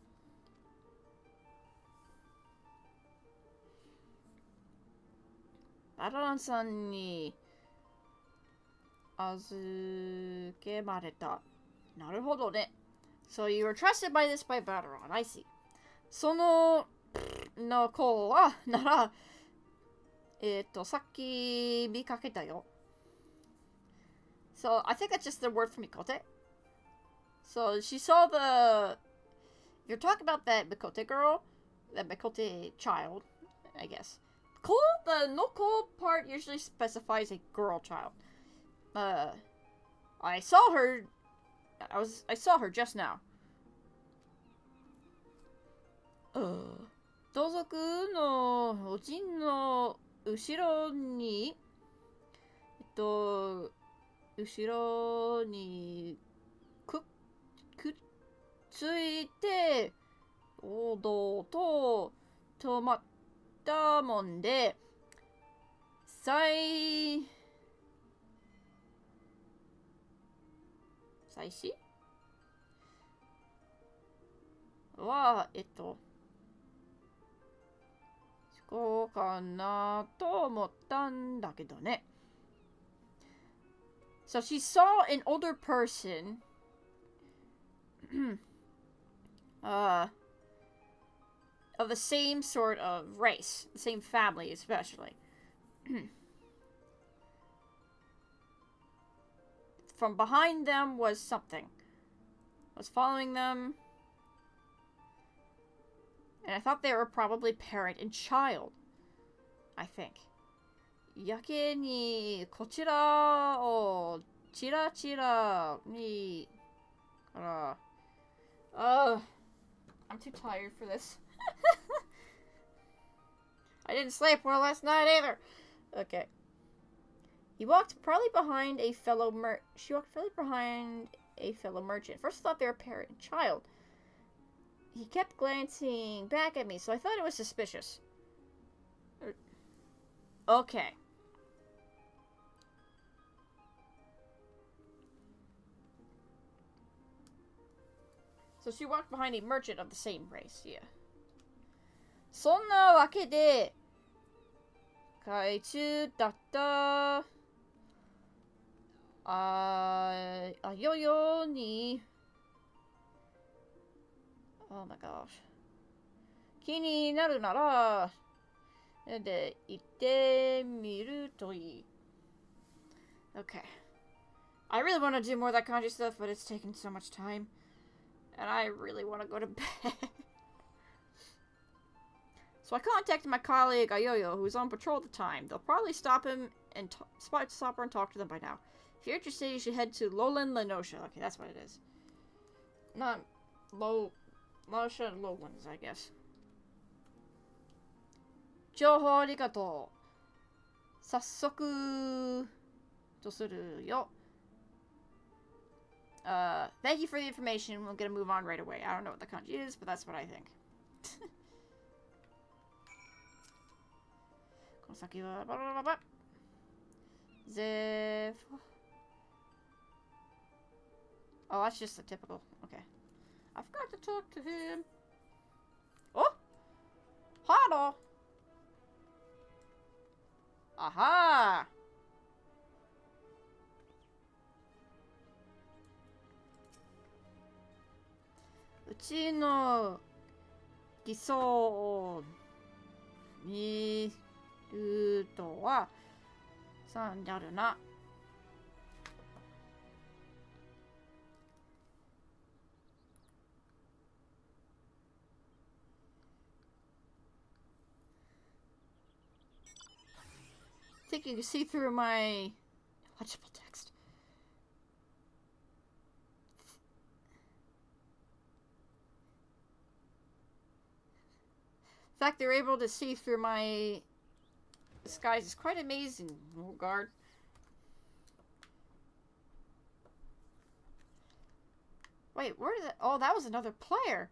Battleron-sanに預けられた。なるほどね。So you were trusted by Battleron. I see. その子はなら、さっき見かけたよ。So, I think that's just the word for Mikote. So, she saw you're talking about that Mikote girl, that Mikote child, I guess. The no cool part usually specifies a girl child. I saw her just now. 同族のおじんの後ろに後ろにくっついて堂と止まったもんで祭祀はこうかなと思ったんだけどね。So she saw an older person of the same sort of race, the same family especially. From behind them was something. Was following them. And I thought they were probably parent and child. I think. やけにこちらをチラチラ見から。I'm too tired for this. I didn't sleep well last night either. Okay. He walked probably behind a fellow She walked probably behind a fellow merchant. First I thought they were parent and child. He kept glancing back at me, so I thought it was suspicious. Okay. So she walked behind a merchant of the same race, yeah. そんなわけで、海中だった。よよに。Oh my gosh. 気になるなら、で、行ってみるといい。Okay. I really want to do more of that kanji stuff, but it's taking so much time. And I really want to go to bed. So I contacted my colleague Ayoyo, who's on patrol at the time. They'll probably stop him and stop her and talk to them by now. If you're interested, you should head to Lowland Lenosha. Okay, that's what it is. Not Lenosha Lowlands, I guess. 情報ありがとう。早速とするよ。Thank you for the information. We're gonna move on right away. I don't know what the kanji is, but that's what I think. この先はバラバラバラ。Oh, that's just a typical. Okay. I forgot to talk to him. Oh! Hello! Aha! うちの偽装を見るとは3であるな。I think you can see through my legible text. The fact they're able to see through my disguise is quite amazing, old guard. Wait, where did that? Oh, that was another player.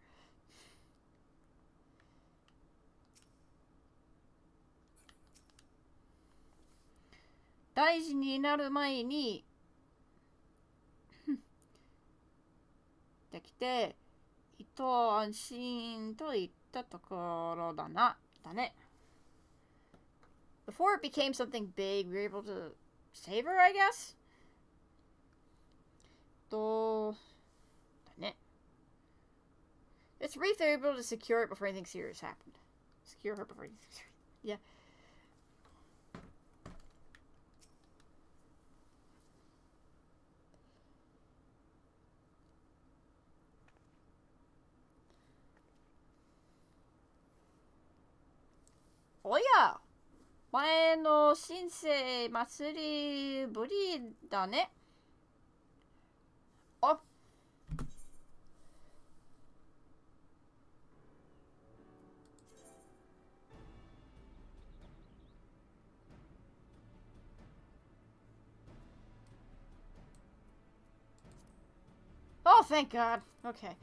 Daijiになる前にできて、一安心と言ったところだな。だね。Before it became something big, we were able to save her, I guess? だね。It's brief they were able to secure it before anything serious happened. Secure her before anything serious. Yeah. Oh yeah! 前の新生祭りぶりだね。あ。Oh, thank God. Okay.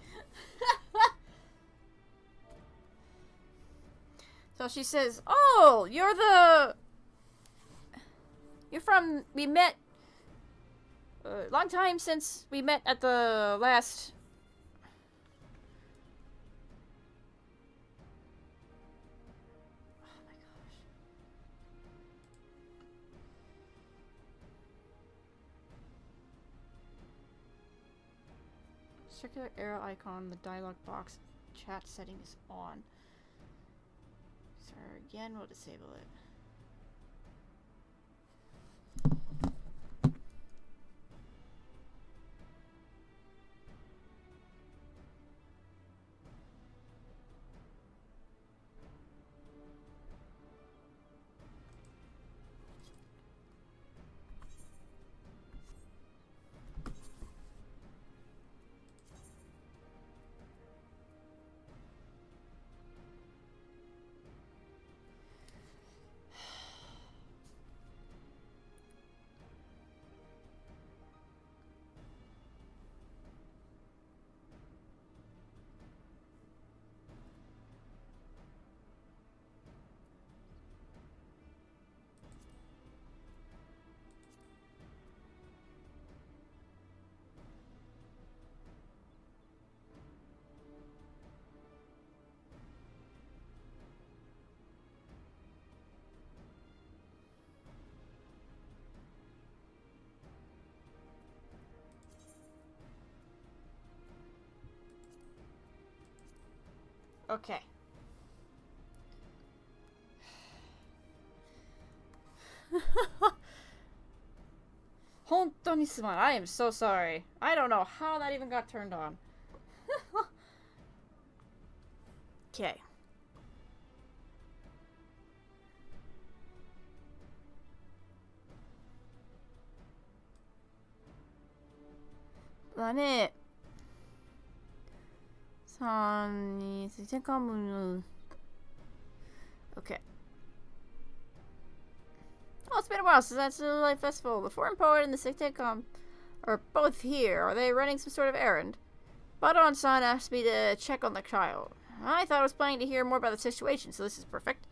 So she says, "Oh, you're from, we met, long time since we met at the last, oh my gosh. Circular arrow icon, the dialog box, chat setting is on. Start again, we'll disable it. Okay. I am so sorry. I don't know how that even got turned on. Okay. Okay. Oh, it's been a while since that's the Light Festival. The foreign poet and the Sitcom are both here. Are they running some sort of errand? Badon-san asked me to check on the child. I thought I was planning to hear more about the situation, so this is perfect.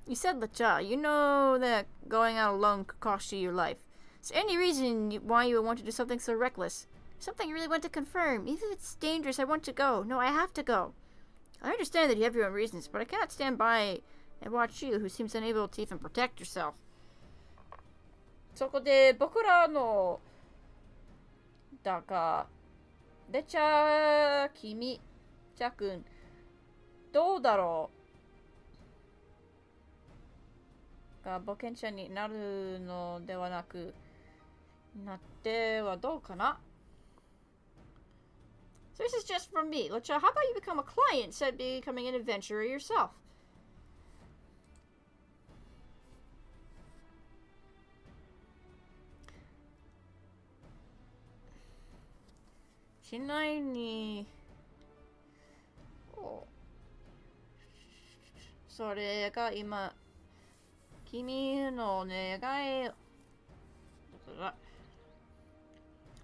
You said Lacha, you know that going out alone could cost you your life. Is there any reason why you would want to do something so reckless? Something I really want to confirm. Even if it's dangerous, I want to go. No, I have to go. I understand that you have your own reasons, but I cannot stand by and watch you, who seems unable to even protect yourself. そこで僕らのだが、でちゃ君、ちゃくん、どうだろうが冒険者になるのではなく、なってはどうかな? So this is just from me. Let's how about you become a client instead of becoming an adventurer yourself? Shinai ni... Oh. それが今、君の願い...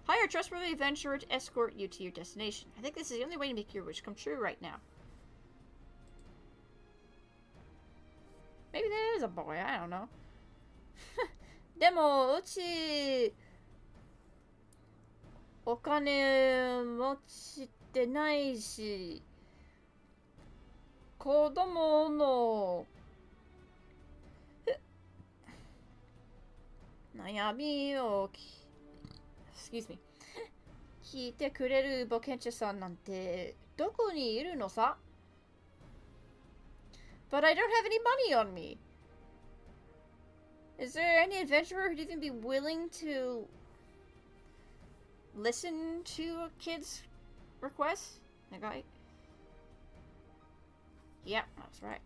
Hire a trustworthy adventurer to escort you to your destination. I think this is the only way to make your wish come true right now. Maybe that is a boy, I don't know. でも、うち、お金持ちってないし、子供の悩みをExcuse me. 聞いてくれる冒険者さんなんてどこにいるのさ? But I don't have any money on me. Is there any adventurer who'd even be willing to listen to a kid's request? Okay. Yeah, that's right.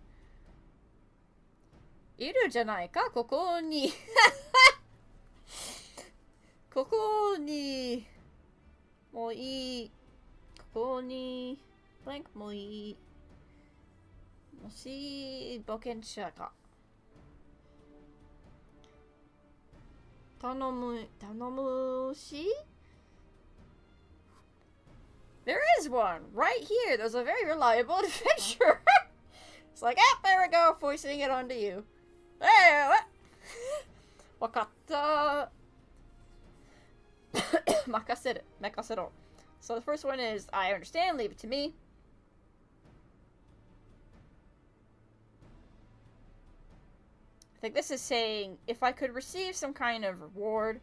いるじゃないか、ここに。ここに、もういい。ここに、ブランクもいい。もし、冒険者か。頼むし There is one! Right here! There's a very reliable adventurer! It's like, ah, there we go, forcing it onto you. Hey, what? わかった。任せろ. So the first one is, I understand, leave it to me. I think this is saying, if I could receive some kind of reward.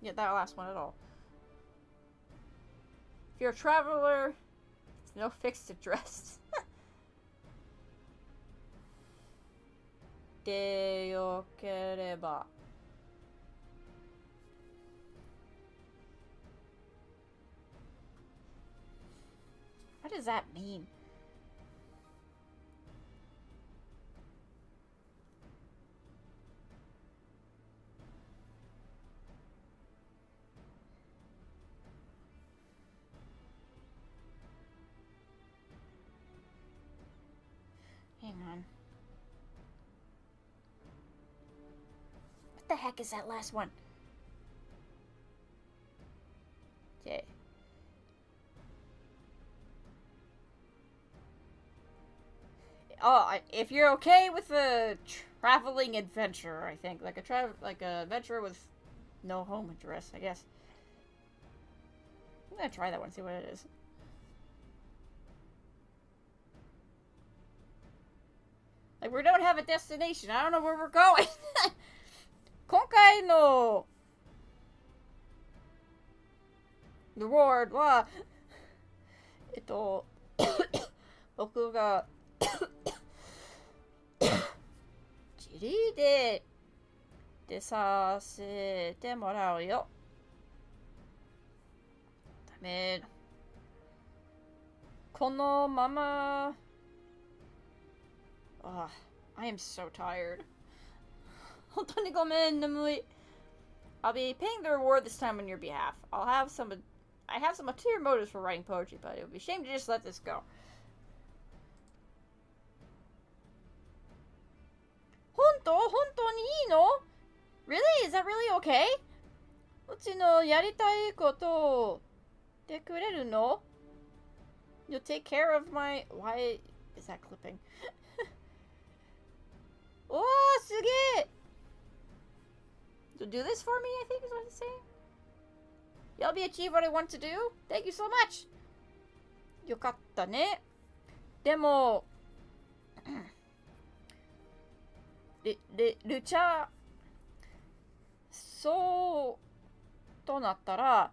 get that last one at all. If you're a traveler, no fixed address. でよければ。What does that mean? Hang on. What the heck is that last one? Okay. Oh, if you're okay with a traveling adventure, I think like a adventure with no home address, I guess. I'm gonna try that one, see what it is. Like, we don't have a destination. I don't know where we're going. 今回の reward は僕が自利で出させてもらうよ。ダメ。このままI am so tired. 本当にごめん、眠い。I'll be paying the reward this time on your behalf. I have some ulterior motives for writing poetry, but it would be a shame to just let this go. 本当にいいの Really? Is that really okay? うちのやりたいことをでくれるの You'll take care of my... Why is that clipping? おー、すげえ So do this for me, I think is what he's saying. You'll be achieve what I want to do? Thank you so much! よかったね。でも、ルチャ、そうとなったら、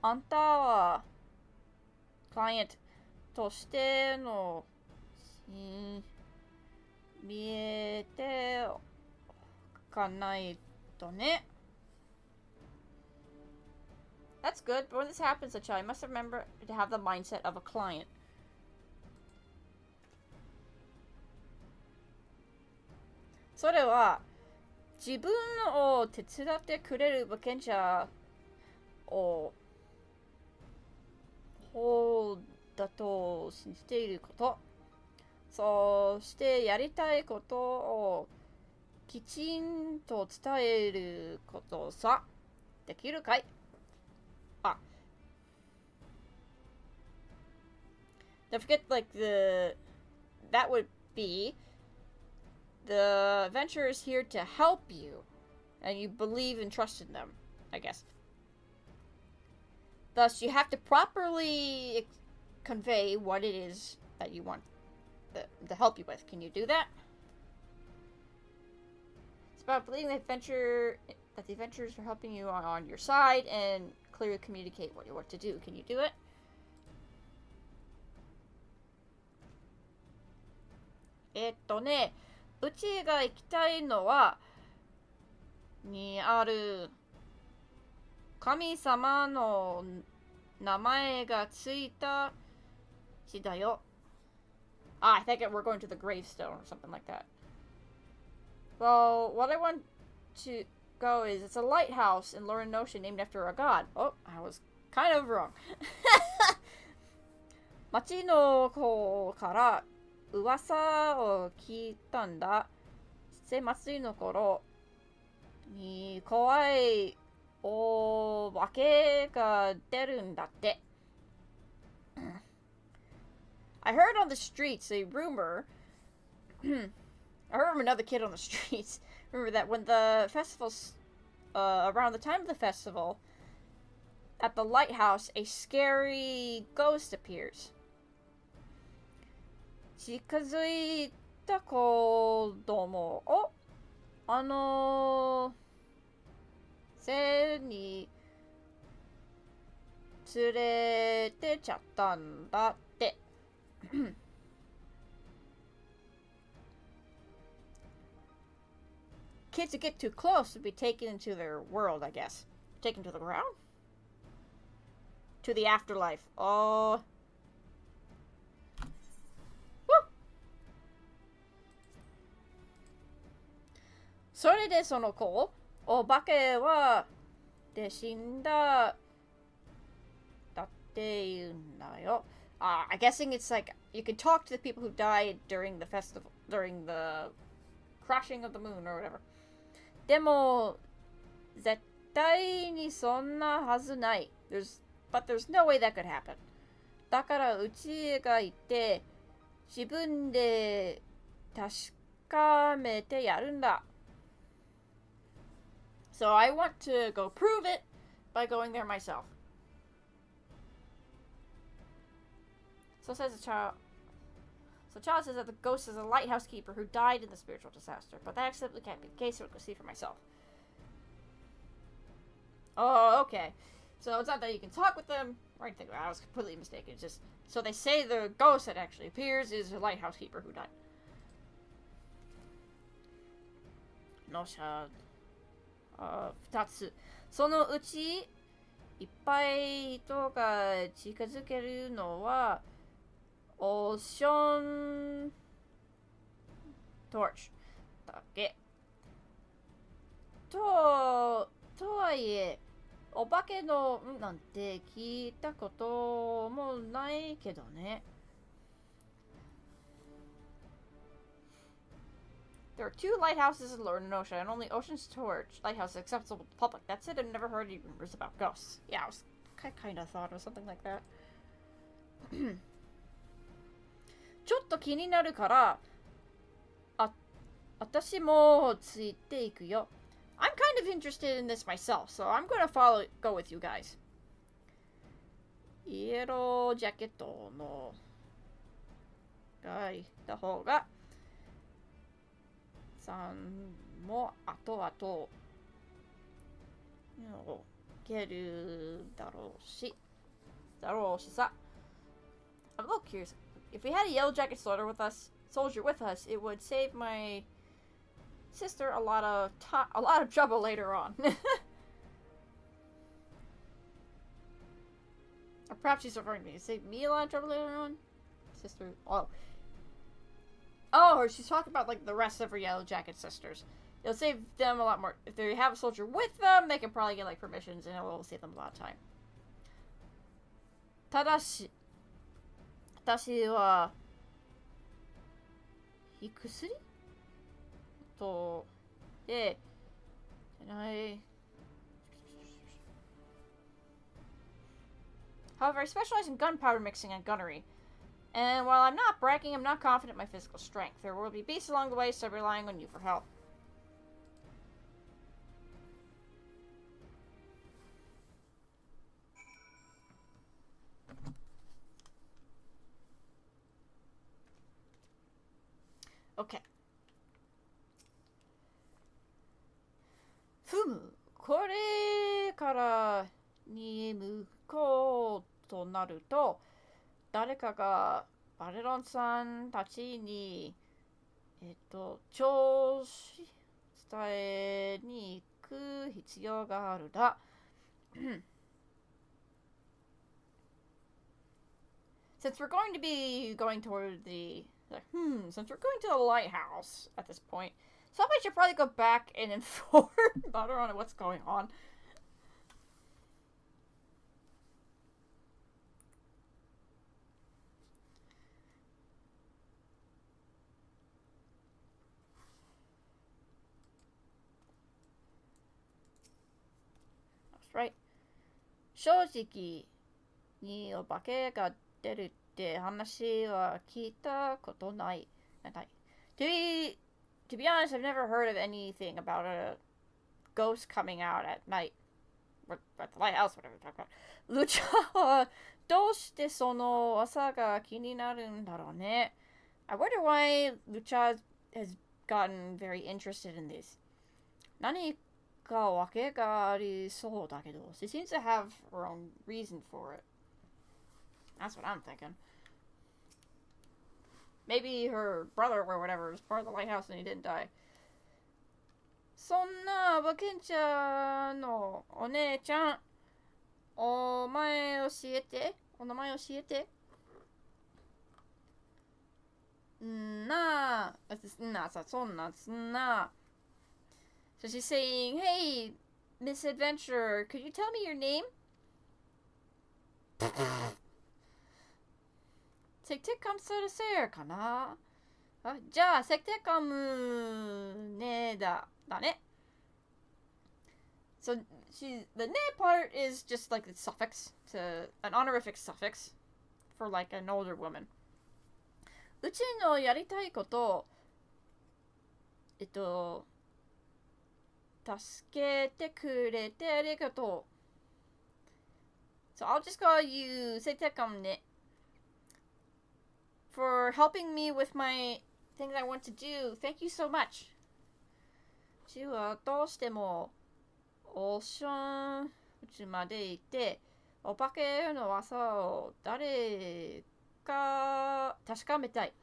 あんたは、クライアントとしての、見えておかないとね。That's good, but when this happens, the child must remember to have the mindset of a client. それは自分を手伝ってくれる保険者を方だと信じていること。そしてやりたいことをきちんと伝えることさ。できるかい？あ。Don't forget, like, that would be the adventurer is here to help you, and you believe and trust in them, I guess. Thus, you have to properly convey what it is that you want to help you with. Can you do that? It's about believing that the adventurers are helping you on your side and clearly communicate what to do. Can you do it? Ne, うちが行きたいのはにある神様の名前がついた地だよ。I think we're going to the gravestone or something like that. Well, what I want to go is it's a lighthouse in Loren Ocean named after a god. Oh, I was kind of wrong. 町の方から噂を聞いたんだ。祭りの頃に怖いお化けが出るんだって。I heard on the streets a rumor. I heard from another kid on the streets. Remember that when the festival's around the time of the festival, at the lighthouse, a scary ghost appears. 近づいた子供を背に連れてちゃったんだって。Kids that get too close would be taken into their world, I guess. Taken to the ground? To the afterlife. Oh. Woo! それでその子、お化けは、で死んだ、だって言うんだよ。I'm guessing it's like, you can talk to the people who died during the festival, during the crashing of the moon or whatever. でも、絶対にそんなはずない。But there's no way that could happen. だからうちがいて、自分で確かめてやるんだ。So I want to go prove it by going there myself. So says the child. So Child says that the ghost is a lighthouse keeper who died in the spiritual disaster, but that simply can't be the case, so I'll go see for myself. Oh, okay. So it's not that you can talk with them or anything. I was completely mistaken. It's just, so they say the ghost that actually appears is a lighthouse keeper who died. No shot. 2つ。そのうち、いっぱい人が近づけるのは、オーショントーチだけ。とはいえ、お化けのなんて聞いたこともないけどね。There are 2 lighthouses in Lord and Ocean, and only Ocean's Torch lighthouse is accessible to the public. That's it. I've never heard any rumors about ghosts. Yeah, I kind of thought it was something like that. ちょっと気になるから、私もついていくよ。I'm kind of interested in this myself, so I'm gonna go with you guys. イエロージャケットのがいた方が、さんも後々いけるだろうしさ。I'm a little curious. If we had a yellow jacket soldier with us, it would save my sister a lot of trouble later on. Or perhaps she's referring to me. Save me a lot of trouble later on? Sister. Oh, she's talking about like the rest of her yellow jacket sisters. It'll save them a lot more. If they have a soldier with them, they can probably get like permissions and it will save them a lot of time. ただし、私は胃薬とで、However, I specialize in gunpowder mixing and gunnery. And while I'm not bragging, I'm not confident in my physical strength. There will be beasts along the way, so I'm relying on you for help. Okay. これからに向こうとなると、誰かがバレロンさんたちに、調子伝えに行く必要があるだ。Since we're going to be going toward since we're going to the lighthouse at this point, somebody should probably go back and inform Butter on what's going on. That's right. 正直にお化けが出るって話は聞いたことない。To be honest, I've never heard of anything about a ghost coming out at night. Or at the lighthouse, whatever you're talking about. ルチャはどうしてその朝が気になるんだろうね。I wonder why Lucha has gotten very interested in this. 何か訳がありそうだけど she seems to have her own reason for it. That's what I'm thinking. Maybe her brother or whatever was part of the lighthouse and he didn't die. そんなわけんちゃんのお姉ちゃん、お前教えて。お名前教えて。なあ、そんな、So she's saying, hey, misadventurer, could you tell me your name? Sektekam Saraser かなあ、じゃあ、Sektekam ねだね。So the ne part is just like the suffix to an honorific suffix for like an older woman. うちのやりたいこと、助けてくれてありがとう。So I'll just call you Sektekam ne for helping me with my things I want to do. Thank you so much. うちはどうしてもオーシャンうちまで行ってお化けの噂を誰か確かめたい。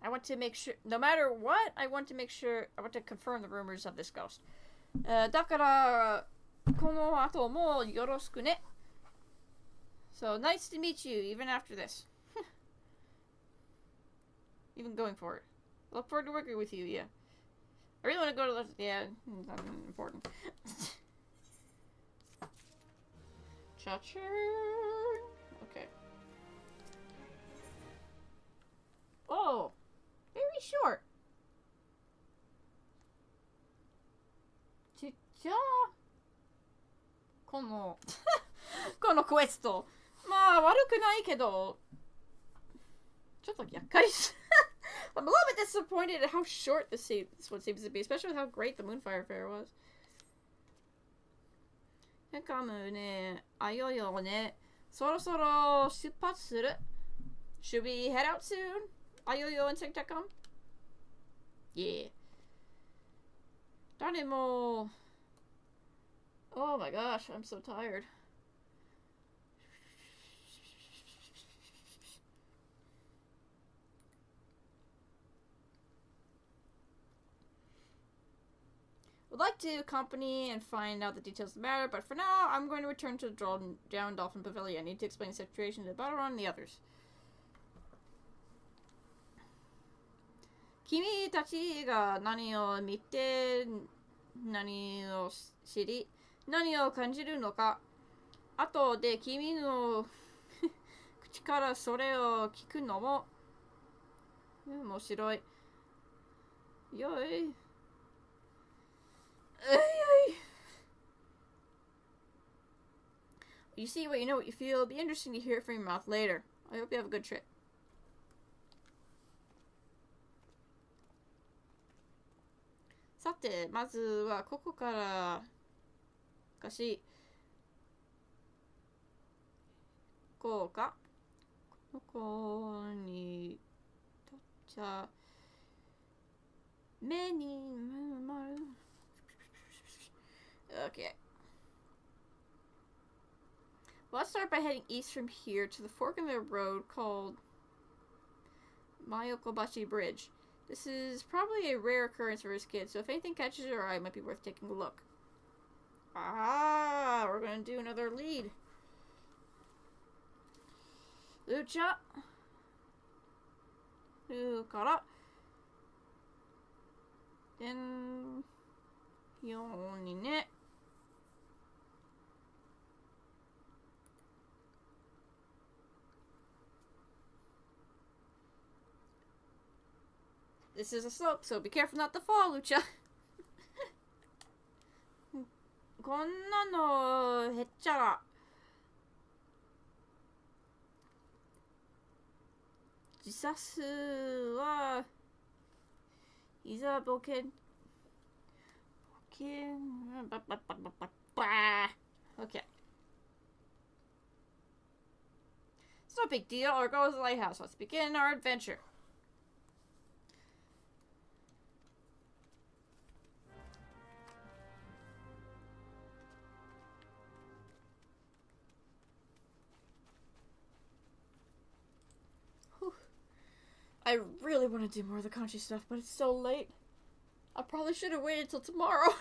I want to make sure, no matter what, I want to make sure, I want to confirm the rumors of this ghost. だから、この後もよろしくね。So, nice to meet you, even after this. Even going for it. I look forward to working with you, yeah. I really want to go to the... Yeah, not important. Cha-churn. Okay. Oh! Very short. ちっちゃこのこのクエストまあ悪くないけどちょっと厄介I'm a little bit disappointed at how short this one seems to be, especially with how great the Moonfire fair was. てかもねあよよねそろそろ出発する Should we head out soon? Ayoyo and Sektekam? Yeah. 誰も Oh my gosh, I'm so tired. Would like to accompany and find out the details of the matter, but for now, I'm going to return to the Drowned Dolphin Pavilion. I need to explain the situation to Battleron and the others. 君たちが何を見て、何を知り、何を感じるのか、後で君の口からそれを聞くのも面白い。よい。You see what you know what you feel. It'll be interesting to hear it from your mouth later. I hope you have a good trip. さて、まずはここからかしこうかここにとっちゃ目に丸 Okay. Well, let's start by heading east from here to the fork in the road called Mayokobashi Bridge. This is probably a rare occurrence for his kids, so if anything catches your eye, it might be worth taking a look. Ah, we're going to do another lead. Lucha. から、4にね。This is a slope, so be careful not to fall, Lucha. こんなのへっちゃら。自殺はいざ冒険 Okay. It's no big deal. Our goal is the lighthouse. Let's begin our adventure. Whew. I really want to do more of the country stuff, but it's so late. I probably should have waited till tomorrow.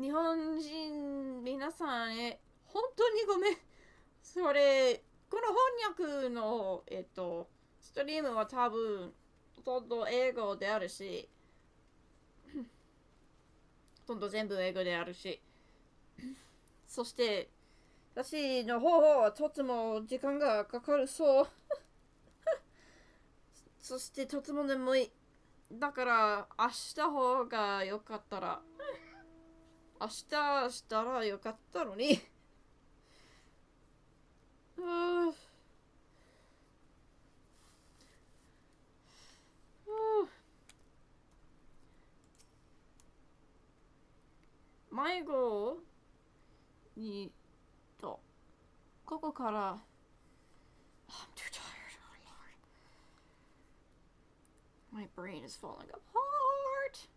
日本人皆さん本当にごめん。それこの翻訳のストリームは多分ほとんど英語であるし、ほとんど全部英語であるし、そして私の方法はとても時間がかかるそう。そしてとても眠い。だから明日方がよかったら。明日したらよかったのに。迷子にとここから I'm too tired. Oh, Lord. My brain is falling apart.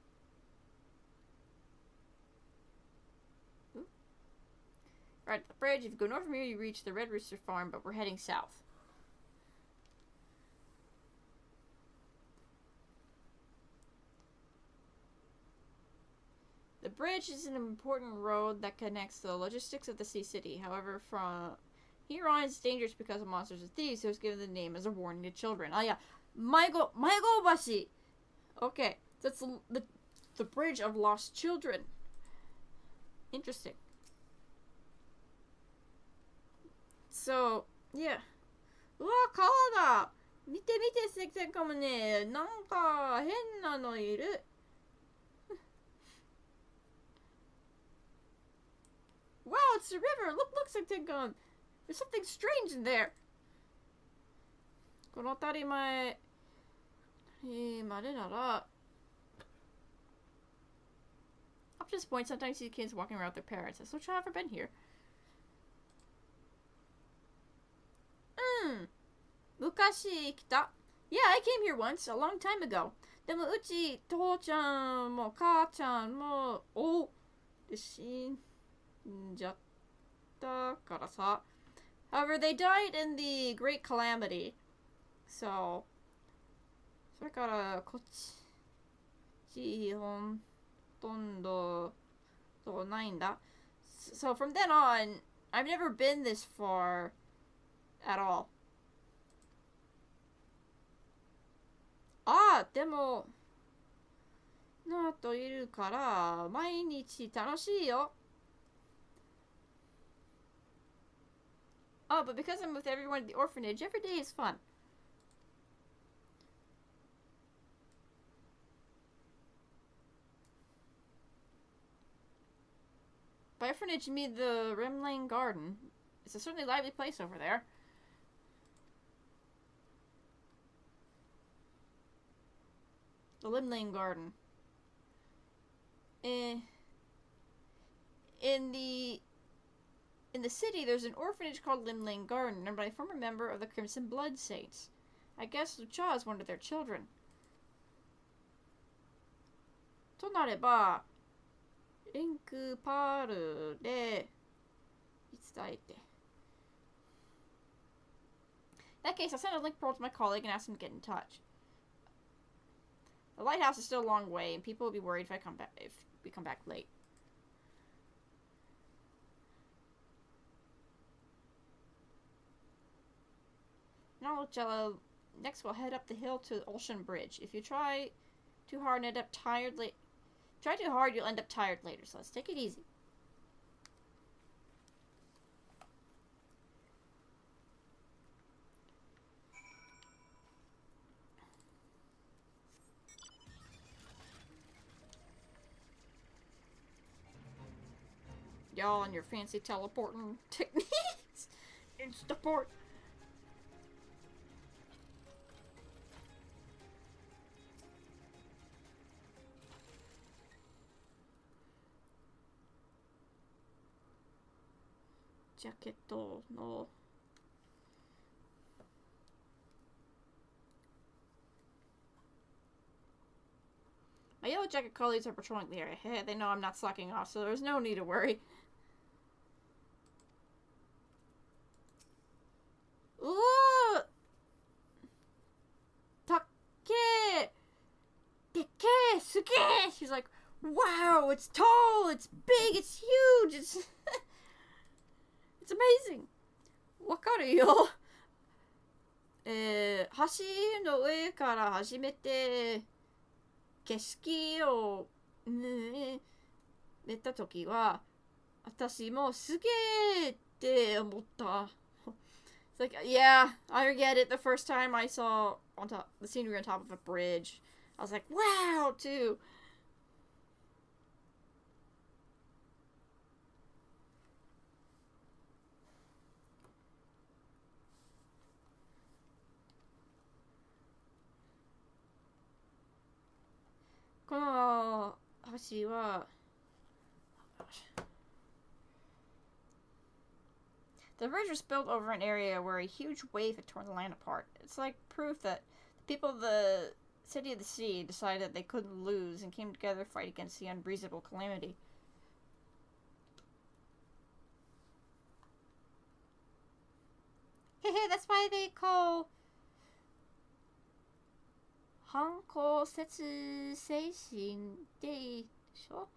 Right at the bridge, if you go north from here, you reach the Red Rooster Farm, but we're heading south. The bridge is an important road that connects the logistics of the sea city. However, from here on, it's dangerous because of monsters and thieves, so it's given the name as a warning to children. Oh yeah, Maigo-bashi. Okay, that's the bridge of lost children. Interesting. So, yeah. うわ、川だ。見て見て、せっせかもね。なんか変なのいる。Wow, it's the river. Look, Sektenkan. There's something strange in there. この当たり前までなら Up to this point, sometimes you see kids walking around with their parents. Has such ever been here? 昔来た Yeah, I came here once, a long time ago. でもうち父ちゃんも母ちゃんも死んじゃったからさ However, they died in the Great Calamity. So それからこっちほとんどないんだ So from then on, I've never been this far at all. でもなといるから毎日楽しいよ。But because I'm with everyone at the orphanage, every day is fun. By orphanage, you mean the Rimlane Garden. It's a certainly lively place over there. The Limlane Garden. In the city, there's an orphanage called Limlane Garden, run by a former member of the Crimson Blood Saints. I guess Lucha is one of their children. となれば、リンクパールで伝えて。In that case, I'll send a link pearl to my colleague and ask him to get in touch. The lighthouse is still a long way, and people will be worried if we come back late. Now, Jello, next we'll head up the hill to Ocean Bridge. If you try too hard and end up tired try too hard, you'll end up tired later, so let's take it easy. Y'all and your fancy teleporting techniques. Instaport. ジャケットのMy yellow jacket colleagues are patrolling the area. Hey, they know I'm not slacking off, so there's no need to worry. Ooh! Take! She's like, wow, it's tall, it's big, it's huge, it's it's amazing. わかるよ。橋の上から始めて景色を見たときは私もすげーって思った。It's like, yeah, I get it. The first time I saw the scenery on top of a bridge, I was like, wow, too. The bridge was built over an area where a huge wave had torn the land apart. It's like proof that the people of the city of the sea decided that they couldn't lose and came together to fight against the unbreezable calamity. Hey, that's why they call 反抗節精神でしょ?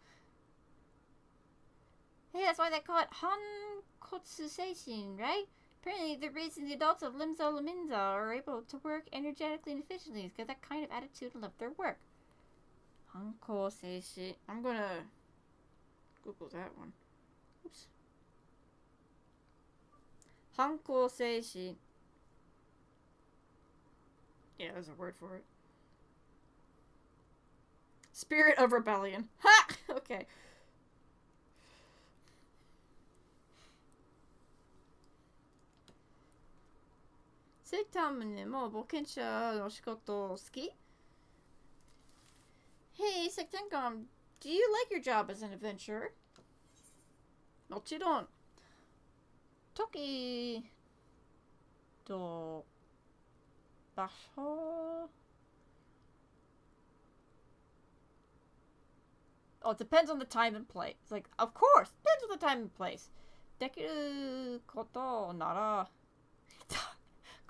Hey, that's why they call it 反骨精神, right? Apparently, the reason the adults of Limza Laminza are able to work energetically and efficiently is because that kind of attitude and love their work. 反抗精神. I'm gonna Google that one. Oops. 反抗精神. Yeah, there's a word for it. Spirit of rebellion. Ha! Okay. Sektam-mo bokensha no shikoto suki? Hey, Sektenkam, do you like your job as an adventurer? Mochiron. Toki to basho. Oh, it depends on the time and place. It's like, of course, depends on the time and place. Dekiru koto nara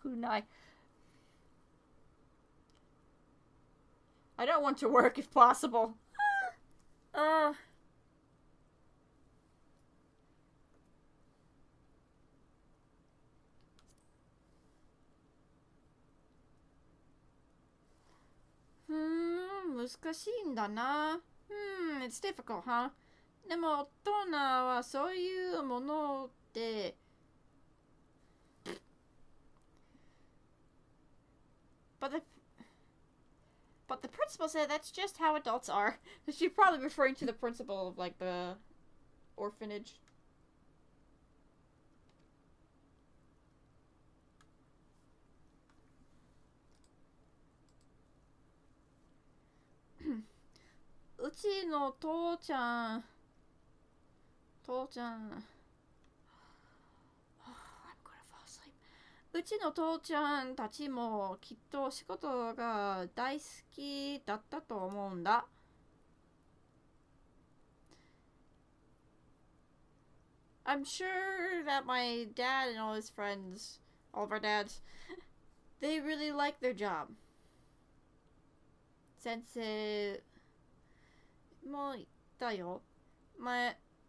kunai. I don't want to work if possible. It's difficult, huh? でも大人はそういうものってBut the principal said that's just how adults are. She's probably referring to the principal of like the orphanage. Uchi no touchan. I'm gonna fall asleep. うちの父ちゃんたちもきっと仕事が大好きだったと思うんだ。I'm sure that my dad and all his friends, all of our dads, they really like their job. 先生も言ったよ。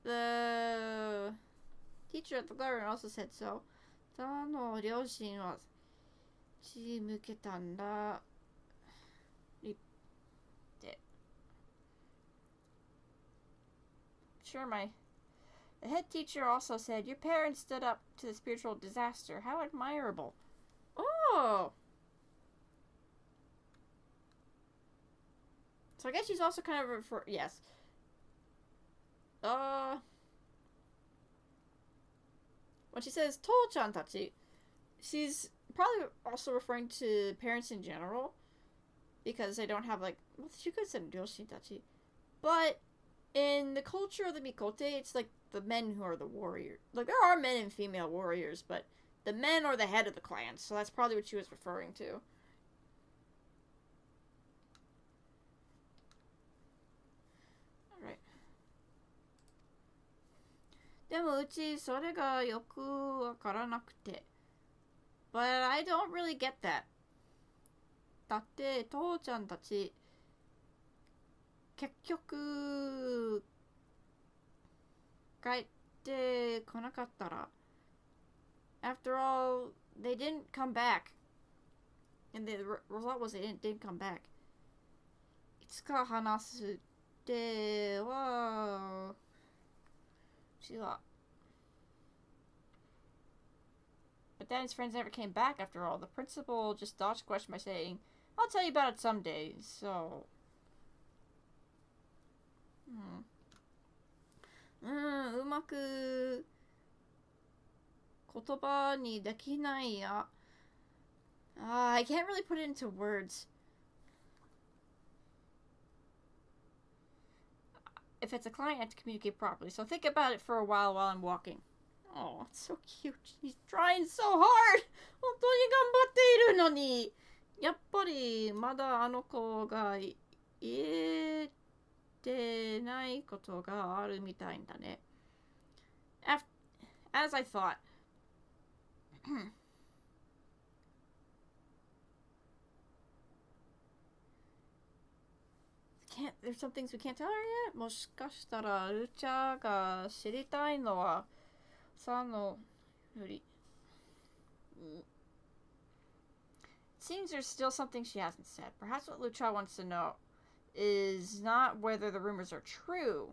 The teacher at the garden also said so. 他の両親は血向けたんだって。Sure, the head teacher also said, your parents stood up to the spiritual disaster. How admirable. Oh! So I guess she's also kind of yes. When she says Touchan tachi, she's probably also referring to parents in general. Because they don't have like, well, she could have said Ryoshin tachi. But in the culture of the Mikote, it's like the men who are the warriors. Like, there are men and female warriors, but the men are the head of the clans, so that's probably what she was referring to. Alright. でもうちそれがよくわからなくて。But I don't really get that. だって父ちゃんたち結局帰ってこなかったら After all, they didn't come back. And the result was they didn't come back. いつか話すっては違う。But then his friends never came back after all. The principal just dodged the question by saying, I'll tell you about it someday, so... うまく言葉にできないや。I can't really put it into words. If it's a client, I have to communicate properly. So think about it for a while I'm walking. Oh, it's so cute. He's trying so hard. 本当に頑張っているのに。やっぱりまだあの子が言えてないことがあるみたいだね。As I thought. There's some things we can't tell her yet? もしかしたらルチャが知りたいのはさのより。It seems there's still something she hasn't said. Perhaps what Lucha wants to know is not whether the rumors are true.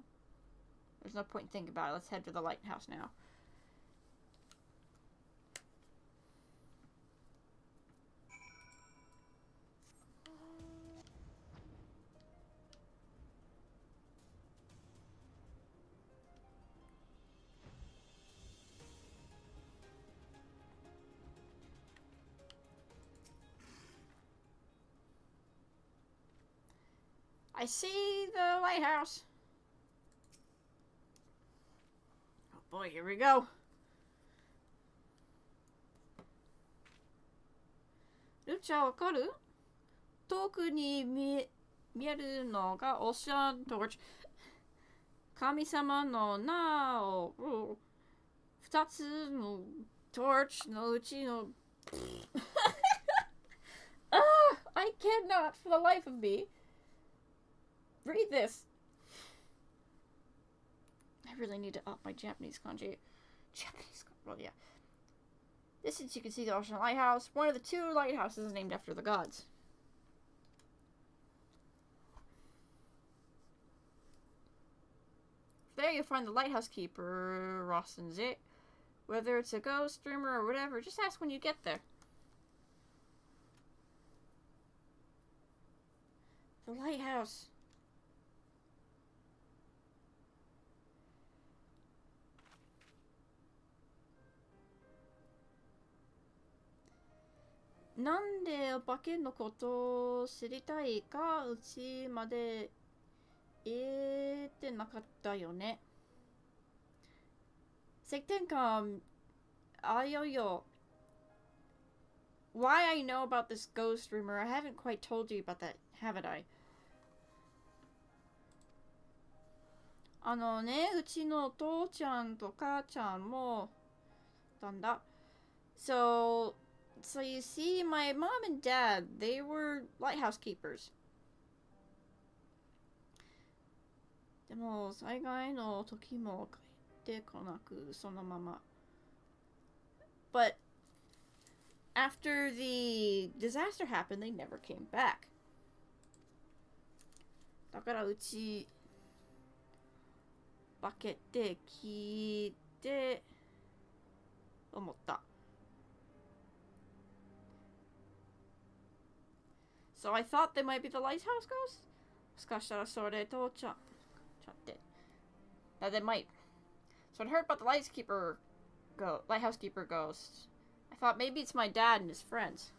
There's no point in thinking about it. Let's head to the lighthouse now. I see the lighthouse. Oh boy, here we go. ルチャわかる？遠くに見えるのがオーシャントーチ。神様の名を二つのトーチのうちのI cannot for the life of me read this. I really need to up my Japanese kanji. Well, yeah. Distance, you can see the Ocean Lighthouse. One of the two lighthouses is named after the gods. There you'll find the lighthouse keeper, Rosenze. Whether it's a ghost, rumor, or whatever, just ask when you get there. The lighthouse. Nande お化けのことを知りたいかうちまで言えてなかったよね。石天館、あよよ。Why I know about this ghost rumor, I haven't quite told you about that, haven't I? あのね、うちのお父ちゃんと母ちゃんも、なんだ。So you see, my mom and dad, they were lighthouse keepers. でも、災害の時も帰ってこなく、そのまま。But after the disaster happened, they never came back. だからうち、化けて聞いて、思った。So I thought they might be the lighthouse ghosts? もしかしたらそれとちゃって。That they might. So I heard about the lighthouse keeper ghost. I thought maybe it's my dad and his friends.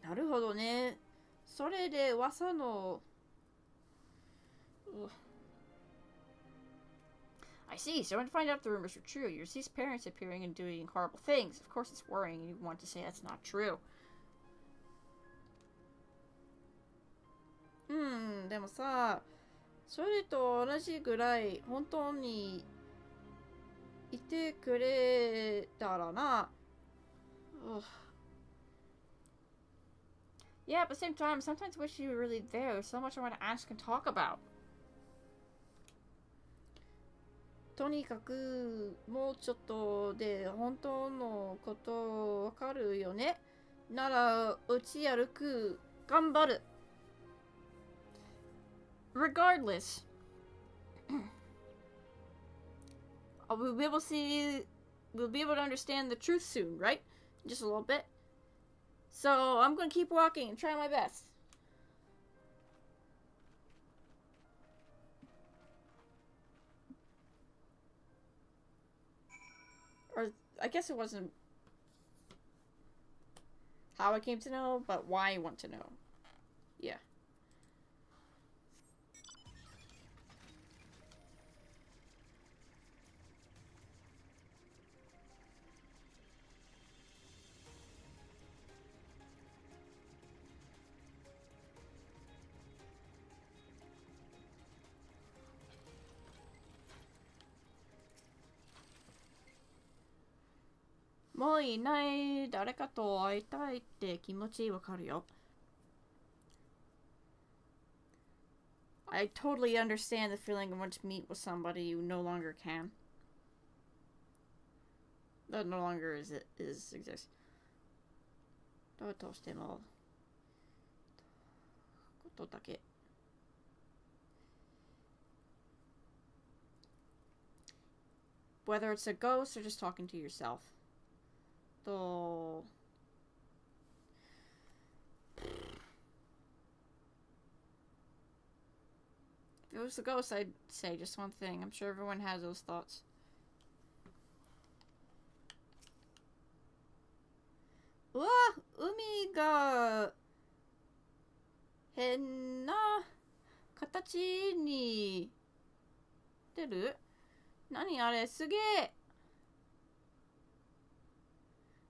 なるほどね。それで噂の Ugh. I see. So when to find out if the rumors are true, you see parents appearing and doing horrible things. Of course it's worrying and you want to say that's not true. でもさ、それと同じぐらい本当にいてくれたらな。Ugh. Yeah, but at the same time, sometimes I wish you were really there. There's so much I want to ask and talk about. とにかくもうちょっとで本当のことわかるよね。ならうち歩く頑張る。Regardless, we'll be able to see. We'll be able to understand the truth soon, right? Just a little bit. So I'm going to keep walking and try my best. Or I guess it wasn't how I came to know, but why I want to know. Yeah. I もういない誰かと会いたいって気持ちわかるよ。I totally understand the feeling of wanting to meet with somebody you no longer can. That no longer exists. だとしてもことだけ。Whether it's a ghost or just talking to yourself. と If it was a ghost, I'd say just one thing. I'm sure everyone has those thoughts. うわ、海が変な形に出る？何あれ？すげえ。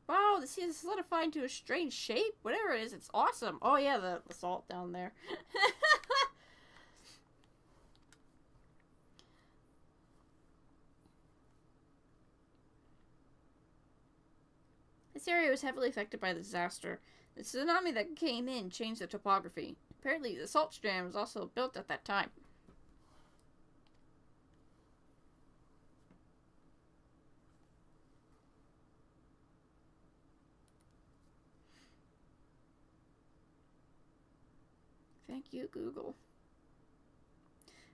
Wow, the sea is solidified into a strange shape. Whatever it is, it's awesome. Oh yeah, the salt down there. This area was heavily affected by the disaster. The tsunami that came in changed the topography. Apparently, the salt strand was also built at that time. Thank you, Google.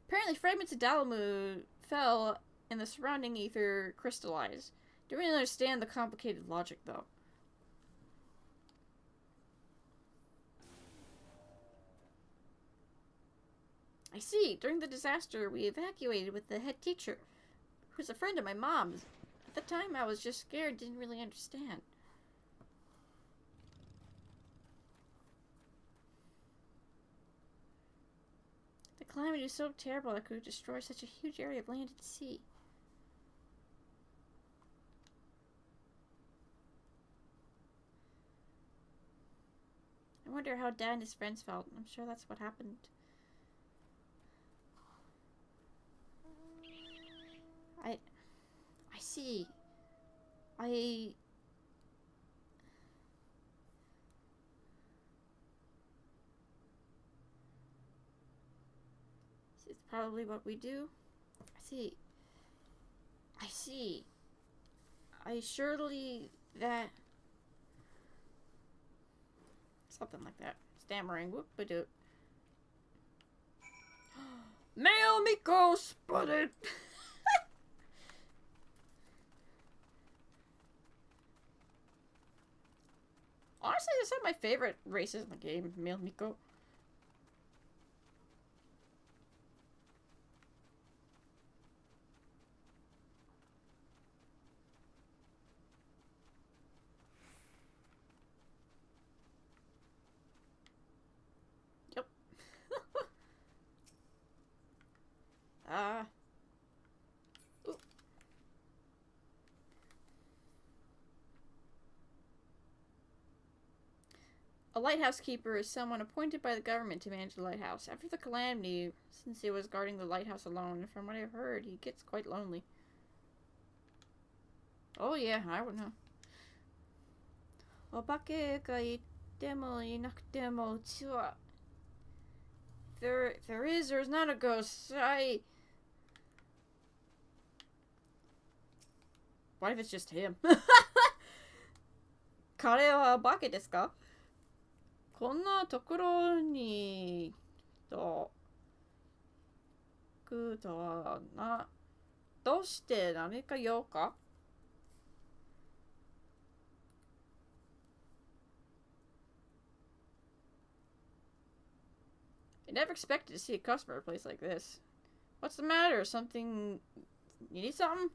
Apparently, fragments of Dalamu fell and the surrounding ether crystallized. Don't really understand the complicated logic, though. I see. During the disaster, we evacuated with the head teacher, who was a friend of my mom's. At the time, I was just scared, didn't really understand. The climate was so terrible that it could destroy such a huge area of land and sea. I wonder how Dad and his friends felt. I'm sure that's what happened. I see. It's probably what we do. I see. I surely that. Something like that. Stammering. Whoop-a-doop. Male Miko spotted! Honestly, this is one of my favorite races in the game, Male Miko. Yep. A lighthouse keeper is someone appointed by the government to manage the lighthouse. After the calamity, since he was guarding the lighthouse alone, from what I've heard, he gets quite lonely. Oh yeah, I would know. お化けがいてもいなくてもうちは There is or is not a ghost. What if it's just him? 彼はお化けですか？こんなところにとくとはな。どうして何か用か？ I never expected to see a customer at a place like this. What's the matter? Something... You need something?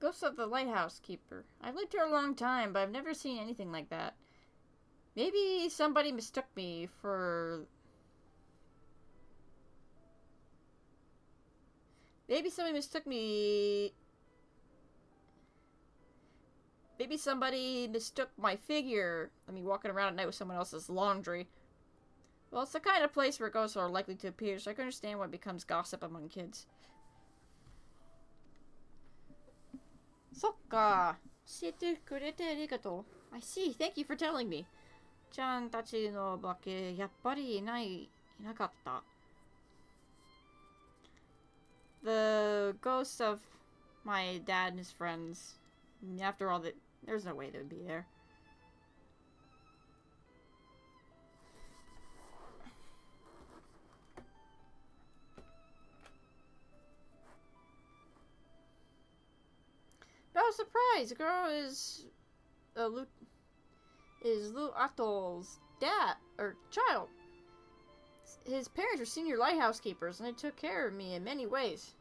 Ghost of the Lighthouse Keeper. I've lived here a long time, but I've never seen anything like that. Maybe somebody mistook me for... Maybe somebody mistook my figure. I mean, walking around at night with someone else's laundry. Well, it's the kind of place where ghosts are likely to appear, so I can understand why it becomes gossip among kids. そっか。教えてくれてありがとう。I see. Thank you for telling me. ちゃんたちのお化け、やっぱりいなかった。The ghosts of my dad and his friends. After all, there's no way they would be there. No surprise, the girl is Lou Atol's dad or child. His parents were senior lighthouse keepers, and they took care of me in many ways.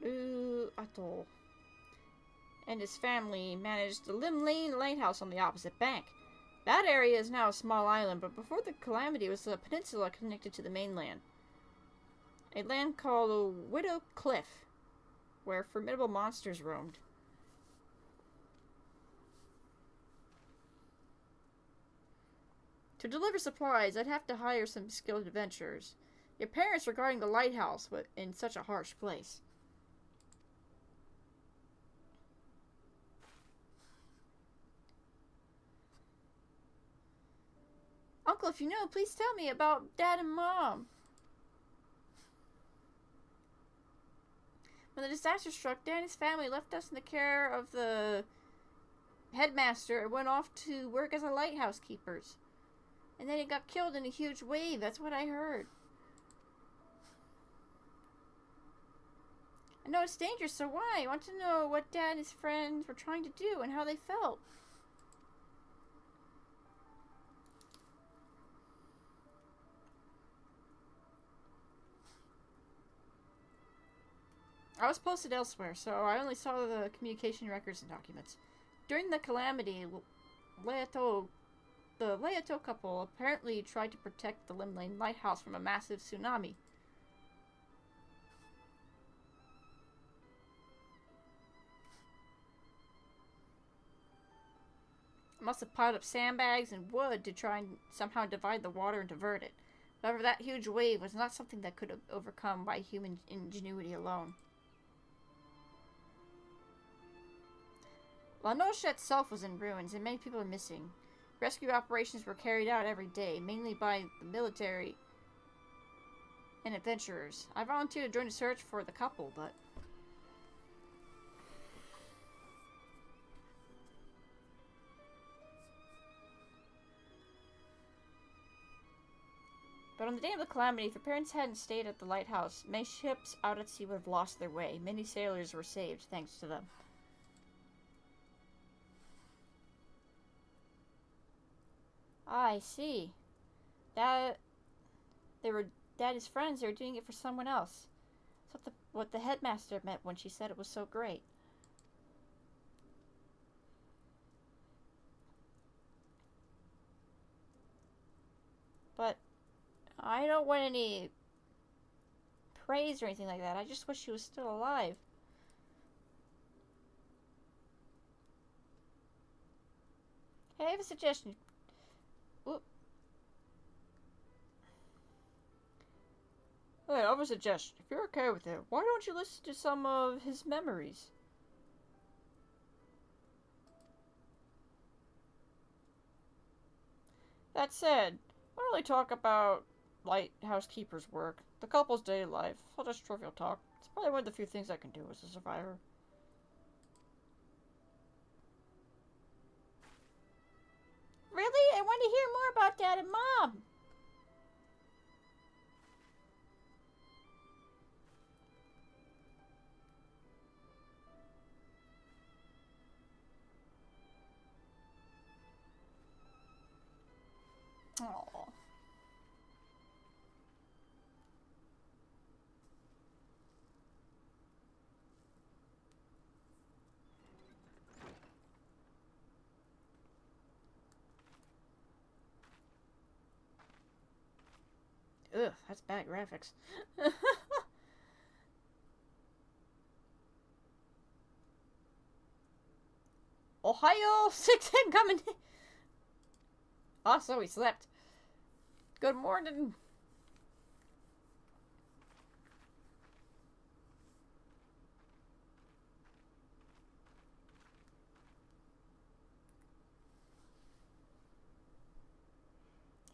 Lou Atol and his family managed the Lim Lane Lighthouse on the opposite bank. That area is now a small island, but before the calamity it was a peninsula connected to the mainland. A land called Widow Cliff, where formidable monsters roamed. To deliver supplies, I'd have to hire some skilled adventurers. Your parents were guarding the lighthouse in such a harsh place. Uncle, if you know, please tell me about Dad and Mom. When the disaster struck, Dad and his family left us in the care of the headmaster and went off to work as a lighthouse keepers. And then he got killed in a huge wave. That's what I heard. I know it's dangerous, so why? I want to know what Dad and his friends were trying to do and how they felt. I was posted elsewhere, so I only saw the communication records and documents. During the calamity, the Leato couple apparently tried to protect the Lim Lane Lighthouse from a massive tsunami. It must have piled up sandbags and wood to try and somehow divide the water and divert it. However, that huge wave was not something that could have been overcome by human ingenuity alone. La Noche itself was in ruins, and many people are missing. Rescue operations were carried out every day, mainly by the military and adventurers. I volunteered to join the search for the couple, but... But on the day of the calamity, if the parents hadn't stayed at the lighthouse, many ships out at sea would have lost their way. Many sailors were saved thanks to them. Ah, I see. That his friends, they were doing it for someone else. That's what the headmaster meant when she said it was so great. But I don't want any praise or anything like that. I just wish she was still alive. Hey, I have a suggestion. Oop. Hey, I have a suggestion. If you're okay with it, why don't you listen to some of his memories? That said, I don't really talk about lighthouse keeper's work, the couple's daily life, all just trivial talk. It's probably one of the few things I can do as a survivor. Really? I want to hear more about Dad and Mom. Aww. Ugh, that's bad graphics. Ohio! 6 incoming! Also, he slept. Good morning.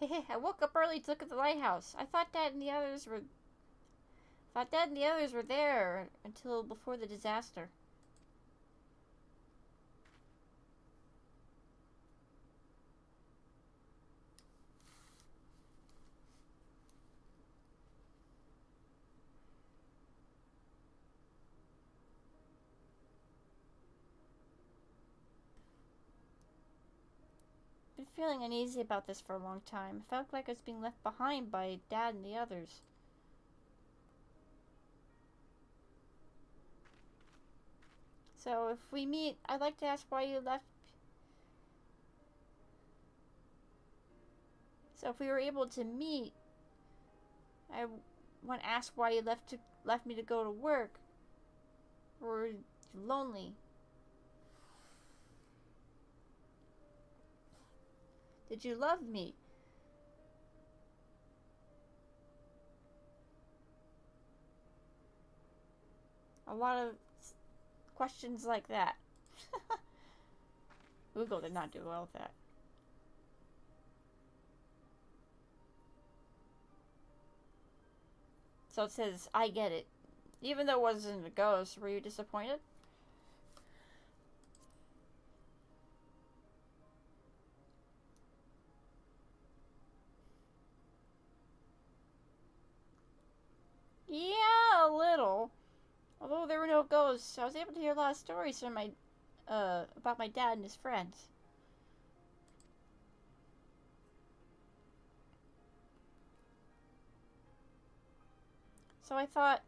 Hey, I woke up early to look at the lighthouse. I thought Dad and the others were there until before the disaster. I've been feeling uneasy about this for a long time. I felt like I was being left behind by Dad and the others. So if we meet, I'd like to ask why you left. So if we were able to meet, I want to ask why you left me to go to work. Or you're lonely. Did you love me? A lot of questions like that. Google did not do well with that. So it says, I get it. Even though it wasn't a ghost, were you disappointed? Yeah, a little. Although there were no ghosts, I was able to hear a lot of stories from about my dad and his friends. So I thought,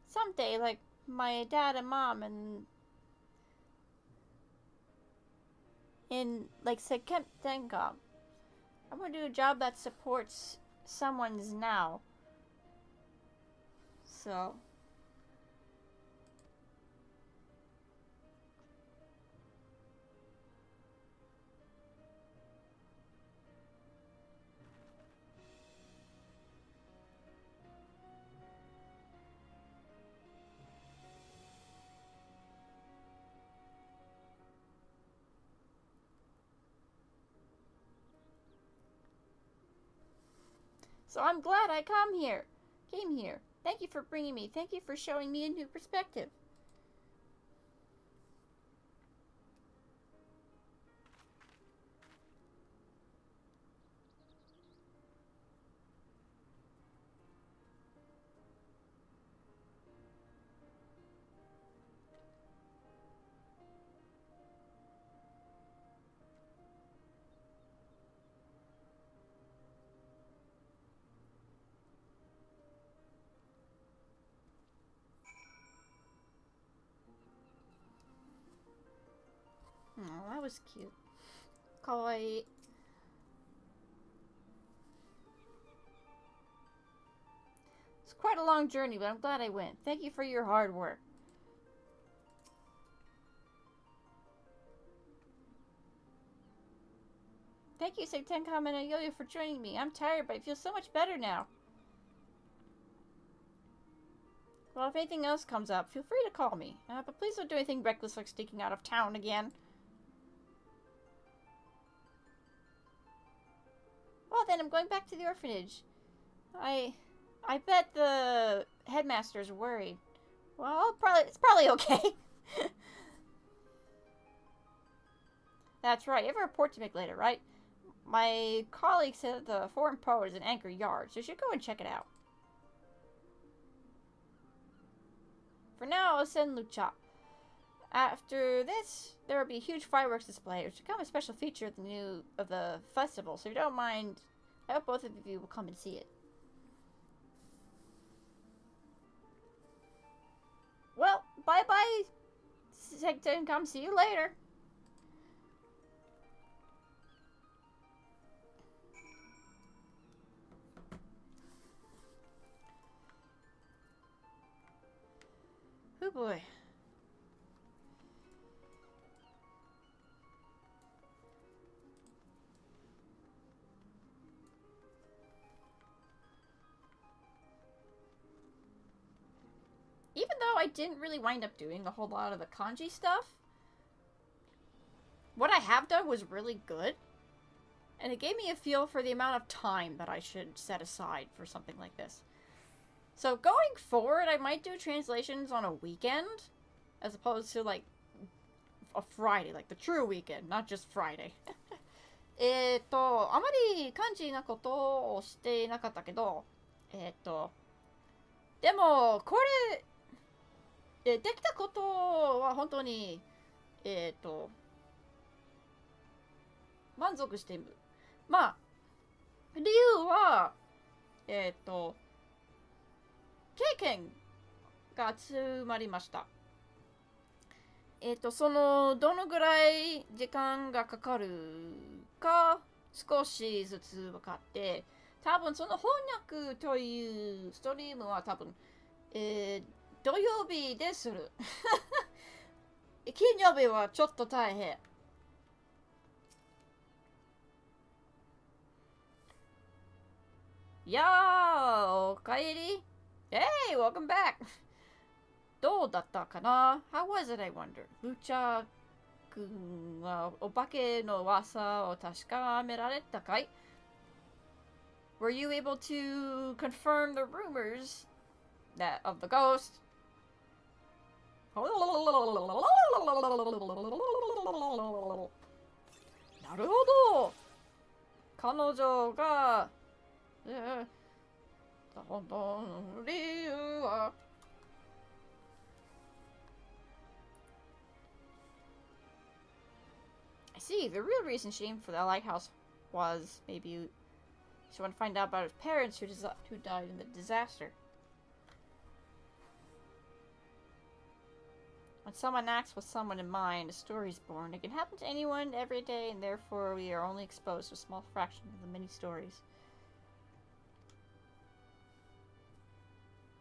someday, like my dad and mom in like Sekemtengam, I'm gonna do a job that supports someone's now. So I'm glad I came here. Thank you for bringing me. Thank you for showing me a new perspective. Oh, that was cute. Kawaii. It's quite a long journey, but I'm glad I went. Thank you for your hard work. Thank you, Seitenkam and Yo-Yo, for joining me. I'm tired, but I feel so much better now. Well, if anything else comes up, feel free to call me. But please don't do anything reckless like sneaking out of town again. Well, then I'm going back to the orphanage. I bet the headmaster's worried. Well, it's probably okay. That's right. You have a report to make later, right? My colleague said that the foreign poet is an Anchor Yard, so you should go and check it out. For now, I'll send Lucha. After this, there will be a huge fireworks display, which will become a special feature of the festival. So if you don't mind, I hope both of you will come and see it. Well, bye-bye. Come see you later. Oh boy. Even though I didn't really wind up doing a whole lot of the kanji stuff, what I have done was really good. And it gave me a feel for the amount of time that I should set aside for something like this. So going forward, I might do translations on a weekend, as opposed to like a Friday, like the true weekend, not just Friday. あまり漢字なことをしていなかったけど、でもこれ、できたことは本当に、満足している。まあ、理由は、経験が集まりました。どのぐらい時間がかかるか少しずつ分かって、多分その翻訳というストリームは多分、土曜日でする。金曜日はちょっと大変。いやー、おかえり。Hey, welcome back. どうだったかな How was it, I wonder? ルチャ君はお化けの噂を確かめられたかい Were you able to confirm the rumors that of the ghost? なるほど。彼女が、本当の理由はI see. The real reason she aimed for the lighthouse was maybe she wanted to find out about his parents who died in the disaster. When someone acts with someone in mind, a story is born. It can happen to anyone every day, and therefore we are only exposed to a small fraction of the many stories.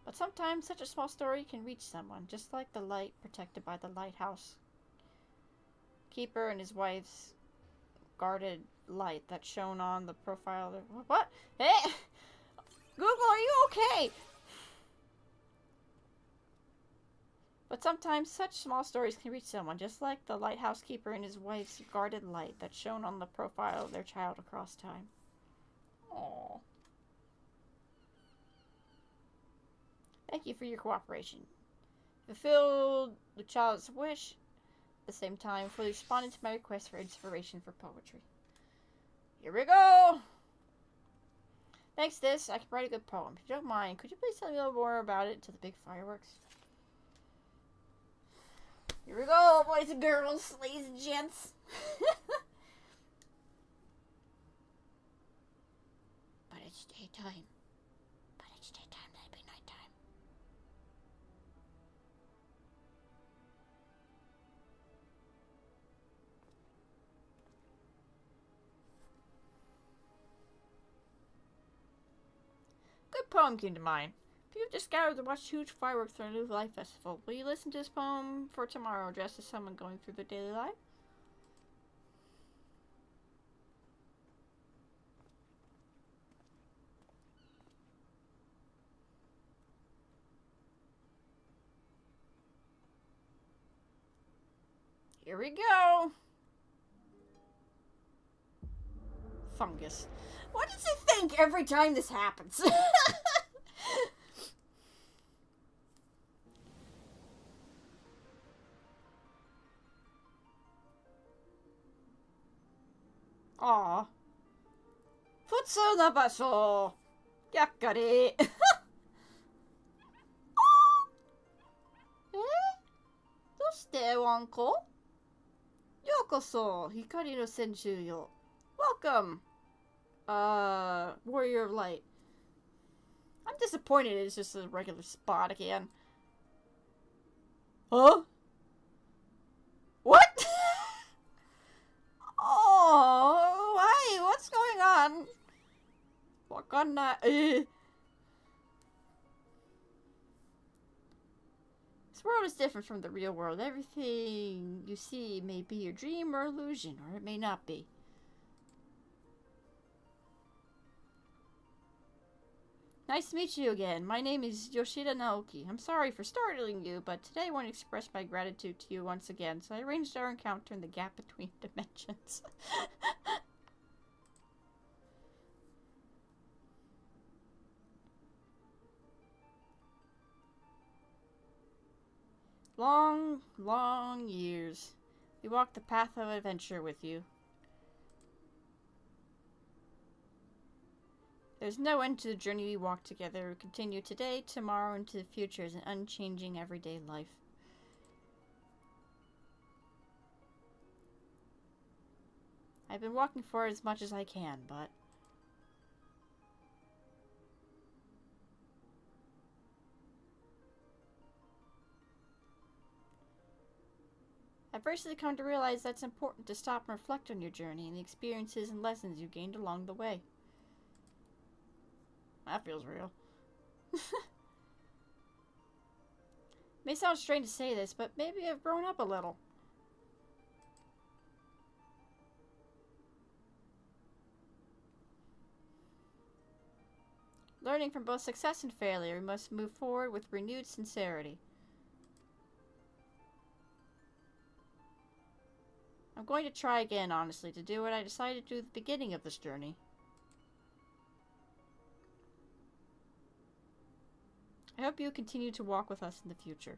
But sometimes such a small story can reach someone, just like the light protected by the lighthouse keeper and his wife's guarded light that shone on the profile of... What? Hey! Google, are you okay? But sometimes such small stories can reach someone, just like the lighthouse keeper and his wife's guarded light that shone on the profile of their child across time. Aww. Thank you for your cooperation. Fulfilled the child's wish. At the same time, fully responded to my request for inspiration for poetry. Here we go! Thanks to this, I can write a good poem. If you don't mind, could you please tell me a little more about it to the big fireworks? Here we go, boys and girls, ladies and gents. But it's daytime. But it's daytime, that'd be nighttime. poem came to mind. If you've just gathered to watch huge fireworks for a new life festival, will you listen to this poem for tomorrow dressed as someone going through their daily life? Here we go! Fungus. What does he think every time this happens? Aw. Futsu na basho. Yakkari. Eh? どうしてワンコ? ようこそ、光の戦士よ。Welcome, Warrior of Light. I'm disappointed it's just a regular spot again. Huh? What? Oh, why? What's going on? Wakannai. This world is different from the real world. Everything you see may be a dream or illusion, or it may not be. Nice to meet you again. My name is Yoshida Naoki. I'm sorry for startling you, but today I want to express my gratitude to you once again, so I arranged our encounter in the gap between dimensions. Long, long years. We walked the path of adventure with you. There's no end to the journey we walk together. We continue today, tomorrow, into the future as an unchanging everyday life. I've been walking for as much as I can, but... I've recently come to realize that it's important to stop and reflect on your journey and the experiences and lessons you gained along the way. That feels real. May sound strange to say this, but maybe I've grown up a little. Learning from both success and failure, we must move forward with renewed sincerity. I'm going to try again, honestly, to do what I decided to do at the beginning of this journey. I hope you continue to walk with us in the future.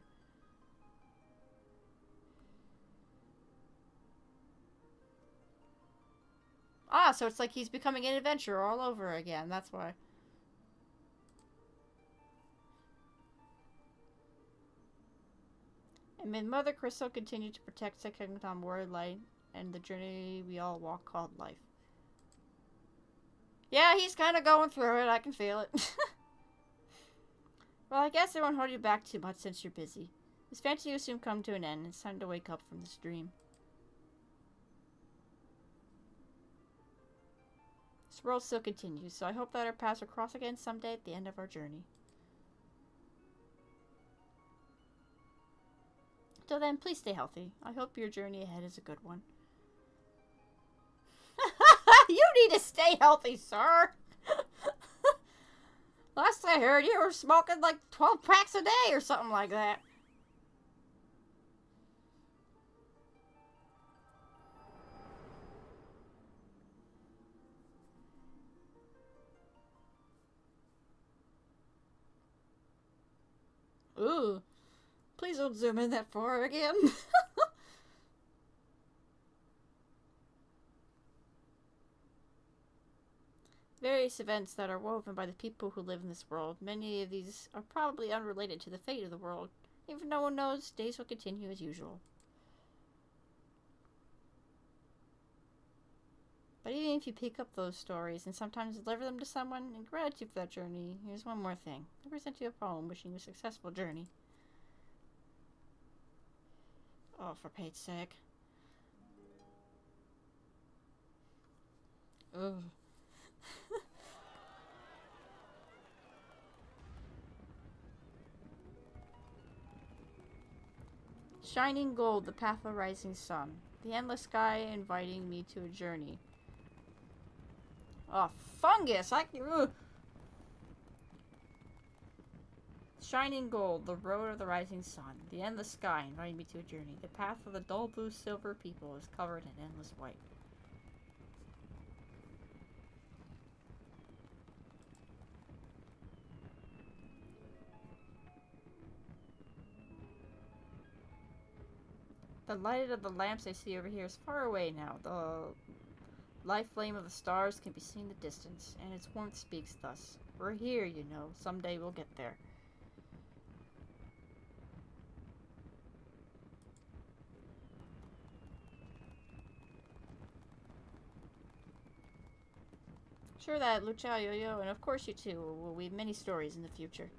Ah, so it's like he's becoming an adventurer all over again, that's why. And may Mother Crystal continue to protect Sekigton Warrior Light and the journey we all walk called life. Yeah, he's kind of going through it, I can feel it. Well, I guess I won't hold you back too much since you're busy. This fantasy will soon come to an end. It's time to wake up from this dream. This world still continues, so I hope that our paths will cross again someday at the end of our journey. Till then, please stay healthy. I hope your journey ahead is a good one. You need to stay healthy, sir! Last I heard, you were smoking like 12 packs a day or something like that. Ooh. Please don't zoom in that far again. Various events that are woven by the people who live in this world. Many of these are probably unrelated to the fate of the world. Even no one knows, days will continue as usual. But even if you pick up those stories and sometimes deliver them to someone in gratitude for that journey, here's one more thing. I present you a poem wishing you a successful journey. Oh, for Pete's sake. Ugh. Shining gold, the path of the rising sun. The endless sky inviting me to a journey. Oh, fungus! Ugh. Shining gold, the road of the rising sun. The endless sky inviting me to a journey. The path of the dull blue silver people is covered in endless white. The light of the lamps I see over here is far away now. The life flame of the stars can be seen in the distance, and its warmth speaks thus. We're here, you know. Someday we'll get there. Sure that, Lucia, Yo-Yo, and of course you too will weave many stories in the future.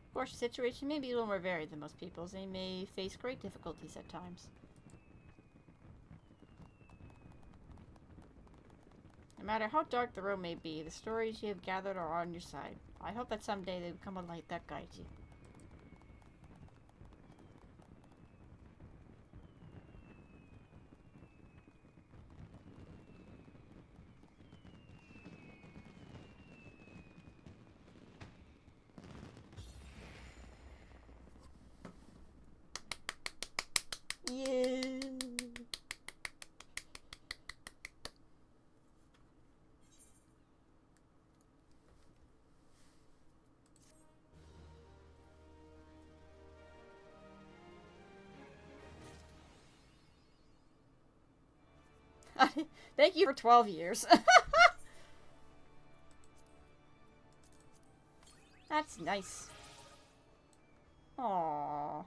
Of course, the situation may be a little more varied than most people's. They may face great difficulties at times. No matter how dark the road may be, the stories you have gathered are on your side. I hope that someday they become a light that guides you. Yeah. Thank you for 12 years. That's nice. Aww.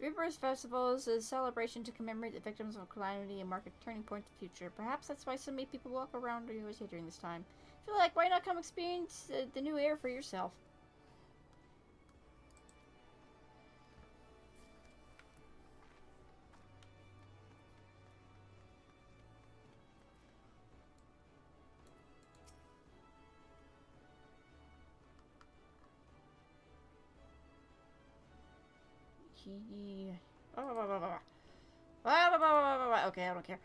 Reapers Festival is a celebration to commemorate the victims of calamity and mark a turning point in the future. Perhaps that's why so many people walk around USA during this time. I feel like, why not come experience the new air for yourself? Okay, I don't care.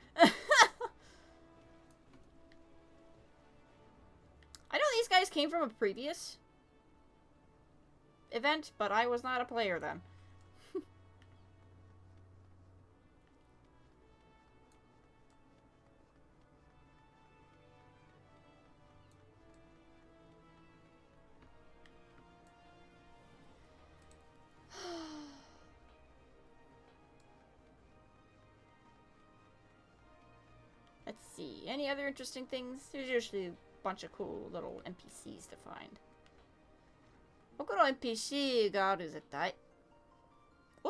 I know these guys came from a previous event, but I was not a player then. Let's see. Any other interesting things? There's usually a bunch of cool little NPCs to find. 僕の NPC がある絶対。お！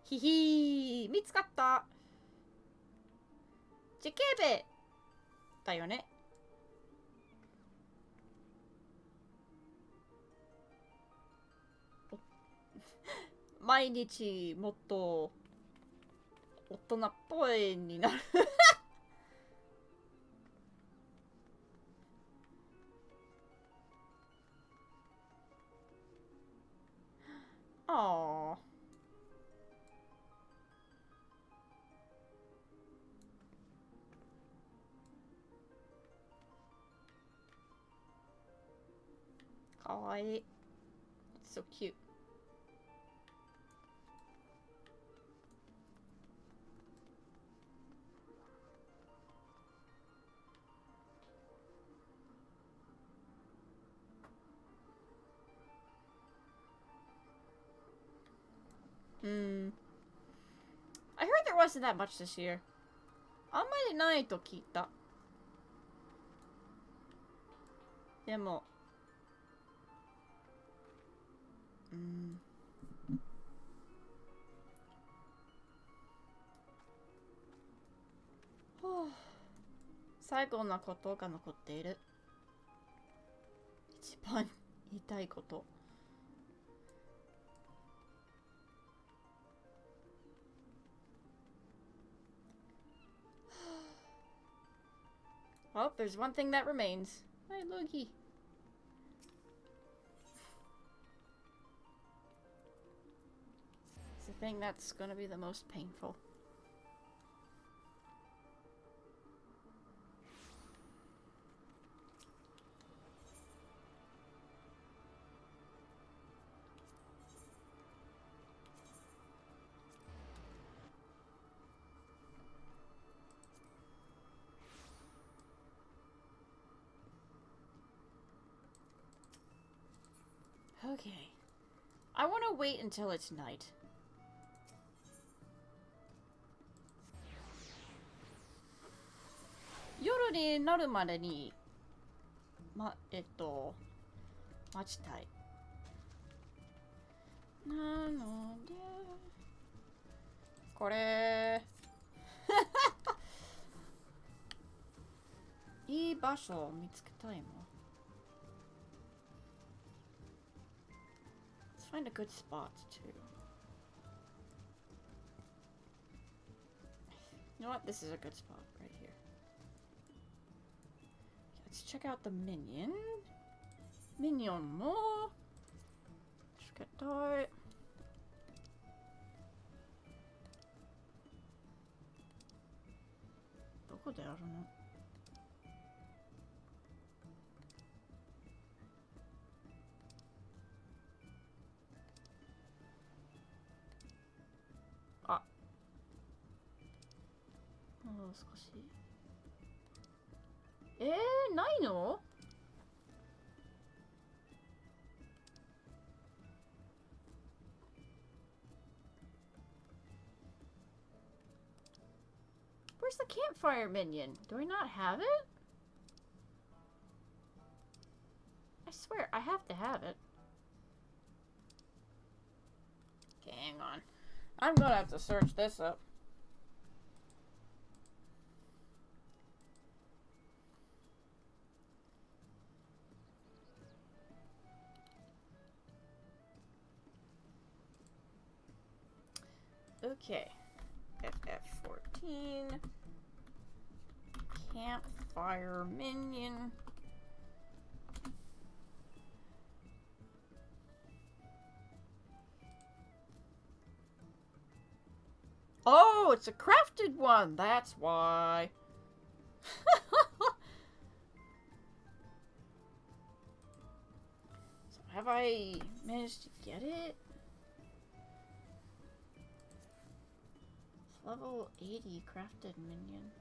ひひー、見つかった。ジェケーベだよね。毎日もっと大人っぽいになる。ああ。かわいい。So cute. I heard there wasn't that much this year. あんまりないと聞いた。でも、最後のことが残っている。一番言いたいこと。Oh, there's one thing that remains. Hi, Logie. It's the thing that's gonna be the most painful. Okay. I want to wait until it's night. Yoru ni naru made ni待ちたい。なのでこれいい場所を見つけたいもん。Find a good spot too. You know what? This is a good spot right here. Let's check out the minion. Minion more. Check it out. Where are they? Oh, 少し。ないの？ Where's the campfire minion? Do I not have it? I swear, I have to have it. Okay, hang on. I'm gonna have to search this up. Okay. FF14. Campfire minion. Oh, it's a crafted one. That's why. So have I managed to get it? It's level 80 crafted minion.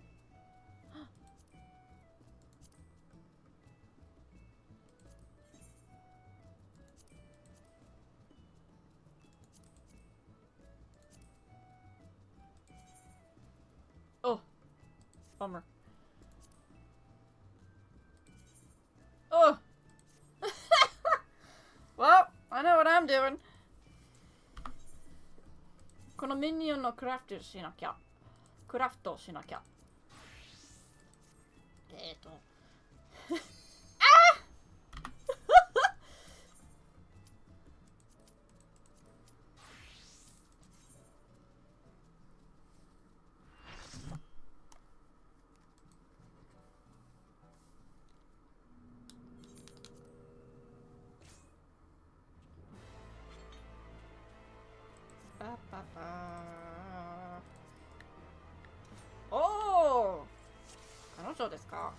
Oh, bummer. Oh! Well, I know what I'm doing. このミニオンのクラフトしなきゃ。クラフトしなきゃ。おお、彼女ですか。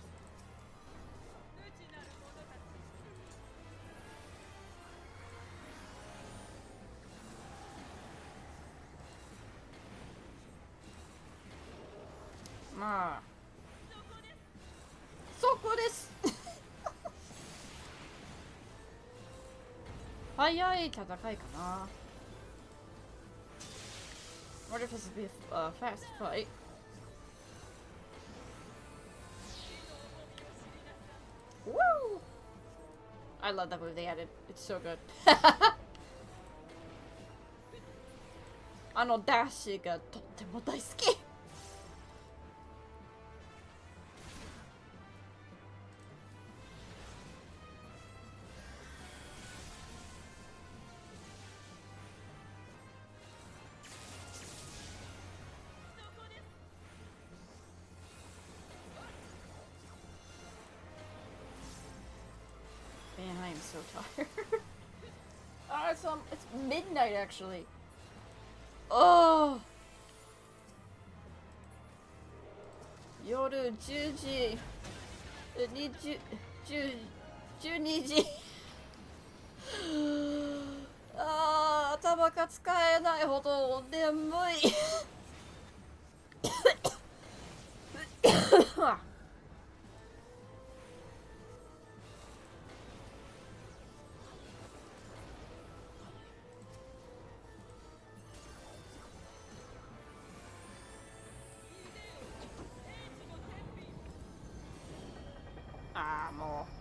まあ、そこです。早い戦いかな。What if this would be a fast fight? Woo! I love that move they added. It's so good. あのダッシュがとっても大好き。so tired. It's midnight actually. Oh. 夜10時、12時。ああ、頭が使えないほど眠い。ああ、もう。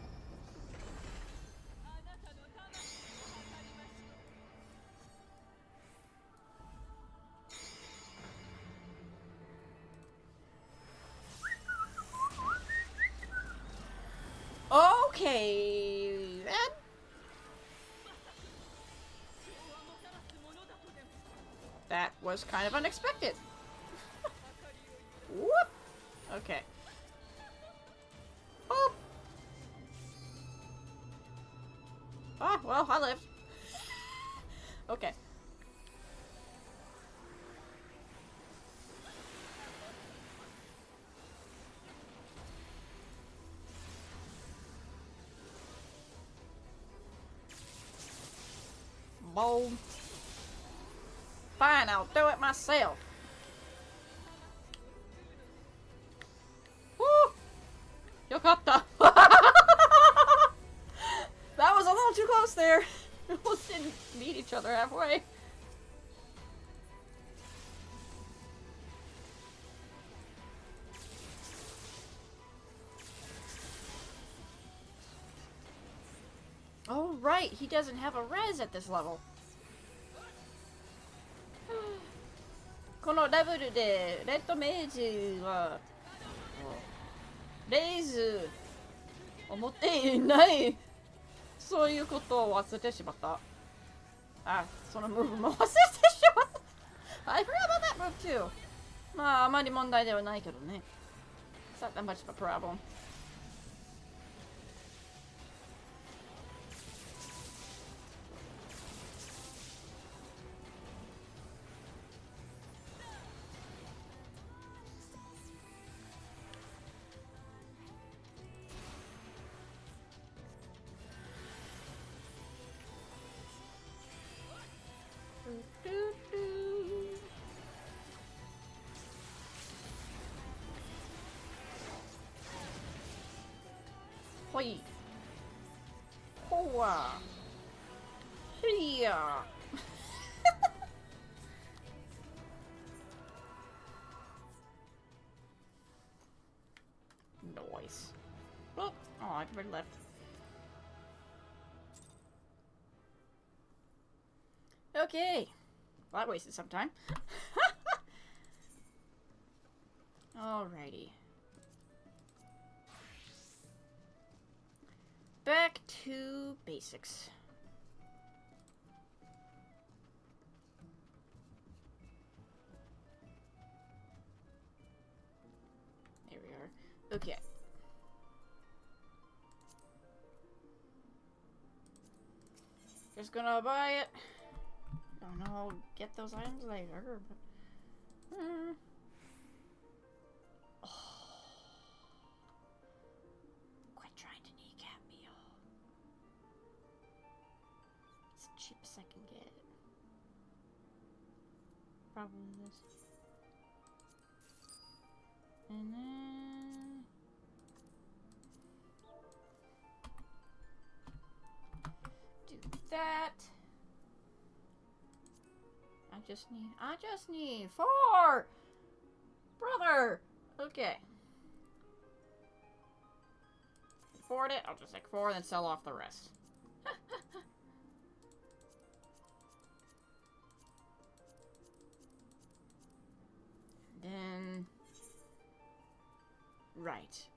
Okay, then. That was kind of unexpected. Whoop. Okay. Oh. Ah, well, I lived. Okay. Boom. Fine, I'll do it myself. Woo! Yokatta. That was a little too close there. We almost didn't meet each other halfway. Oh, right. He doesn't have a res at this level. このレベルでレッドメイジはレイズを持っていない。そういうことを忘れてしまった。あ、そのムーブも忘れてしまった。I forgot about that move too. まあ、あまり問題ではないけどね。It's not that much of a problem. Hoi. Hoa. Hiya. Nice. Oh, I can left. Okay. Well, that wasted some time. Alrighty. Back to basics. There we are. Okay. Just gonna buy it. Don't know, I'll get those items later, but... Oh. Quit trying to kneecap me, oh. It's the cheapest I can get. Probably this. And then... do that. I just need 4! Brother! Okay. Afford it, I'll just take 4 and then sell off the rest. Then... right.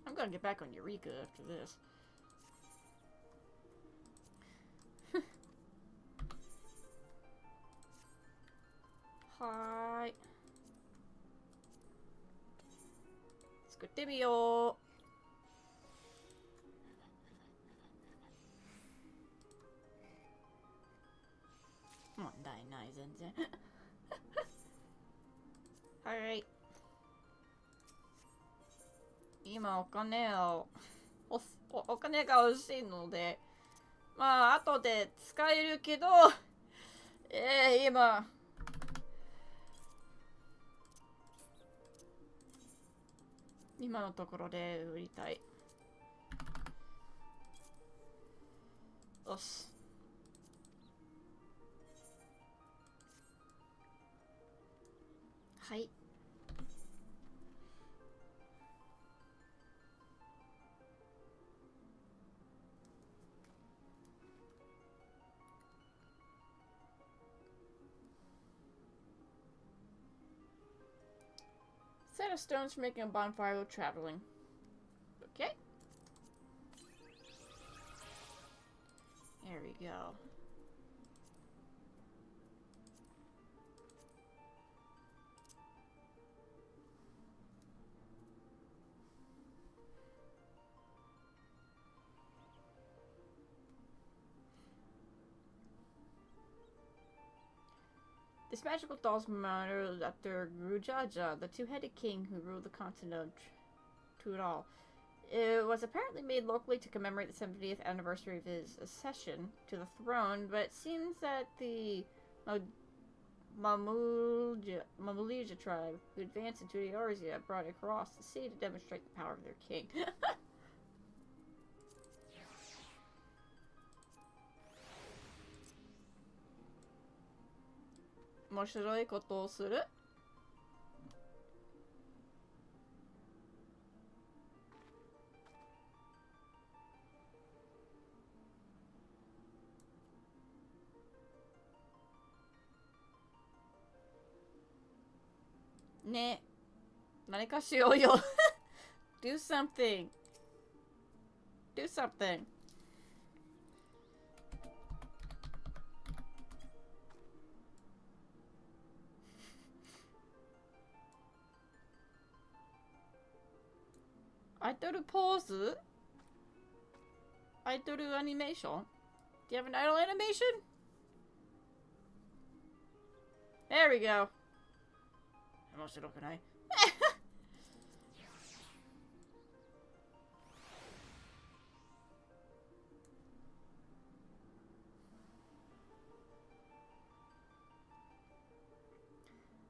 I'm gonna get back on Eureka after this. はーい。作ってみよう。問題ない、全然。はい。今お金が欲しいので、まあ後で使えるけど、今のところで売りたい。よし。はい。Set of stones for making a bonfire while traveling. Okay. There we go. This magical doll's modeled after Grujaja, the two-headed king who ruled the continent of Tural. It was apparently made locally to commemorate the 70th anniversary of his accession to the throne, but it seems that the Mamulija tribe, who advanced into Eorzea, brought it across the sea to demonstrate the power of their king. 面白いことをする。ね、何かしようよ。Do something. Do something. Idol pose? Idol animation? Do you have an idol animation? There we go. 面白くない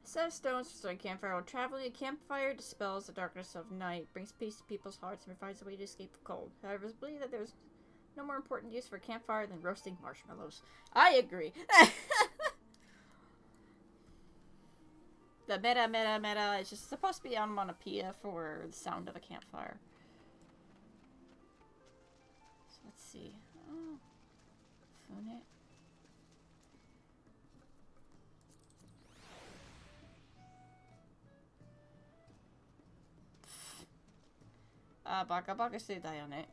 ？Set of stones to start a campfire. While traveling, a campfire dispels the darkness of night, brings peace to people's hearts, and provides a way to escape the cold. However, it's believed that there's no more important use for a campfire than roasting marshmallows. I agree. The meta is just supposed to be onomatopoeia for the sound of a campfire. So let's see. Oh, Fune. Ah, バカバカしてたよね。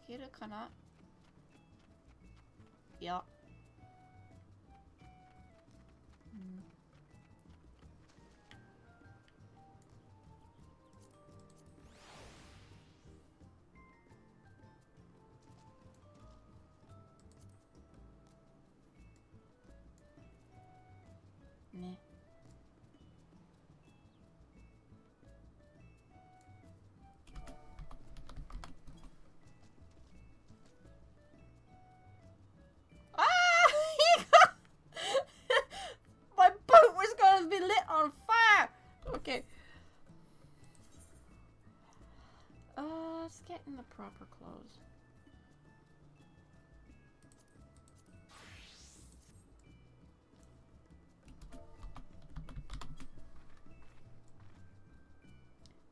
できるかな？いや。ね。My boat was gonna be lit on fire! Okay. Let's get in the proper clothes.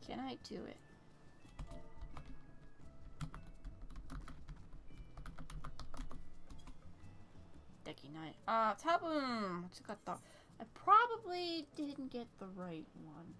Can I do it? I probably didn't get the right one.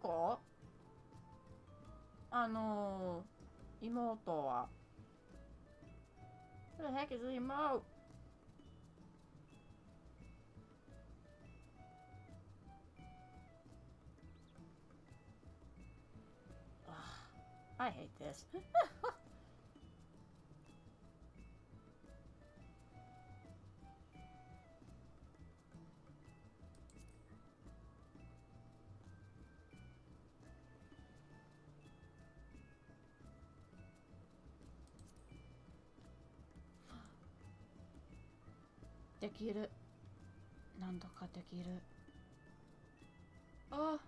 こ妹は。Who the heck is the remote? I hate this. できる。なんとかできる。あ。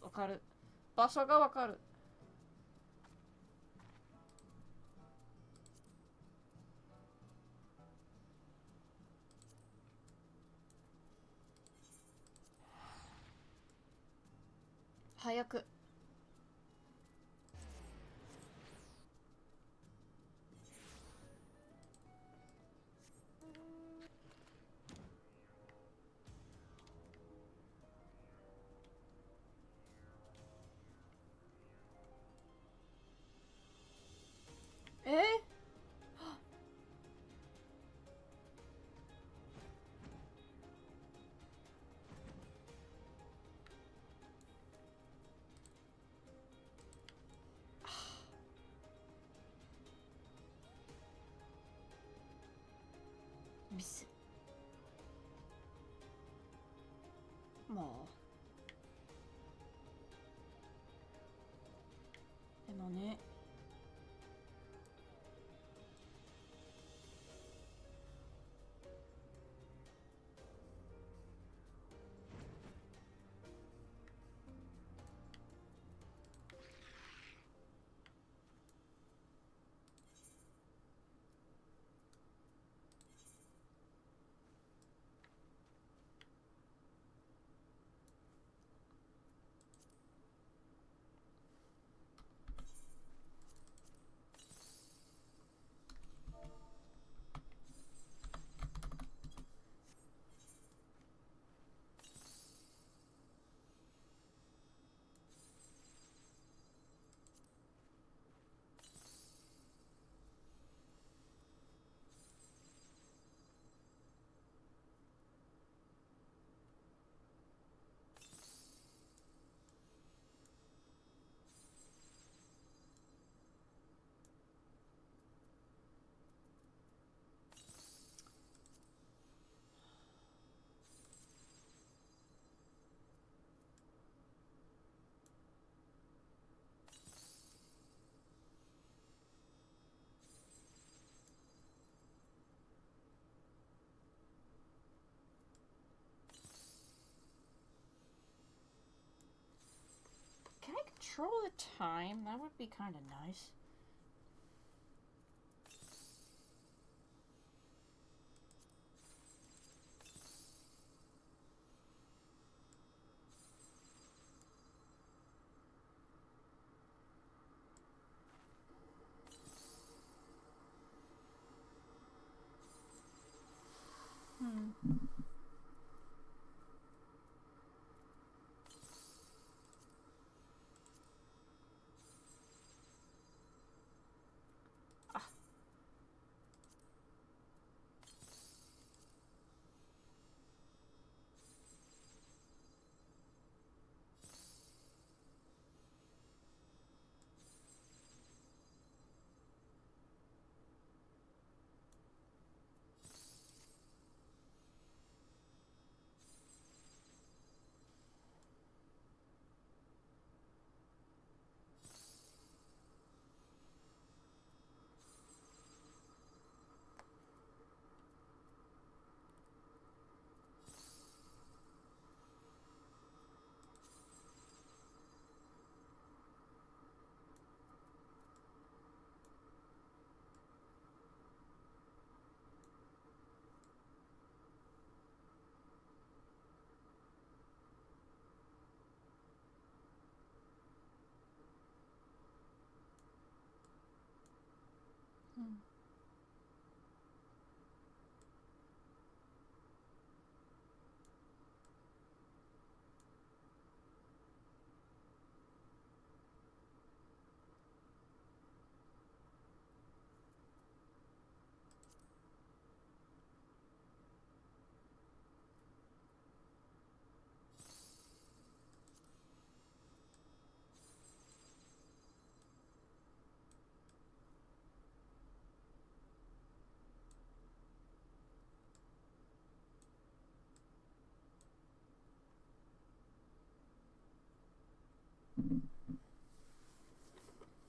わかる。場所がわかる。早く。ミス。もう。でもね。Can I control the time? That would be kind of nice.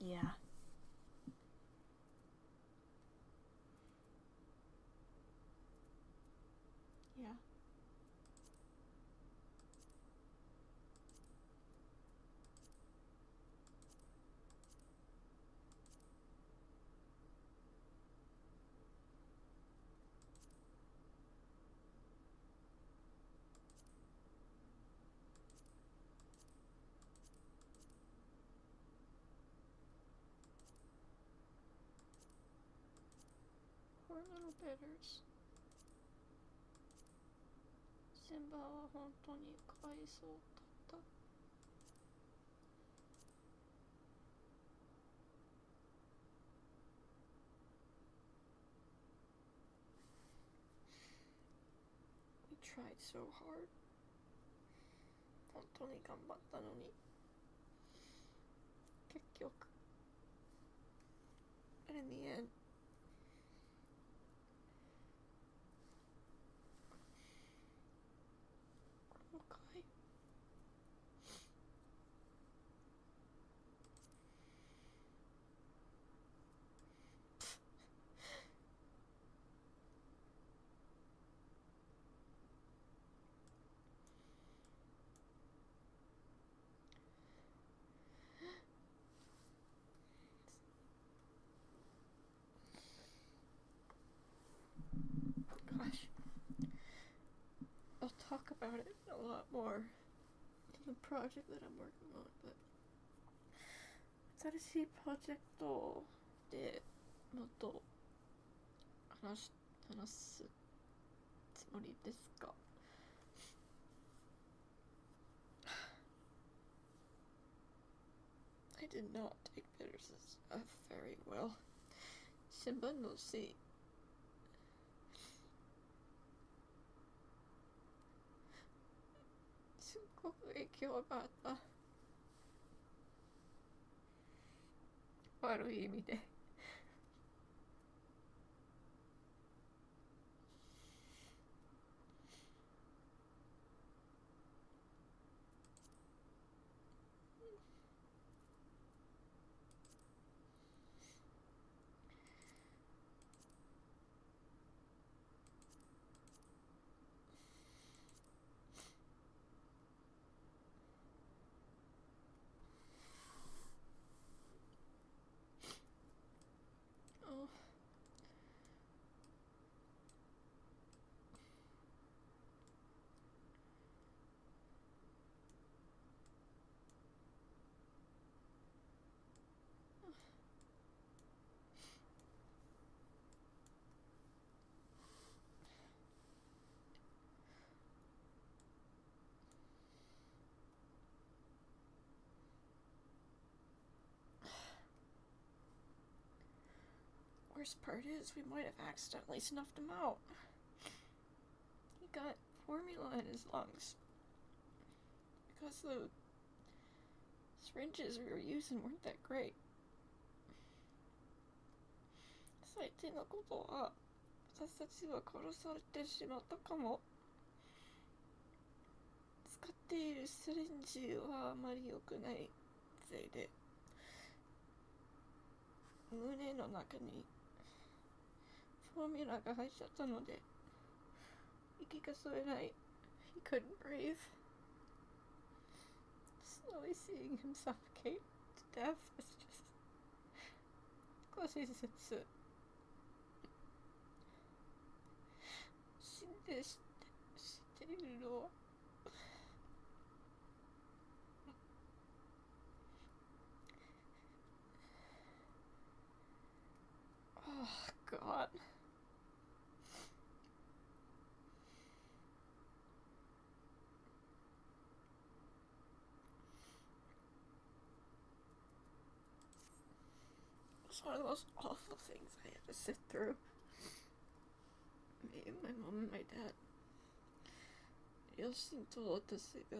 Yeah. Yeah. Poor little bitters. シンバは本当にかわいそうだった。We tried so hard. 本当に頑張ったのに結局 But in the end okay. Gosh, I'll talk about it a lot more in the project that I'm working on, but 新しいプロジェクトでもっと話すつもりですか？I did not take Peter's very well. 新聞のしすごく影響があった。悪い意味で。Worst part is we might have accidentally snuffed him out. He got formula in his lungs because the syringes we were using weren't that great. 最低なことは私たちは殺されてしまったかも。使っているシリンジはあまり良くないせいで胸の中にフォーミュラが入っちゃったので息が吸えない。He couldn't breathe. Slowly seeing him suffocate to death is just 少しずつ死んでいるのはOh God. It's one of the most awful things I had to sit through. Me and my mom and my dad. 両親と私が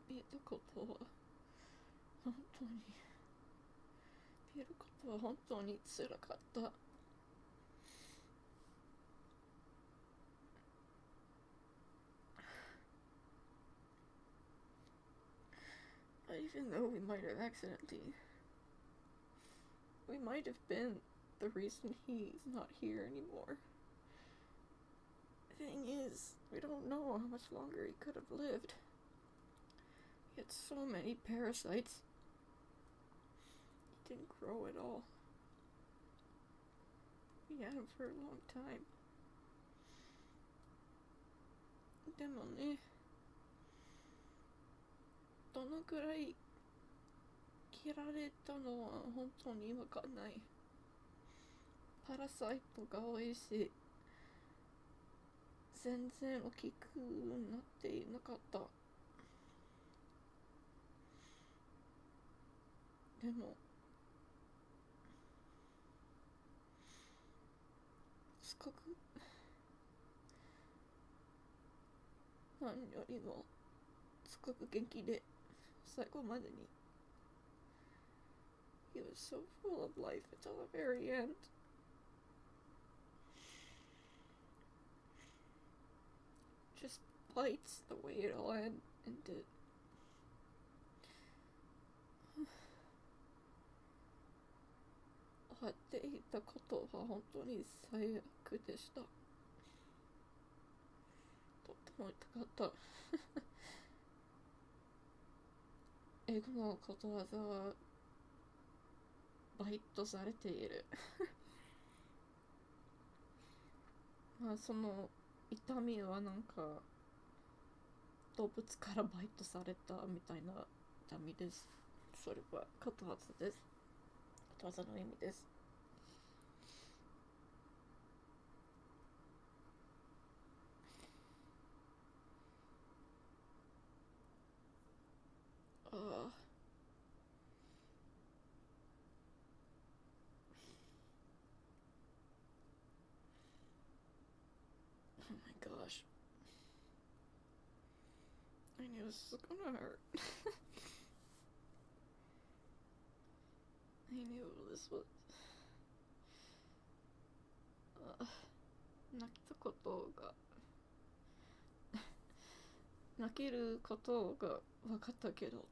見えたことは本当に見えることは本当に辛かった。Even though we might have accidentally, we might have been the reason he's not here anymore. The thing is, we don't know how much longer he could have lived. He had so many parasites. He didn't grow at all. We had him for a long time. でもね、どのくらい切られたのは本当にわかんない。パラサイトが多いし、全然大きくなっていなかった。でも、すごく何よりもすごく元気で最後までに。He was so full of life until the very end. Just bites the way it all ended. 終わっていたことは本当に最悪でした。とっても痛かった。英語のことわざはバイトされている。まあその痛みはなんか動物からバイトされたみたいな痛みです。それはことわざです。ことわざの意味です。ああ。Oh my gosh. I knew this was gonna hurt. I knew this was... 泣きたことが泣けることが分かったけど、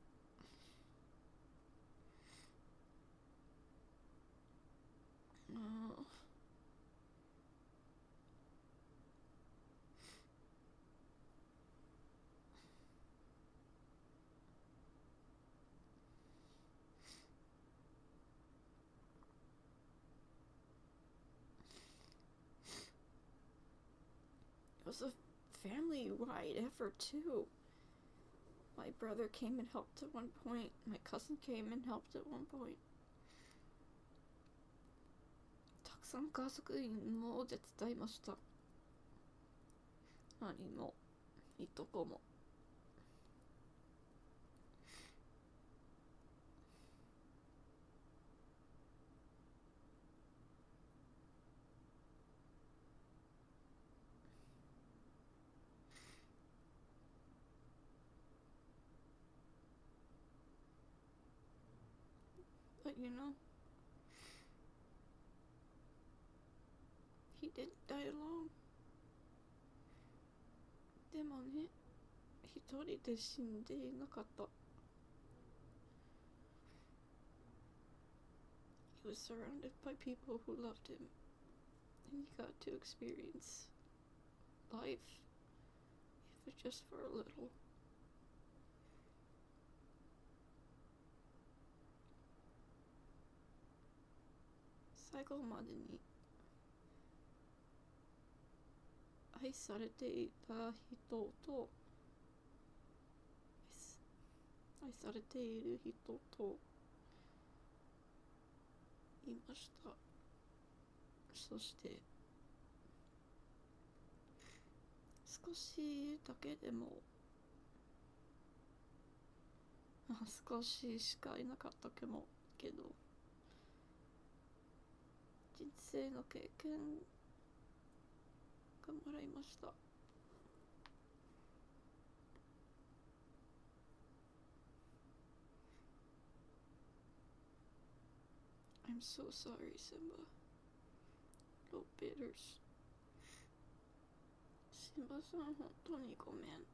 It was a family-wide effort too. My brother came and helped at one point. My cousin came and helped at one point. たくさん家族も手伝いました。兄もいとこも。But you know, he didn't die alone. でもね、一人で死んでいなかった。He was surrounded by people who loved him, and he got to experience life, if just for a little. 最後までに愛されていた人と愛されている人といました。そして少しだけでも少ししかいなかったけど人生の経験がもらいました。I'm so sorry, Simba. No bitters. シンバさん、本当にごめん。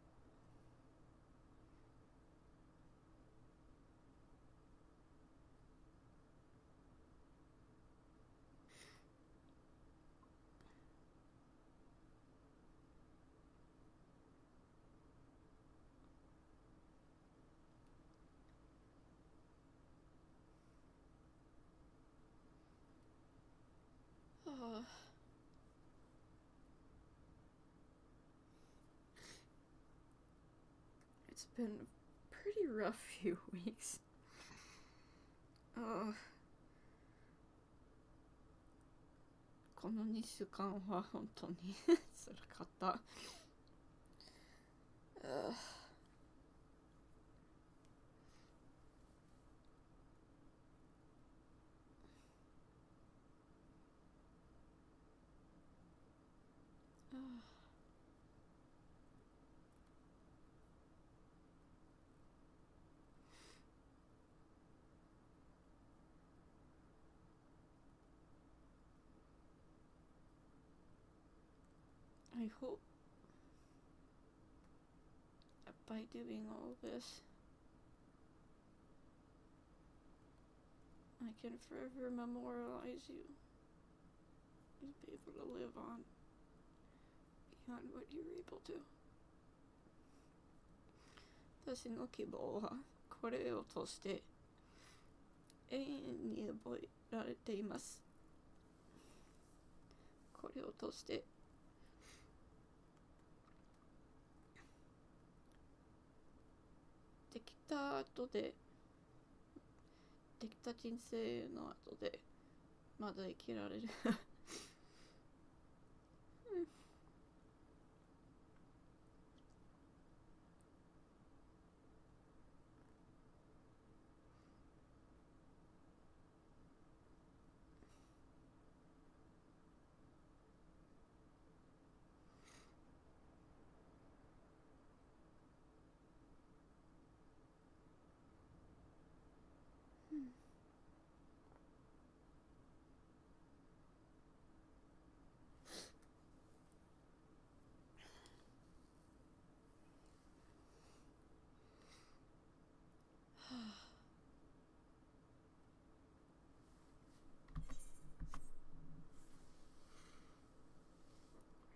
It's been a pretty rough few weeks. この2週間は本当に辛かった。I hope that by doing all this, I can forever memorialize you and be able to live on beyond what you were able to. 私の希望はこれを通して永遠に覚えられています。これを通してできた後でできた人生の後でまだ生きられる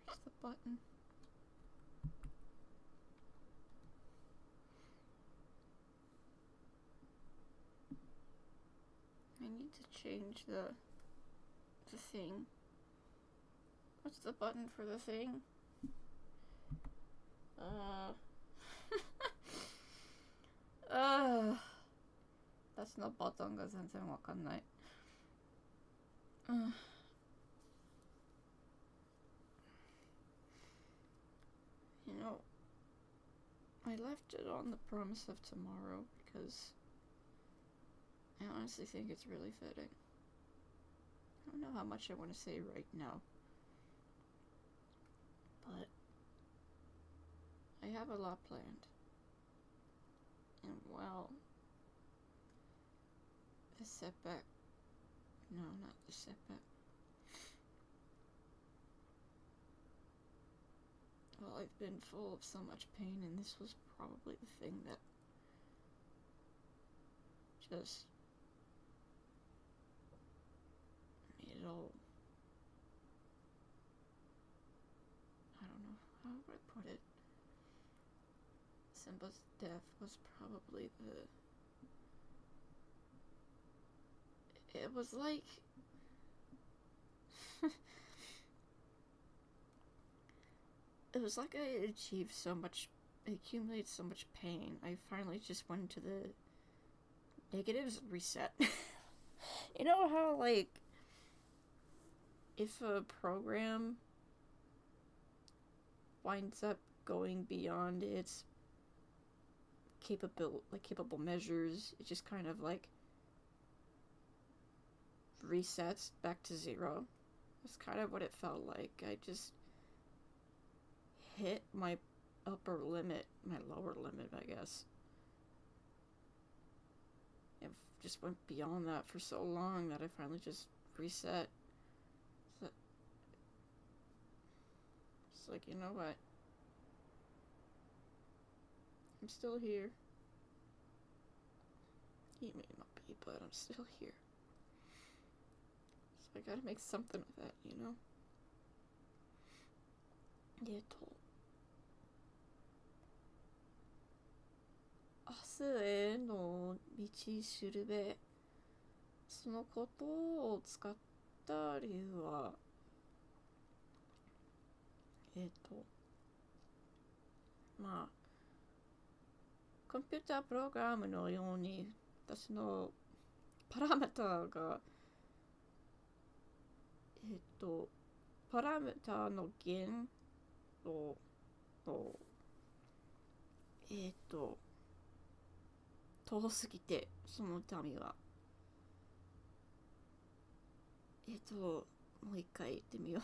Where's the button? I need to change the thing. What's the button for the thing? That's no button が全然わかんない。You know, I left it on the promise of tomorrow because I honestly think it's really fitting. I don't know how much I want to say right now, but I have a lot planned. And well, the setback. No, not the setback. Well, I've been full of so much pain, and this was probably the thing that just made it all. I don't know, how would I put it? Simba's death was probably it was like it was like I achieved so much, I accumulated so much pain. I finally just went into the negatives reset. You know how, like, if a program winds up going beyond its capable measures, it just kind of like resets back to zero. That's kind of what it felt like. I just hit my upper limit, my lower limit, I guess. It just went beyond that for so long that I finally just reset. So it's like, you know what? I'm still here. He may not be, but I'm still here. So I gotta make something of that, you know? 明日への道しるべ、そのことを使った理由はまあコンピュータープログラムのように私のパラメータがパラメータの弦を遠すぎて、その痛みはもう一回言ってみよう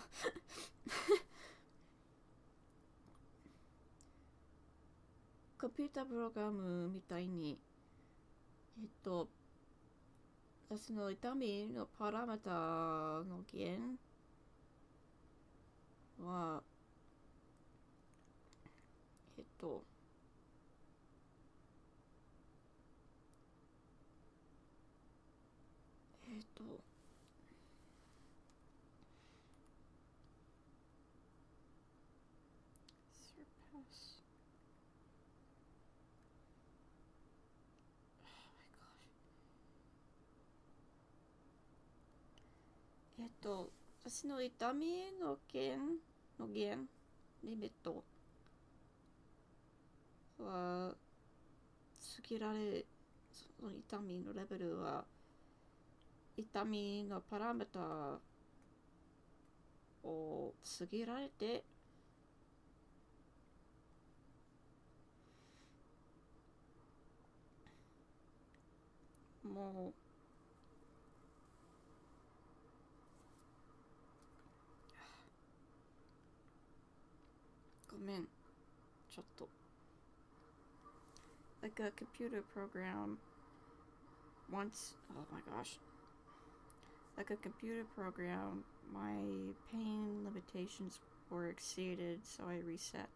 コンピュータープログラムみたいに私の痛みのパラメータの弦はsurpass私の痛みの弦リミットは過ぎられ、その痛みのレベルは痛みのパラメータを過ぎられてもうごめんちょっと like a computer program once oh my gosh like a computer program my pain limitations were exceeded so I reset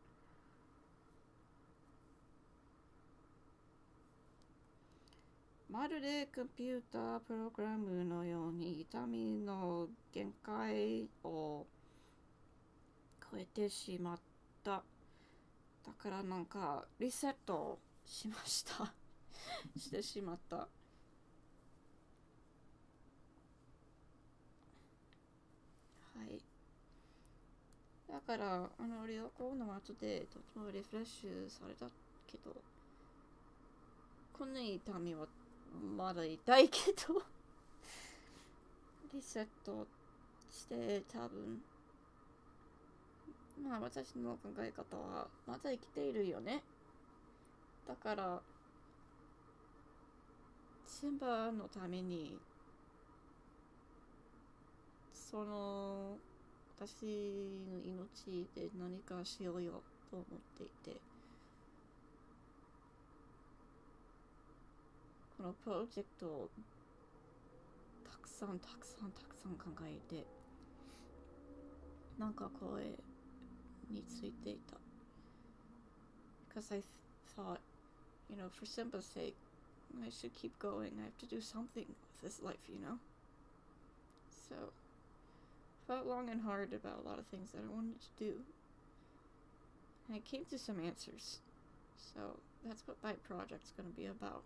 まるでコンピュータープログラムのように痛みの限界を超えてしまった。だからなんかリセットしましたしてしまった。はい。だから旅行の後でとてもリフレッシュされたけど、この痛みはまだ痛いけどリセットして多分まあ私の考え方はまだ生きているよね。だからシンバのためにその私の命で何かしようよと思っていて、このプロジェクトをたくさん考えて、なんか声についていた。Because I thought, you know, for Simba's sake, I should keep going. I have to do something with this life, you know? So, thought long and hard about a lot of things that I wanted to do. And I came to some answers. So, that's what my project's going to be about.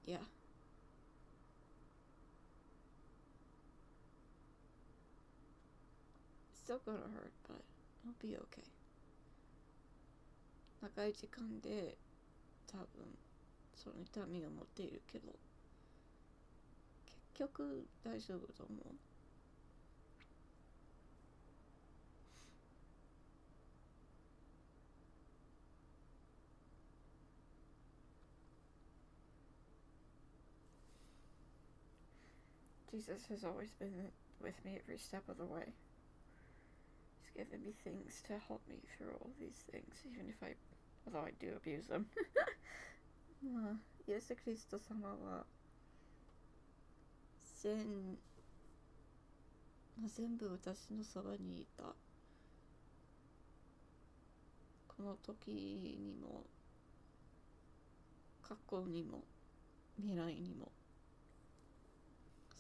Yeah. It's still gonna hurt, but I'll be okay. 長い時間で多分その痛みを持っているけど、結局大丈夫と思う。Jesus has always been with me every step of the way. He's given me things to help me through all these things, even if although I do abuse them. まあ、イエス・キリスト様は全部私のそばにいた。この時にも、過去にも、未来にも。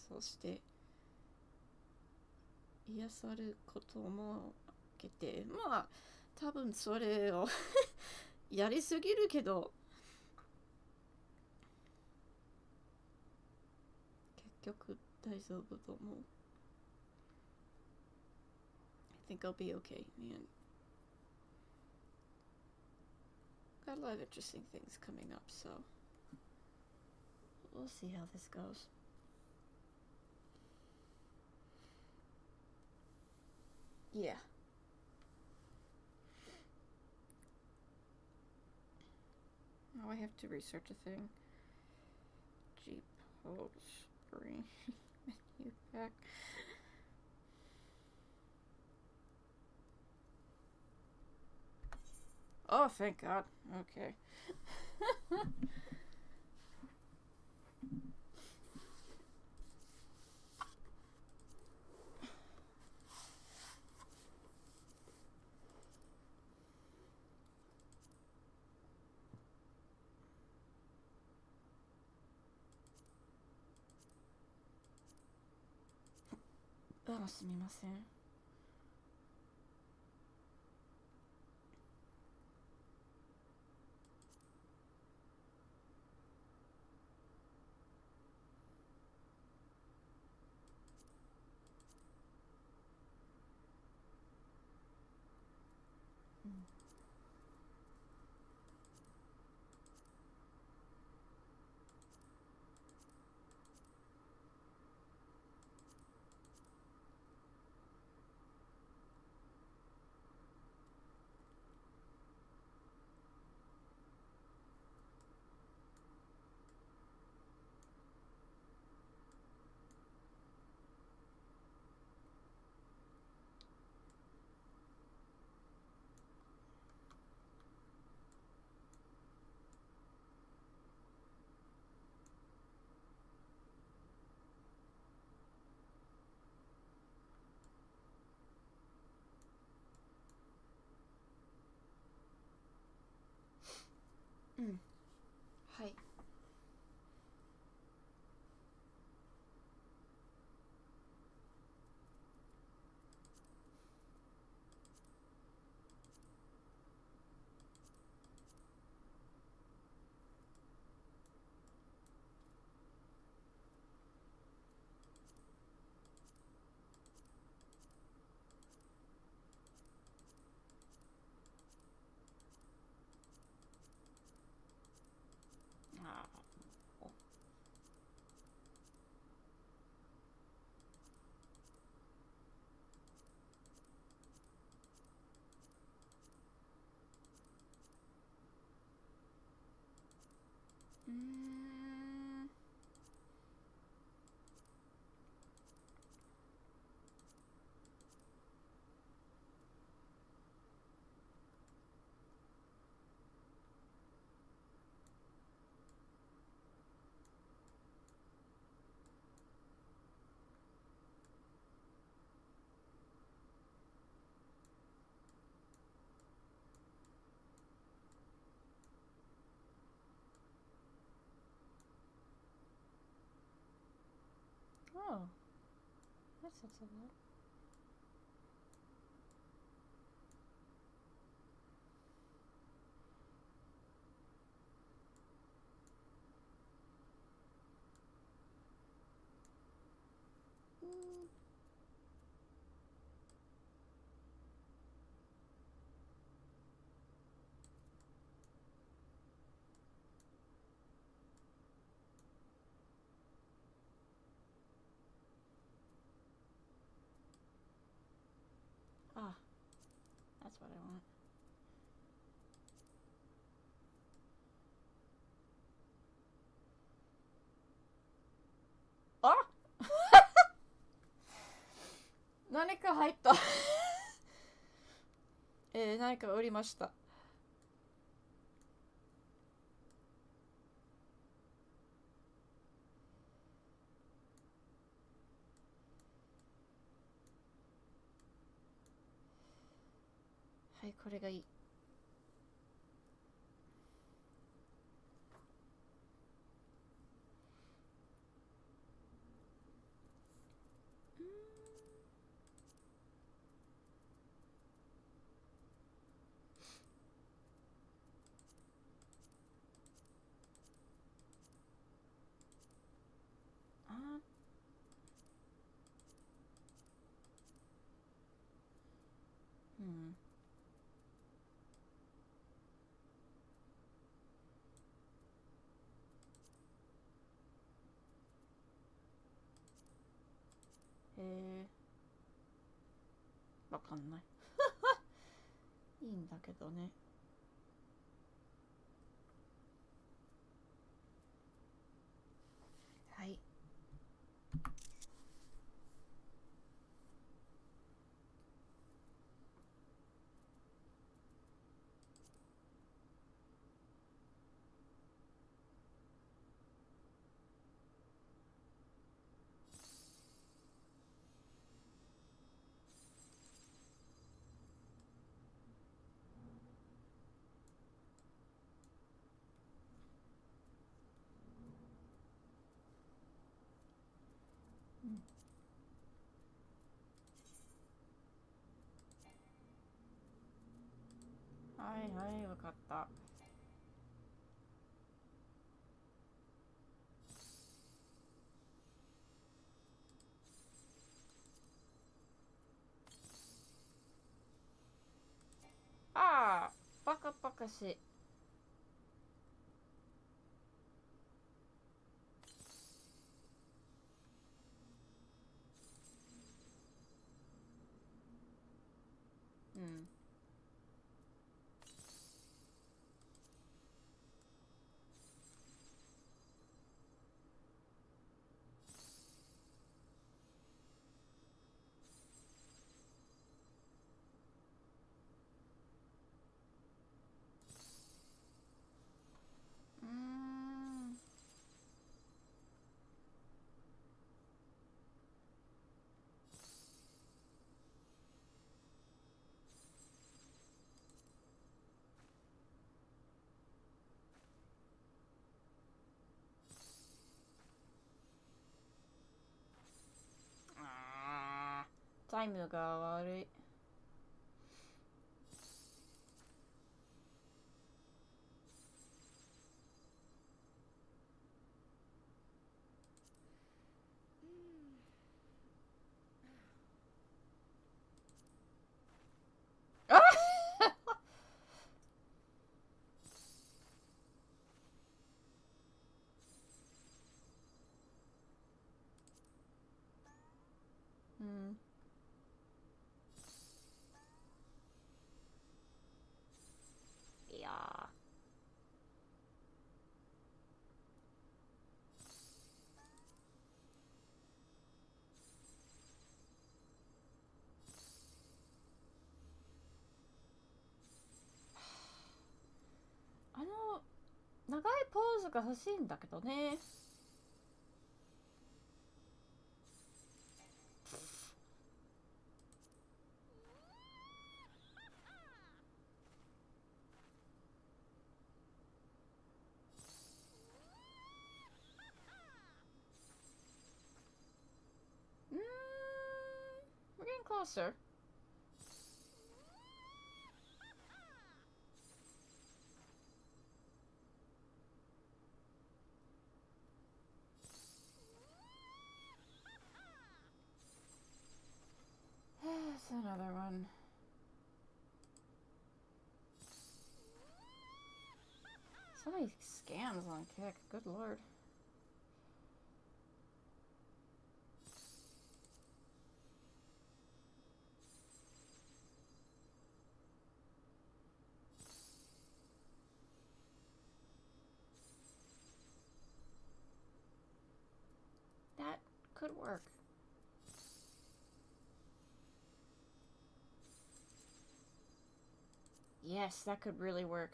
そして癒されることも受けて、まあ多分それをやりすぎるけど、結局大丈夫と思う。I think I'll be okay, man. Got a lot of interesting things coming up, so we'll see how this goes. Yeah. Now I have to research a thing. Jeep hose green menu pack. Oh, thank God. Okay. Oh, すみません。はい。ああ。Oh, that's not so bad. Ah, that's what I want. Ah! 何か入った何か売りました。はい、これがいい。あわかんないいいんだけどね。はい。はいはい、わかった。ああ、バカバカし。うん。あー、タイムが悪い。あうん。いやー。あの、長いポーズが欲しいんだけどね。We're getting closer. It's another one. So many scams on Kick. Good lord. That could work. Yes, that could really work.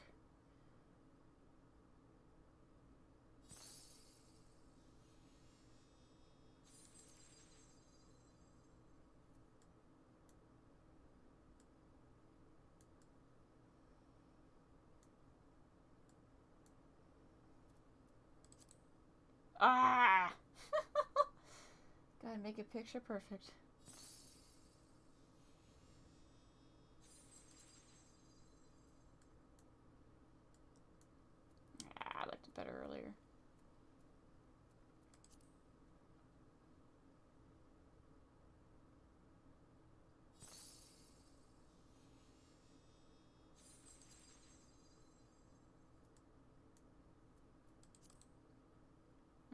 Ah! Gotta make it picture perfect. Ah, I liked it better earlier.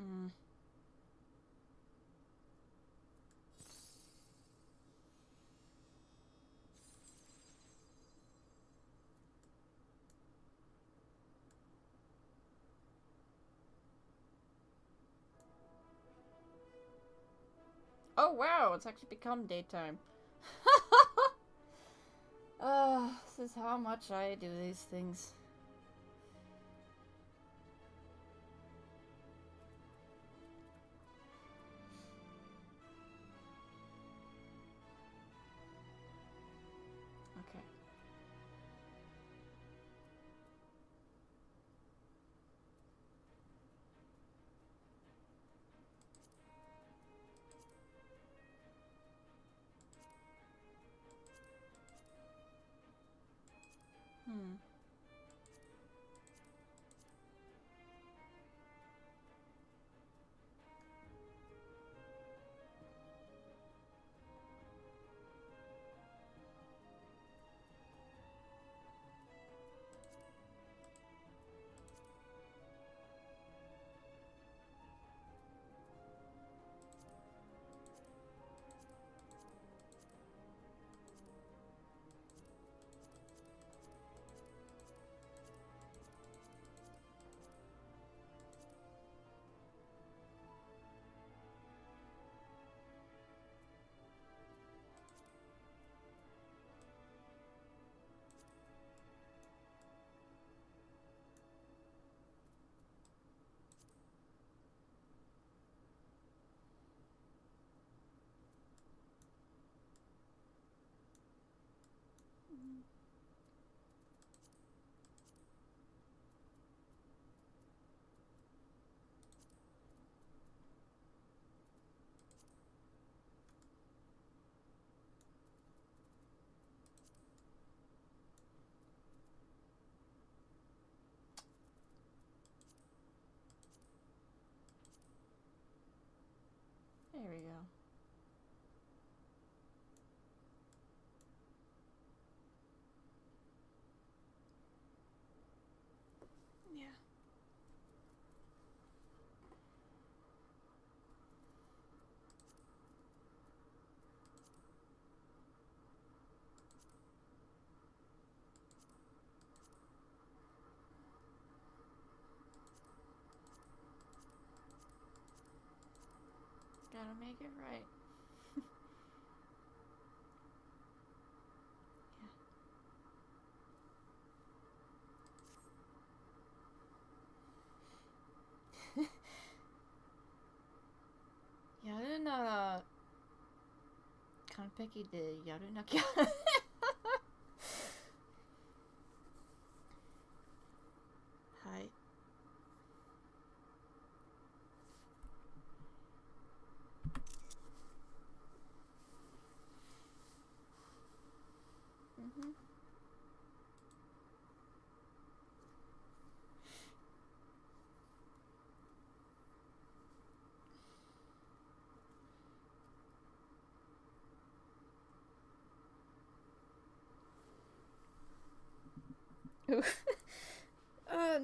Mm. Oh wow, it's actually become daytime. This is how much I do these things. Okay. Hmm. There we go. Yeah. Gotta make it right. Yeah. やるなら完璧でやるなきゃ。はい。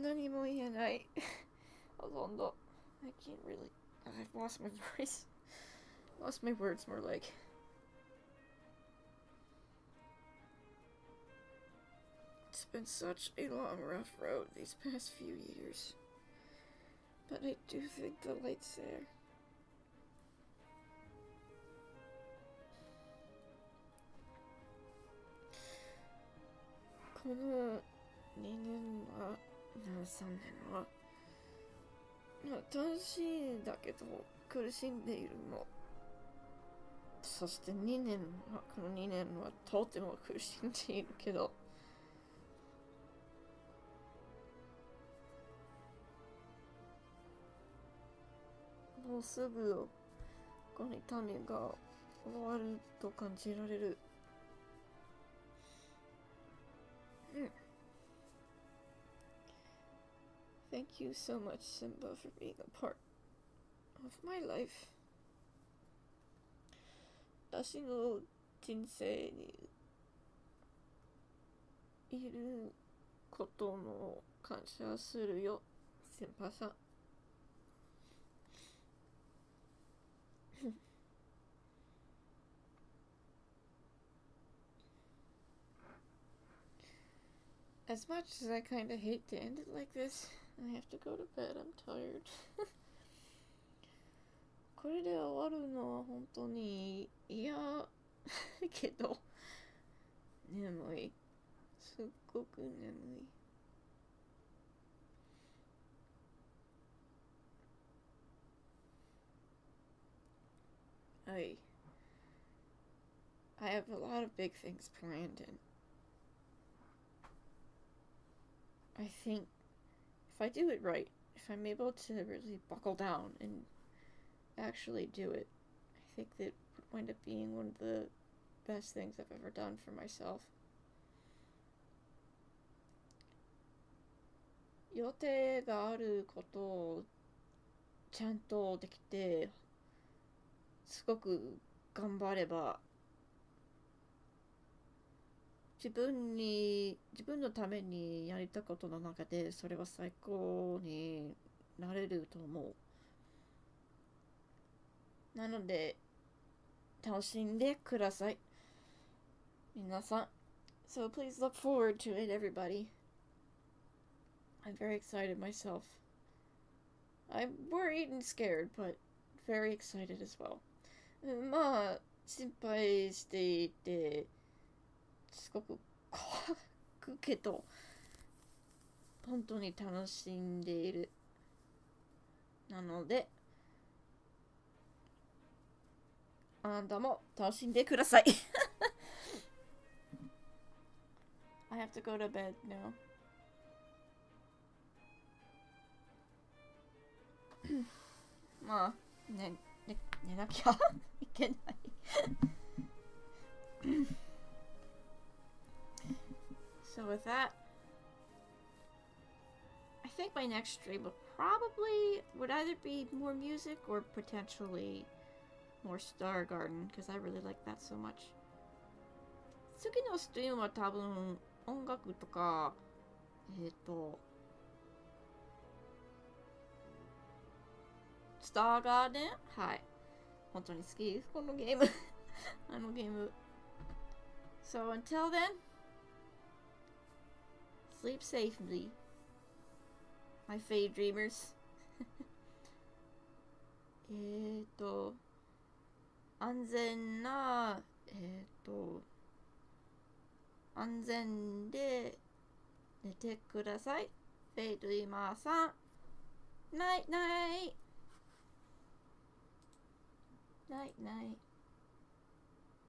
何も言えない。ほとんど。I can't really. I've lost my voice. Lost my words more like. It's been such a long, rough road these past few years. But I do think the light's there. This 2年は、3年は、楽しいだけど苦しんでいるの。そして2年は、この2年はとても苦しんでいるけど、もうすぐこの痛みが終わると感じられる。Thank you so much, Simba, for being a part of my life. 私の人生にいることの感謝するよ、先輩さん。As much as I kinda hate to end it like this, I have to go to bed. I'm tired. これで終わるのは本当に嫌けど眠い。すっごく眠い。I have a lot of big things planned, and I think if I do it right, if I'm able to really buckle down and actually do it, I think that would wind up being one of the best things I've ever done for myself. 予定があることをちゃんとできて、すごく頑張れば、自分のためにやりたことの中でそれは最高になれると思う。なので楽しんでください、皆さん。So please look forward to it, everybody. I'm very excited myself. I'm worried and scared, but very excited as well. まあ心配していてすごく怖くけど本当に楽しんでいる。なのであなたも楽しんでください。I have to go to bed now. まあ寝なきゃいけない。So with that, I think my next stream would either be more music or potentially more Star Garden, because I really like that so much. 次のストリームは多分音楽とかスターガーデン、はい、本当に好きですこのゲーム。あのゲーム。So until then, sleep safely, my fade dreamers. 安全で寝てください。フェイドリーマーさん。ナイナイ。ナイナイ。